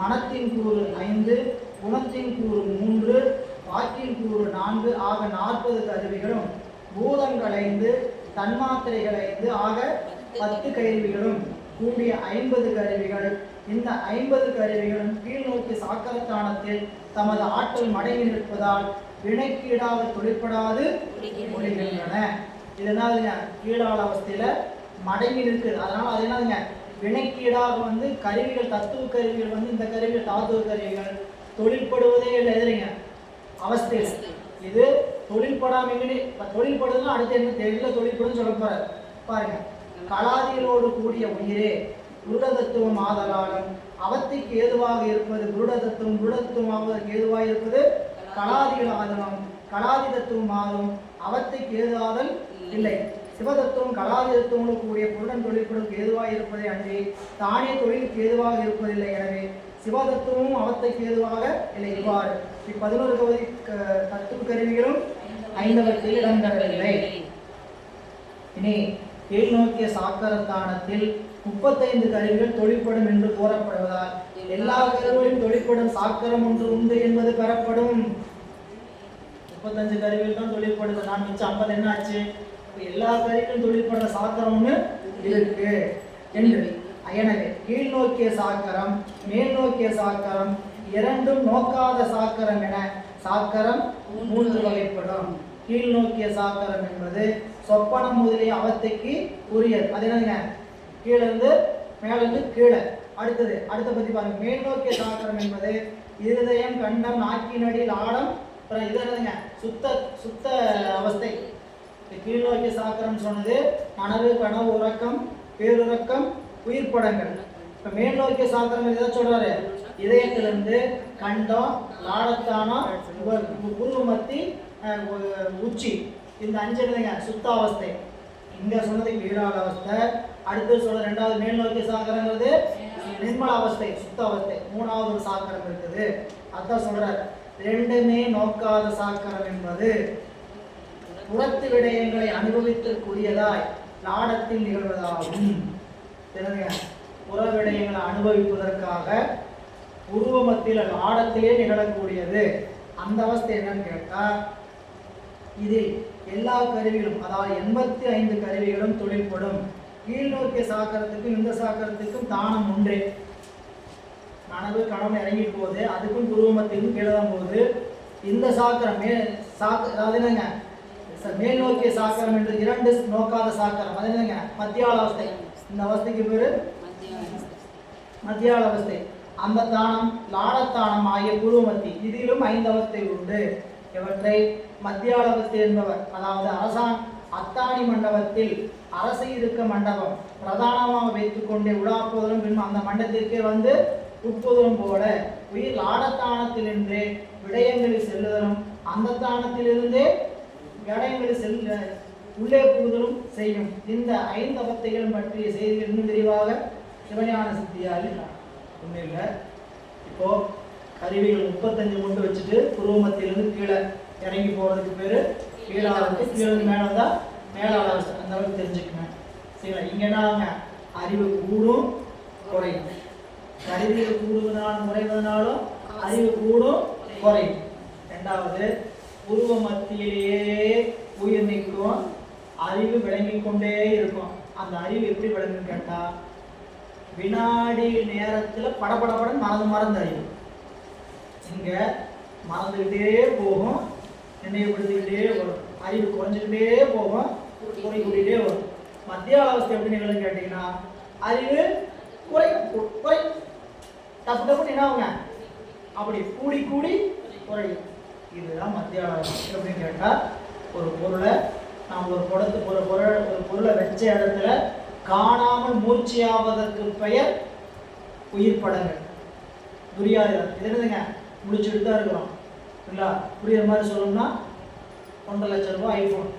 மனத்தின் கூறு 5, குணத்தின் கூறு 3, வாக்கின் கூறு 4 ஆக 40 கருவிகளும் பூதங்கள் 5, தன்மாத்திரைகள் 5 ஆக 10 கருவிகளும் கூடிய 50 கருவிகள். இந்த 50 கருவிகளும் கீழ் நோக்கி சாக்கரத்தானத்தில் தமது ஆற்றல் மடங்கி நிற்பதால் வினைக்கீடாக தொழிற்படாது ஒழிகின்றன. இது என்னதுங்க? கீழாள அவஸ்தையில மடங்கி இருக்குது. அதனால அது என்னதுங்க? வினைக்கீடாக வந்து கருவிகள் தத்துவ கருவிகள் வந்து இந்த கருவிகள் தாத்துவ கருவிகள் தொழிற்படுவதே இல்லை. எதுலைங்க? அவஸ்தையில். இது தொழிற்படாமல் தொழிற்படுதுன்னா அடுத்து என்ன தெரியல தொழிற்படுன்னு சொல்ல போற பாருங்க. கலாதிகளோடு கூடிய உயிரே குருட தத்துவம் ஆதலாலும் அவத்தைக்கு ஏதுவாக இருப்பது குருட தத்துவம், குருட தத்துவமாவதற்கு ஏதுவாக இருப்பது கலாதிகள் ஆதலும் கலாதி தத்துவம் ஆகும் அவத்தைக்கு ஏதுவாதல் இல்லை. சிவதத்துவம் கலாதி தத்துவங்களோடு கூடிய குருடன் தொழிற்படுவதற்கு ஏதுவாக இருப்பதை அன்றி தானே தொழிலுக்கு ஏதுவாக இருப்பதில்லை. எனவே சிவதத்துவமும் அவத்தைக்கு ஏதுவாக இல்லை. இவ்வாறு 11 தத்துவ கருவிகளும் ஐந்தவத்தில் இடம்பெறவில்லை. இனி கீழ் நோக்கிய சாக்கரத்தானத்தில் 35 கருவிகள் தொழிற்படும் என்று கூறப்படுவதால் எல்லா கருவிகளும் தொழிற்படும் சாக்கரம் ஒன்று உண்டு என்பது பெறப்படும். 35 கருவிகள் தான் தொழிற்படுது. நான் மிச்சம் 50 என்ன ஆச்சு? எல்லா கருவிகளும் தொழிற்படுற சாக்கரம் ஒன்று இருக்கு என்று. எனவே கீழ் நோக்கிய சாக்கரம் மேல் நோக்கிய சாக்கரம் இரண்டும் நோக்காத சாக்கரம் என சாக்கரம் 3 வகைப்படும். கீழ் நோக்கிய சாக்கரம் என்பது சொப்பனம் முதலிய அவத்தைக்கு உரியது. அது என்னதுங்க? கீழே இருந்து மேலிருந்து கீழே. அடுத்த பத்தி பாருங்க. மேல் நோக்கிய சாக்கரம் என்பது இருதயம், கண்டம், நாக்கினடி, லாடம், இது என்னதுங்க? சுத்த அவஸ்தை. கீழ் நோக்கிய சாக்கரம் சொன்னது நனவு, கனவு, உறக்கம், பேருறக்கம், உயிர் படங்கள். இப்ப மேல் நோக்கிய சாக்கரம் எதை சொல்றாரு? இதயத்திலிருந்து கண்டம், லாடத்தானம், புருவமத்தி, உச்சி, இந்த 5 என்னதுங்க? சுத்தாவஸ்தை. இங்க சொன்னது கீழாள அவஸ்தை. அடுத்து சொல்ற 2வது மேல் நோக்கிய சாக்கரங்கிறது நிர்மல அவஸ்தை, சுத்த அவஸ்தை. 3வது ஒரு சாக்கரம் இருக்குது. அதான் சொல்றாரு ரெண்டுமே நோக்காத சாக்கரம் என்பது புறத்து விடயங்களை அனுபவித்திற்குரியதாய் லாடத்தில் நிகழ்வதாகும். தெரியுங்க? புற விடயங்களை அனுபவிப்பதற்காக உருவமத்தில் லாடத்திலே நிகழக்கூடியது. அந்த அவஸ்தை என்னன்னு கேட்டா இதில் எல்லா கருவிகளும் அதாவது 85 கருவிகளும் தொழிற்படும். கீழ் நோக்கிய சாக்கரத்துக்கும் இந்த சாக்கரத்துக்கும் தானம் ஒன்றே. நனவு, கனவு இறங்கிட்டு போகுது. அதுக்கும் துருவமத்திற்கும் கீழே தான் போகுது. இந்த சாக்கரம் அதாவது என்னங்க? மேல் நோக்கிய சாக்கரம் என்று 2 நோக்காத சாக்கரம். அது என்னங்க? மத்தியாள அவஸ்தை. இந்த அவஸ்தைக்கு பேரு மத்தியாள அவஸ்தை. அந்த தானம் லாடத்தானம் ஆகிய பூர்வமத்தி இதிலும் 5 அவஸ்தை உண்டு. இவற்றை மத்தியாள அவஸ்தை என்பவர் அதாவது அத்தாணி மண்டபத்தில் அரசு இருக்க மண்டபம் பிரதானமாக வைத்துக் கொண்டே உலாப்போதலும் பின் அந்த மண்டபத்திற்கே வந்து உட்புதலும் போல உயிர் லாடத்தானத்தில் என்றே விடயங்களில் செல்லுதலும் அந்த தானத்திலிருந்தே விடயங்களில் உள்ளே புகுதலும் செய்யும். இந்த 5 அவஸ்தைகளும் பற்றிய செய்திகள் இன்னும் விரிவாக சிவஞான சித்தியால் ஒன்றும் இல்லை. இப்போ கருவிகள் 35 மட்டும் வச்சுட்டு புருவ மத்தியிலிருந்து கீழே இறங்கி போறதுக்கு பேரு கீழாவஸ்தை, கீழே மேல வந்தா மேலாவஸ்தை. அந்த அளவுக்கு தெரிஞ்சுக்கங்க. சரிங்களா? இங்க என்ன அறிவு கூடும் குறையும். கருவிகள் கூடுவதனாலும் குறைவதனாலும் அறிவு கூடும் குறையும். இரண்டாவது, புருவ மத்தியிலேயே உயிர் நிற்கும், அறிவு விளங்கிக் கொண்டே இருக்கும். அந்த அறிவு எப்படி விளங்குன்னு கேட்டா, வினாடி நேரத்துல படபடபடன் மறந்து அறிவு. இங்க மறந்துகிட்டே போகும், நினைவுபடுத்திக்கிட்டே வரும், அறிவு குறைஞ்சிக்கிட்டே போகும், கூட்டிக்கிட்டே வரும். மத்திய அவஸ்தை எப்படி நிகழும் கேட்டீங்கன்னா, அறிவு குறை தப்பு தப்புன்னு என்னாவுங்க அப்படி கூடி கூடி குறையும். இதுதான் மத்திய அவஸ்தை. எப்படின்னு கேட்டா, ஒரு பொருளை நாம் ஒரு பொருளை வச்ச இடத்துல காணாமல் மூர்ச்சியாவதற்கு பெயர் உயிர் படங்கள். துரியாதன் இது என்னதுங்க, முடிச்சுட்டு தான் இருக்கிறோம் இல்லைங்களா? புரியுற மாதிரி சொல்லணும்னா 1.5 லட்சம் ரூபாய் ஐஃபோன்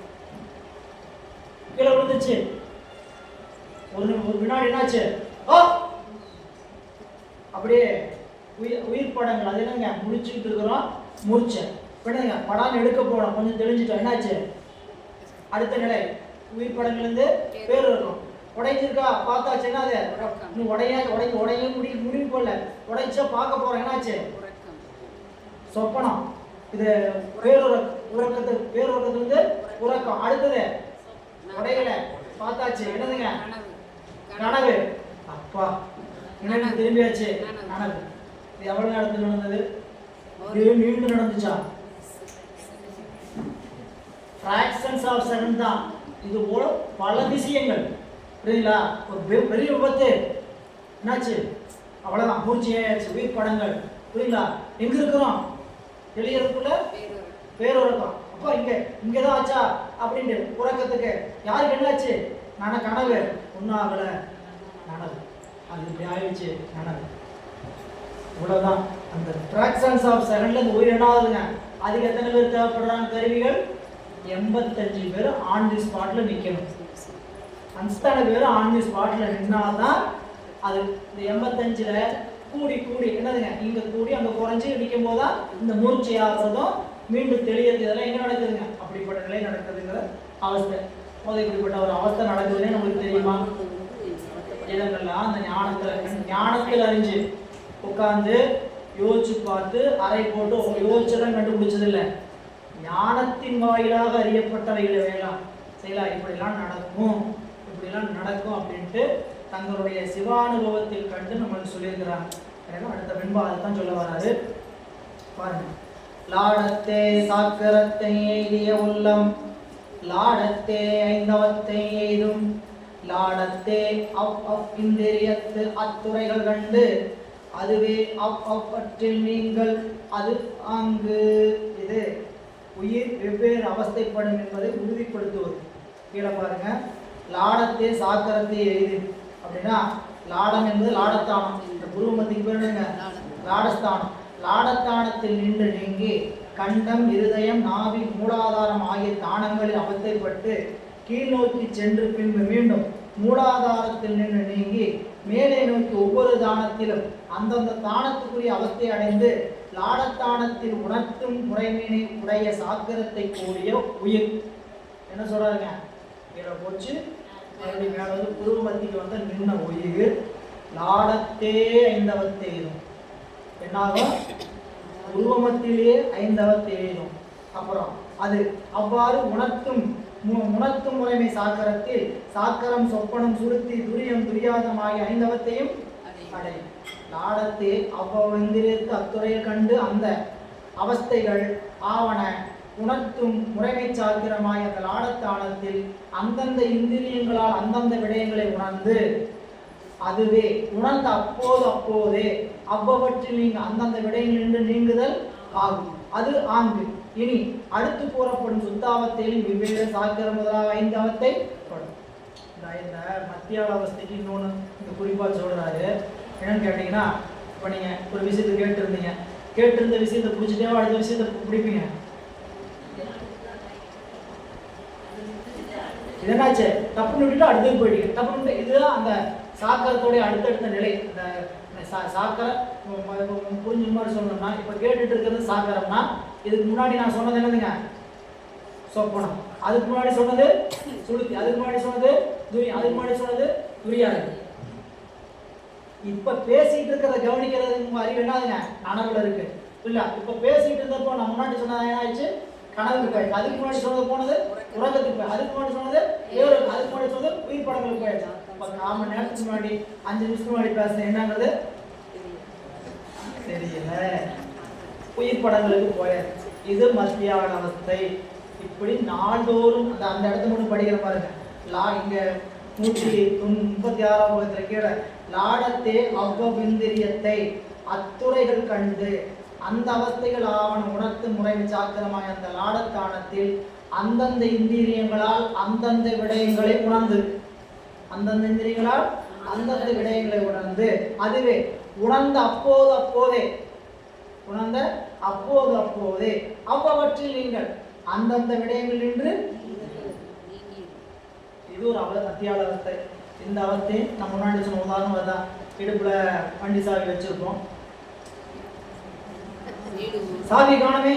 கீழே விழுந்துச்சு. ஒரு வினாடி என்னாச்சு, அப்படியே உயிர் படங்கள். அது என்னங்க, முடிச்சுக்கிட்டு இருக்கிறோம், மூர்ச்சை பண்ணுங்க, படம் எடுக்க போனோம், கொஞ்சம் தெளிஞ்சிட்டோம், என்னாச்சு அடுத்த நிலை உயிர் படங்கள் இருந்து பேர் இருக்கும். உடைஞ்சிருக்கா பார்த்தாச்சுன்னா அது இன்னும் உடைய முடிவு போடல, உடைச்சா பார்க்க போறோம், என்னாச்சு சொப்பனம். இது பேருறக்கத்துல இருந்து உறக்கம். அடுத்தது உடையல பார்த்தாச்சு, என்னதுங்க கனவு. அப்பா நினைவு திரும்பியாச்சு, கனவு. இது எவ்வளவு நேரத்தில் நடந்தது? இது மீண்டும் நடந்துச்சா? ஃபிராக்ஷன்ஸ் ஆஃப் செகண்ட் தான். இது போல பல விஷயங்கள் புரியுங்களா? ஒரு பெரிய விபத்து என்னாச்சு, அவ்வளவுதான், மூர்ச்சியாச்சு, உயிர் படங்கள் புரியுங்களா? எங்க இருக்கிறோம் தெளியறதுக்குள்ள பேருறக்கம். அப்போ இங்கதான் ஆச்சா அப்படின்ட்டு உறக்கத்துக்கு யாருக்கு என்னாச்சு, கனவு ஒன்னாகல, நனவு. அது இப்படி ஆயிடுச்சு, நனவு. இவ்வளவுதான். அந்த ஃபிராக்ஷன்ஸ் ஆஃப் செகண்ட்ல இந்த உயிர் என்ன ஆகுதுங்க? அதுக்கு எத்தனை பேர் தேவைப்படுறாங்க? கருவிகள் 85 பேர் ஆன் தி ஸ்பாட்ல நிக்கணும். அத்தனை பேர் ஆன் தி ஸ்பாட்ல நின்னாதான் அது இந்த 85ல கூடி என்னதுங்க, இங்க கூடி அங்க குறைஞ்சு நிற்கும் போதுதான் இந்த மூர்ச்சை ஆகிறதும் மீண்டும் தெளியறது. இதெல்லாம் எங்க நடக்குதுங்க? அப்படிப்பட்ட நிலை நடக்குதுங்கிற அவஸ்தை. இப்படிப்பட்ட ஒரு அவஸ்தை நடக்குதுன்னே நம்மளுக்கு தெரியுமா? இடங்கள்லாம் அந்த ஞானத்தில் அறிஞ்சு உட்கார்ந்து யோசிச்சு பார்த்து அறை போட்டு யோசிச்சதான் கண்டுபிடிச்சது இல்லை. ஞானத்தின் வாயிலாக அறியப்பட்டவைகளை வேளாம் செய்யலாம். இப்படிலாம் நடக்கும் அப்படின்ட்டு தங்களுடைய சிவானுபவத்தில் கண்டு நம்மளுக்கு சொல்லியிருக்கிறாங்க. எனவே அடுத்த வெண்பா அதைத்தான் சொல்ல வராது. பாருங்க. லாடத்தே சாக்கரத்தை எய்திய உள்ளம், லாடத்தே ஐந்தவத்தை எய்தும், லாடத்தே இந்திரியத்து அத்துறைகள் கண்டு, அதுவே அவற்றில் நீங்கள் அது அங்கு. இது உயிர் வெவ்வேறு அவஸ்தைப்படும் என்பதை உறுதிப்படுத்துவது. கீழே பாருங்க. லாடத்தே சாக்கரத்தை எய்து அப்படின்னா, லாடம் என்பது லாடத்தானம். இந்த குருமத்துக்கு பேருங்க லாடஸ்தானம். லாடத்தானத்தில் நின்று நீங்கி கண்டம், இருதயம், நாவி, மூலாதாரம் ஆகிய தானங்களில் அவஸ்தைப்பட்டு கீழ் நோக்கி சென்று பின்பு மீண்டும் மூலாதாரத்தில் நின்று நீங்கி மேலே நோக்கி ஒவ்வொரு தானத்திலும் அந்தந்த தானத்துக்குரிய அவஸ்தை அடைந்து லாடத்தானத்தில் உணர்த்தும் முறைமையினை உடைய சாக்கிரத்தை கூடிய உயிர். என்ன சொல்றாருங்க? கீழே போச்சு, மறுபடியும் மேல வந்து புருவமத்திக்கு வந்து நின்ன உயிர் லாடத்தே ஐந்தவத்தை எய்தும். என்னாகும்? புருவமத்திலே ஐந்தவத்தை எய்தும். அப்புறம் அது அவ்வாறு உணர்த்தும் முறைமை சாக்கரத்தில் சாக்கரம், சொப்பனம், சுருத்தி, துரியம், துரியாதம் ஆகிய ஐந்தவத்தையும் அடையும். லாடத்தே அவ்வந்திரியத்து அத்துறையை கண்டு அந்த அவஸ்தைகள் ஆவன உணர்த்தும் முறைமை சாக்கிரமாய் அந்த லாடத்தானத்தில் அந்தந்த இந்திரியங்களால் அந்தந்த விடயங்களை உணர்ந்து, அதுவே உணர்ந்த அப்போதே அவ்வவற்றில் நீங்க அந்தந்த விடயங்கள் நின்று நீங்குதல் ஆகும். அது ஆங்கு. இனி அடுத்து கூறப்படும் சுத்தாவத்தையில் வெவ்வேறு சாக்கிரம் முதலாக ஐந்தாவத்தை படும். இந்த மத்தியால அவஸ்தைக்கு இன்னொன்று இந்த குறிப்பாக சொல்றாரு. என்னன்னு கேட்டீங்கன்னா, இப்போ நீங்க ஒரு விஷயத்தை கேட்டிருந்த விஷயத்தை பிடிச்சிட்டே அடுத்த விஷயத்தை பிடிப்பீங்க. இது என்னாச்சு? டப்புன்னு விட்டுட்டு அடுத்தது போயிட்டீங்க. டப்புன்னு இதுதான் அந்த சாக்கரத்தோடைய அடுத்தடுத்த நிலை. இந்த சாக்கரை புரிஞ்ச மாதிரி சொல்லணும்னா, இப்போ கேட்டுட்டு இருக்கிறது சாக்கரம்னா, இதுக்கு முன்னாடி நான் சொன்னது என்னதுங்க? சொப்பனம். அதுக்கு முன்னாடி சொன்னது சுளுத்தி. அதுக்கு முன்னாடி சொன்னது துரி. அதுக்கு முன்னாடி சொன்னது துரியாது. இப்ப பேசிட்டு இருக்கிறத கவனிக்கிறது அறிவு என்னதுங்க? நனவுல இருக்கு இல்ல? இப்ப பேசிட்டு இருந்தப்போ நான் முன்னாடி சொன்னது என்ன ஆயிடுச்சு? கனவுக்கு போயிடுச்சு. அதுக்கு முன்னாடி சொன்னது போனது உறக்கத்துக்கு போய். அதுக்கு முன்னாடி சொன்னது வேறு. அதுக்கு முன்னாடி சொன்னது உயிர் படங்களுக்கு போயிடுச்சு. இப்ப 1/4 மணி நேரத்துக்கு முன்னாடி 5 நிமிஷத்துக்கு முன்னாடி பேசுனது என்னங்கிறது தெரியல. உயிர் படங்களுக்கு போயாச்சு. இது மத்தியான அவஸ்தை. இப்படி நாள்தோறும் அந்த இடத்த மட்டும் படிக்கிற பாருங்க. இங்க 136ஆம் பக்கத்துல கீழே லாடத்தே அவ்வவிந்திரியத்தை அத்துறைகள் கண்டு அந்த அவஸ்தைகள் ஆவண உணர்த்து முறை சாக்கிரமாய் அந்த லாடத்தானத்தில் அந்தந்த இந்திரியங்களால் அந்தந்த விடயங்களை உணர்ந்து, அந்தந்த இந்திரியங்களால் அந்தந்த விடயங்களை உணர்ந்து, அதுவே உணர்ந்த அப்போதே அவ்வவற்றில் நீங்கள் அந்தந்த விடயங்கள் நின்று. இது ஒரு அத்தியாள அவஸ்தை. இந்த அவஸ்தை நம்ம முன்னாடி சொன்ன உதாரணம் தான். இடுப்புல வண்டி சாவி வச்சிருப்போம், சாவி காணமே,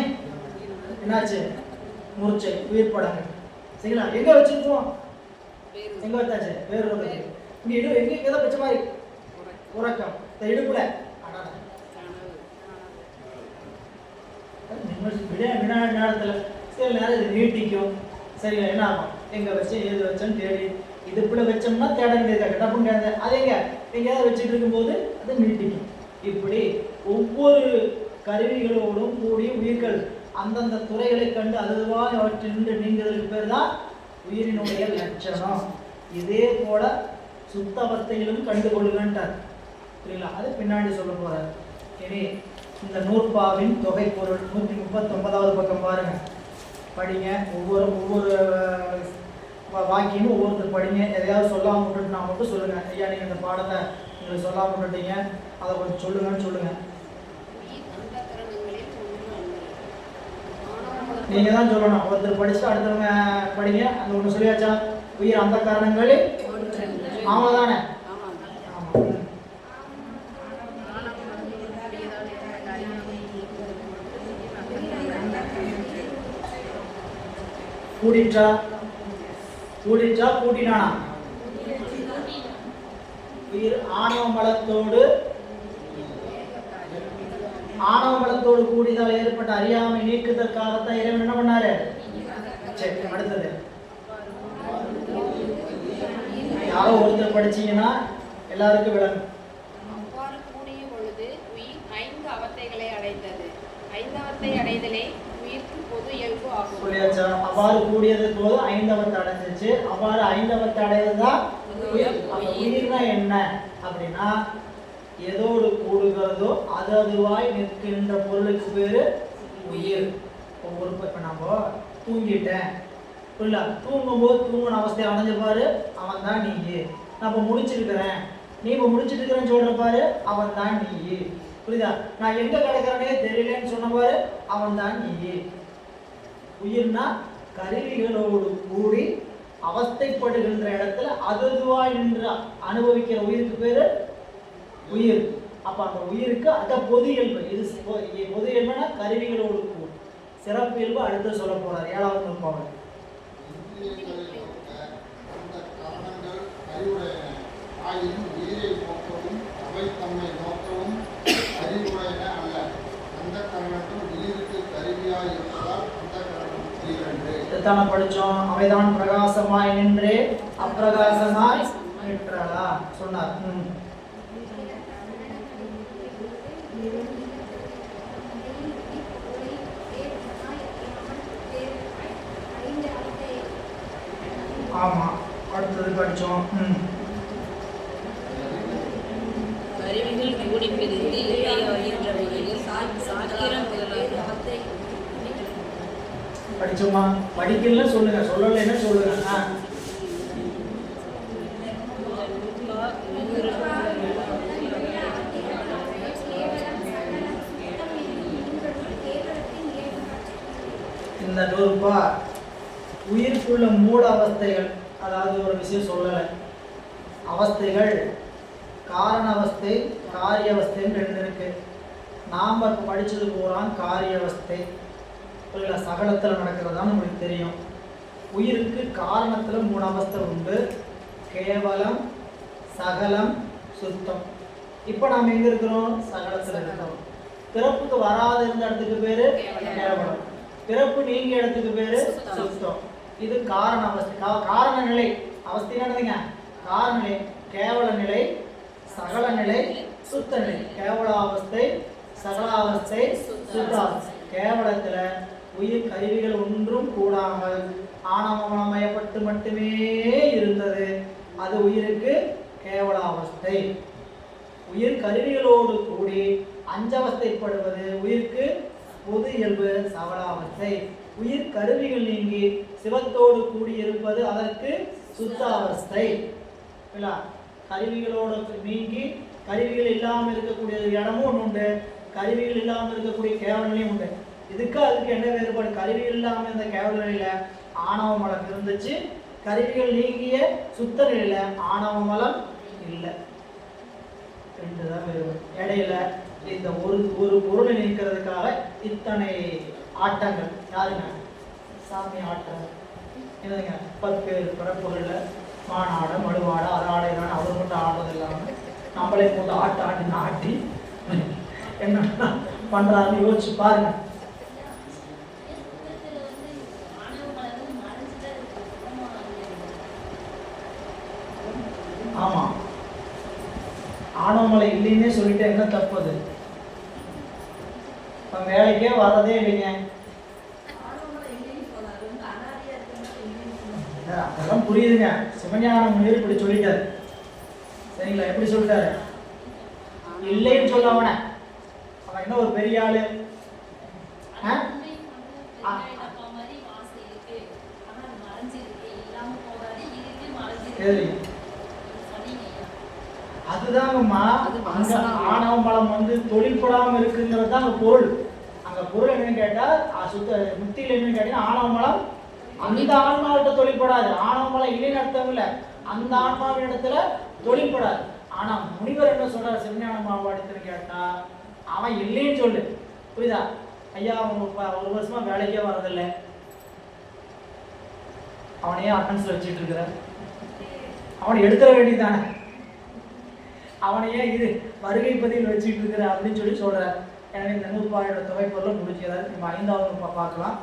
என்னாச்சு? மூர்ச்சை, உயிர் படங்கள். சரிங்களா? எங்க வச்சிருப்போம்? எங்க வச்சாச்சு? வேறு இங்க இடு எங்க எதை வச்ச மாதிரி? உறக்கம். இந்த இடுப்புல வினாடி நேரத்துல சில நேரம் இது நீட்டிக்கும். சரிங்களா? என்ன ஆகும்? எங்க வச்சேன் ஏது வச்சேன்னு தேடி இடுப்புல வச்சோம்னா தேட வேண்டியது டப்புன்னு தேட. அது எங்கேயாவது வச்சுட்டு இருக்கும்போது அது நீட்டிக்கும். இப்படி ஒவ்வொரு கருவிகளோடும் கூடிய உயிர்கள் அந்தந்த துறைகளை கண்டு அதுவாக அவற்றின்று நீங்கிறதுக்கு பேர் தான் உயிரினுடைய லட்சணம். இதே போல சுத்த அவஸ்தையிலும் கண்டுகொள்ளுங்கன்றார். புரியல? அது பின்னாடி சொல்ல போறார். இனி இந்த நூற்பாவின் தொகை பொருள் 139வது பக்கம் பாருங்க, படிங்க. ஒவ்வொரு வாக்கியமும் ஒவ்வொருத்தர் படிங்க. எதையாவது சொல்லாமல் விட்டுட்டு நான் மட்டும் சொல்லுங்க. ஐயா நீங்கள் இந்த பாடத்தை உங்களுக்கு சொல்லாமல் விட்டுட்டீங்க, அதை கொஞ்சம் சொல்லுங்கன்னு சொல்லுங்க. நீங்கள் தான் சொல்லணும். ஒருத்தர் படிச்சுட்டு அடுத்தவங்க படிங்க. அந்த ஒன்று சொல்லியாச்சா? உயிர் அந்த காரணங்களில் ஆமாம் தானே? கூடிற்றா கூட்டினானா? உயிர் ஆணவ மலத்தோடு கூடிதால் ஏற்பட்ட அறியாமை நீக்குதற்காகத்தான் இறைவன் என்ன பண்ணாரு? சரி, அடுத்தது யாரோ ஒருத்தர் படிச்சீங்கன்னா எல்லாருக்கும் விளங்கும். அவ்வாறு கூடிய பொழுது உயிர் 5 அவத்தைகளை அடைந்தது. 5 அடைதலே உயிருக்கு பொது இயல்பு ஆகும். சொல்லியாச்சா? அவ்வாறு கூடியது போது 5 அடைஞ்சிச்சு. அவ்வாறு 5 அடையதுதான் உயிர். உயிர்னா என்ன அப்படின்னா, எதோடு கூடுகிறதோ அது அதுவாய் நிற்கின்ற பொருளுக்கு பேரு உயிர். ஒவ்வொரு இப்ப நம்ம தூங்கிட்டேன் புரியல, தூங்கும்போது தூங்கின அவஸ்தையை அடைஞ்ச பாரு, அவன் தான் நீ. நான் இப்போ முடிச்சிருக்கிறேன், நீ இப்போ முடிச்சிட்டு இருக்கிறேன்னு சொல்ற பாரு, அவன் தான் நீ. புரியுதா? நான் எங்க கிடக்கிறனே தெரியலன்னு சொன்ன பாரு, அவன் தான் நீ. உயிர்னா கருவிகளோடு கூடி அவஸ்தைப்படுகின்ற இடத்துல அதுவாய் நின்று அனுபவிக்கிற உயிருக்கு பேரு உயிர். அப்ப அந்த உயிருக்கு அந்த பொது இயல்பு. இது பொது இயல்புனா கருவிகளோடு கூடும். சிறப்பு இயல்பு அடுத்து சொல்ல போறார் 7வது நூற்பாவில். தான படிச்சோம். அவைதான் பிரகாசமாய் நின்றே அப்பிரகாசமாய் நிற்றலா சொன்னார். ஆமா, அடுத்தது படிச்சோம். கருவிகள் கூடி பிரிந்து இறையாகின்ற வகையில் சாக்கிரம் முதலாக படிச்சோமா? படிக்கல சொல்லுங்க, சொல்லலைன்னா சொல்லுங்க. இந்த நூறுபா உயிர்க்குள்ள மூல அவஸ்தைகள் அதாவது ஒரு விஷயம் சொல்லலை. அவஸ்தைகள் காரண அவஸ்தை காரிய அவஸ்தைன்னு ரெண்டு இருக்கு. நாம் படிச்சது போகிறான் காரிய அவஸ்தை. இல்லை சகலத்தில் நடக்கிறதா நம்மளுக்கு தெரியும். உயிருக்கு காரணத்தில் 3 அவஸ்தை உண்டு. கேவலம், சகலம், சுத்தம். இப்போ நாம் எங்கே இருக்கிறோம்? சகலத்தில் இருக்கிறோம். பிறப்புக்கு வராத இருந்த இடத்துக்கு பேர் கேவலம், பிறப்பு நீங்க இடத்துக்கு பேர் சுத்தம். இது காரண அவஸ்தை. காரண நிலை அவஸ்தை என்னதுங்க? காரண நிலை, கேவல நிலை, சகல நிலை, சுத்த நிலை. கேவலாவஸ்தை, சகலாவஸ்தை, சுத்தாவஸ்தை. கேவலத்துல உயிர் கருவிகள் ஒன்றும் கூடாமல் ஆணவமயப்பட்டு மட்டுமே இருந்தது. அது உயிருக்கு கேவலாவஸ்தை. உயிர் கருவிகளோடு கூடி அஞ்சவஸ்தைப்படுவது உயிருக்கு பொது இயல்பு சகலாவஸ்தை. உயிர் கருவிகள் நீங்கி சிவத்தோடு கூடி இருப்பது அதற்கு சுத்தாவஸ்தை. கருவிகளோடு நீங்கி கருவிகள் இல்லாமல் இருக்கக்கூடிய இடமும் ஒன்று உண்டு, கருவிகள் இல்லாமல் இருக்கக்கூடிய கேவல நிலையும் உண்டு. இதுக்கு அதுக்கு என்ன வேறுபாடு? கருவிகள் இல்லாமல் இந்த கேவல நிலையில ஆணவ மலம் இருந்துச்சு, கருவிகள் நீங்கிய சுத்த நிலையில ஆணவ மலம் இல்லை. ரெண்டு தான் வேறுபாடு. இடையில இந்த ஒரு பொருளை நீக்கிறதுக்காக இத்தனை ஆட்டங்கள். யாருங்க? சாமி ஆட்டம் என்னதுங்க? 10 பேர் பிறப்புகளில் மானாட மடுவாட அதாட இதான அவர் மட்டும் ஆடுறது இல்லாமல் நம்மளே போட்டு ஆட்டி என்ன பண்ணுறாருன்னு யோசிச்சு பாருங்க. ஆமாம், ஆணவமலை இல்லைன்னே சொல்லிட்டு என்ன தப்புது? இப்போ வேலைக்கே வர்றதே இல்லைங்க. அதெல்லாம் புரியுதுங்க. சிவஞான முனிவர் இப்படி சொல்லிட்டாரு. சரிங்களா? எப்படி சொல்லிட்டாரு? இல்லைன்னு சொல்ல அவனை அவன் என்ன ஒரு பெரிய ஆளு? அதுதாங்கம்மா. அங்க ஆணவ மலம் வந்து தொழில்படாம இருக்குங்கிறது தான் அங்க பொருள். அங்க பொருள் என்னன்னு கேட்டா சுத்த முக்தியில் என்னன்னு கேட்டீங்கன்னா ஆணவ மலம் அந்த ஆன்மாவிட்ட தொழில்படாது. ஆணவ மலம் இல்லைன்னு அர்த்தம் இல்லை, அந்த ஆன்மாவின் இடத்துல தொழில்படாது. ஆனா முனிவர் என்ன சொல்றாரு சிவஞான மாவாடித்துன்னு கேட்டா அவன் இல்லைன்னு சொல்லு. புரியுதா? ஐயா அவன் 1 வருஷமா வேலைக்கே வர்றதில்லை, அவனையே அட்டன்ஸ்ல வச்சுட்டு இருக்கிற, அவனை எடுத்துட வேண்டியதானே, அவனையே இது வருகை பதிவில் வச்சுட்டு இருக்கிற அப்படின்னு சொல்லி சொல்ற. எனவே இந்த 100 தொகை பொருளை முடிச்சு, அதாவது நம்ம 5வது பார்க்கலாம்.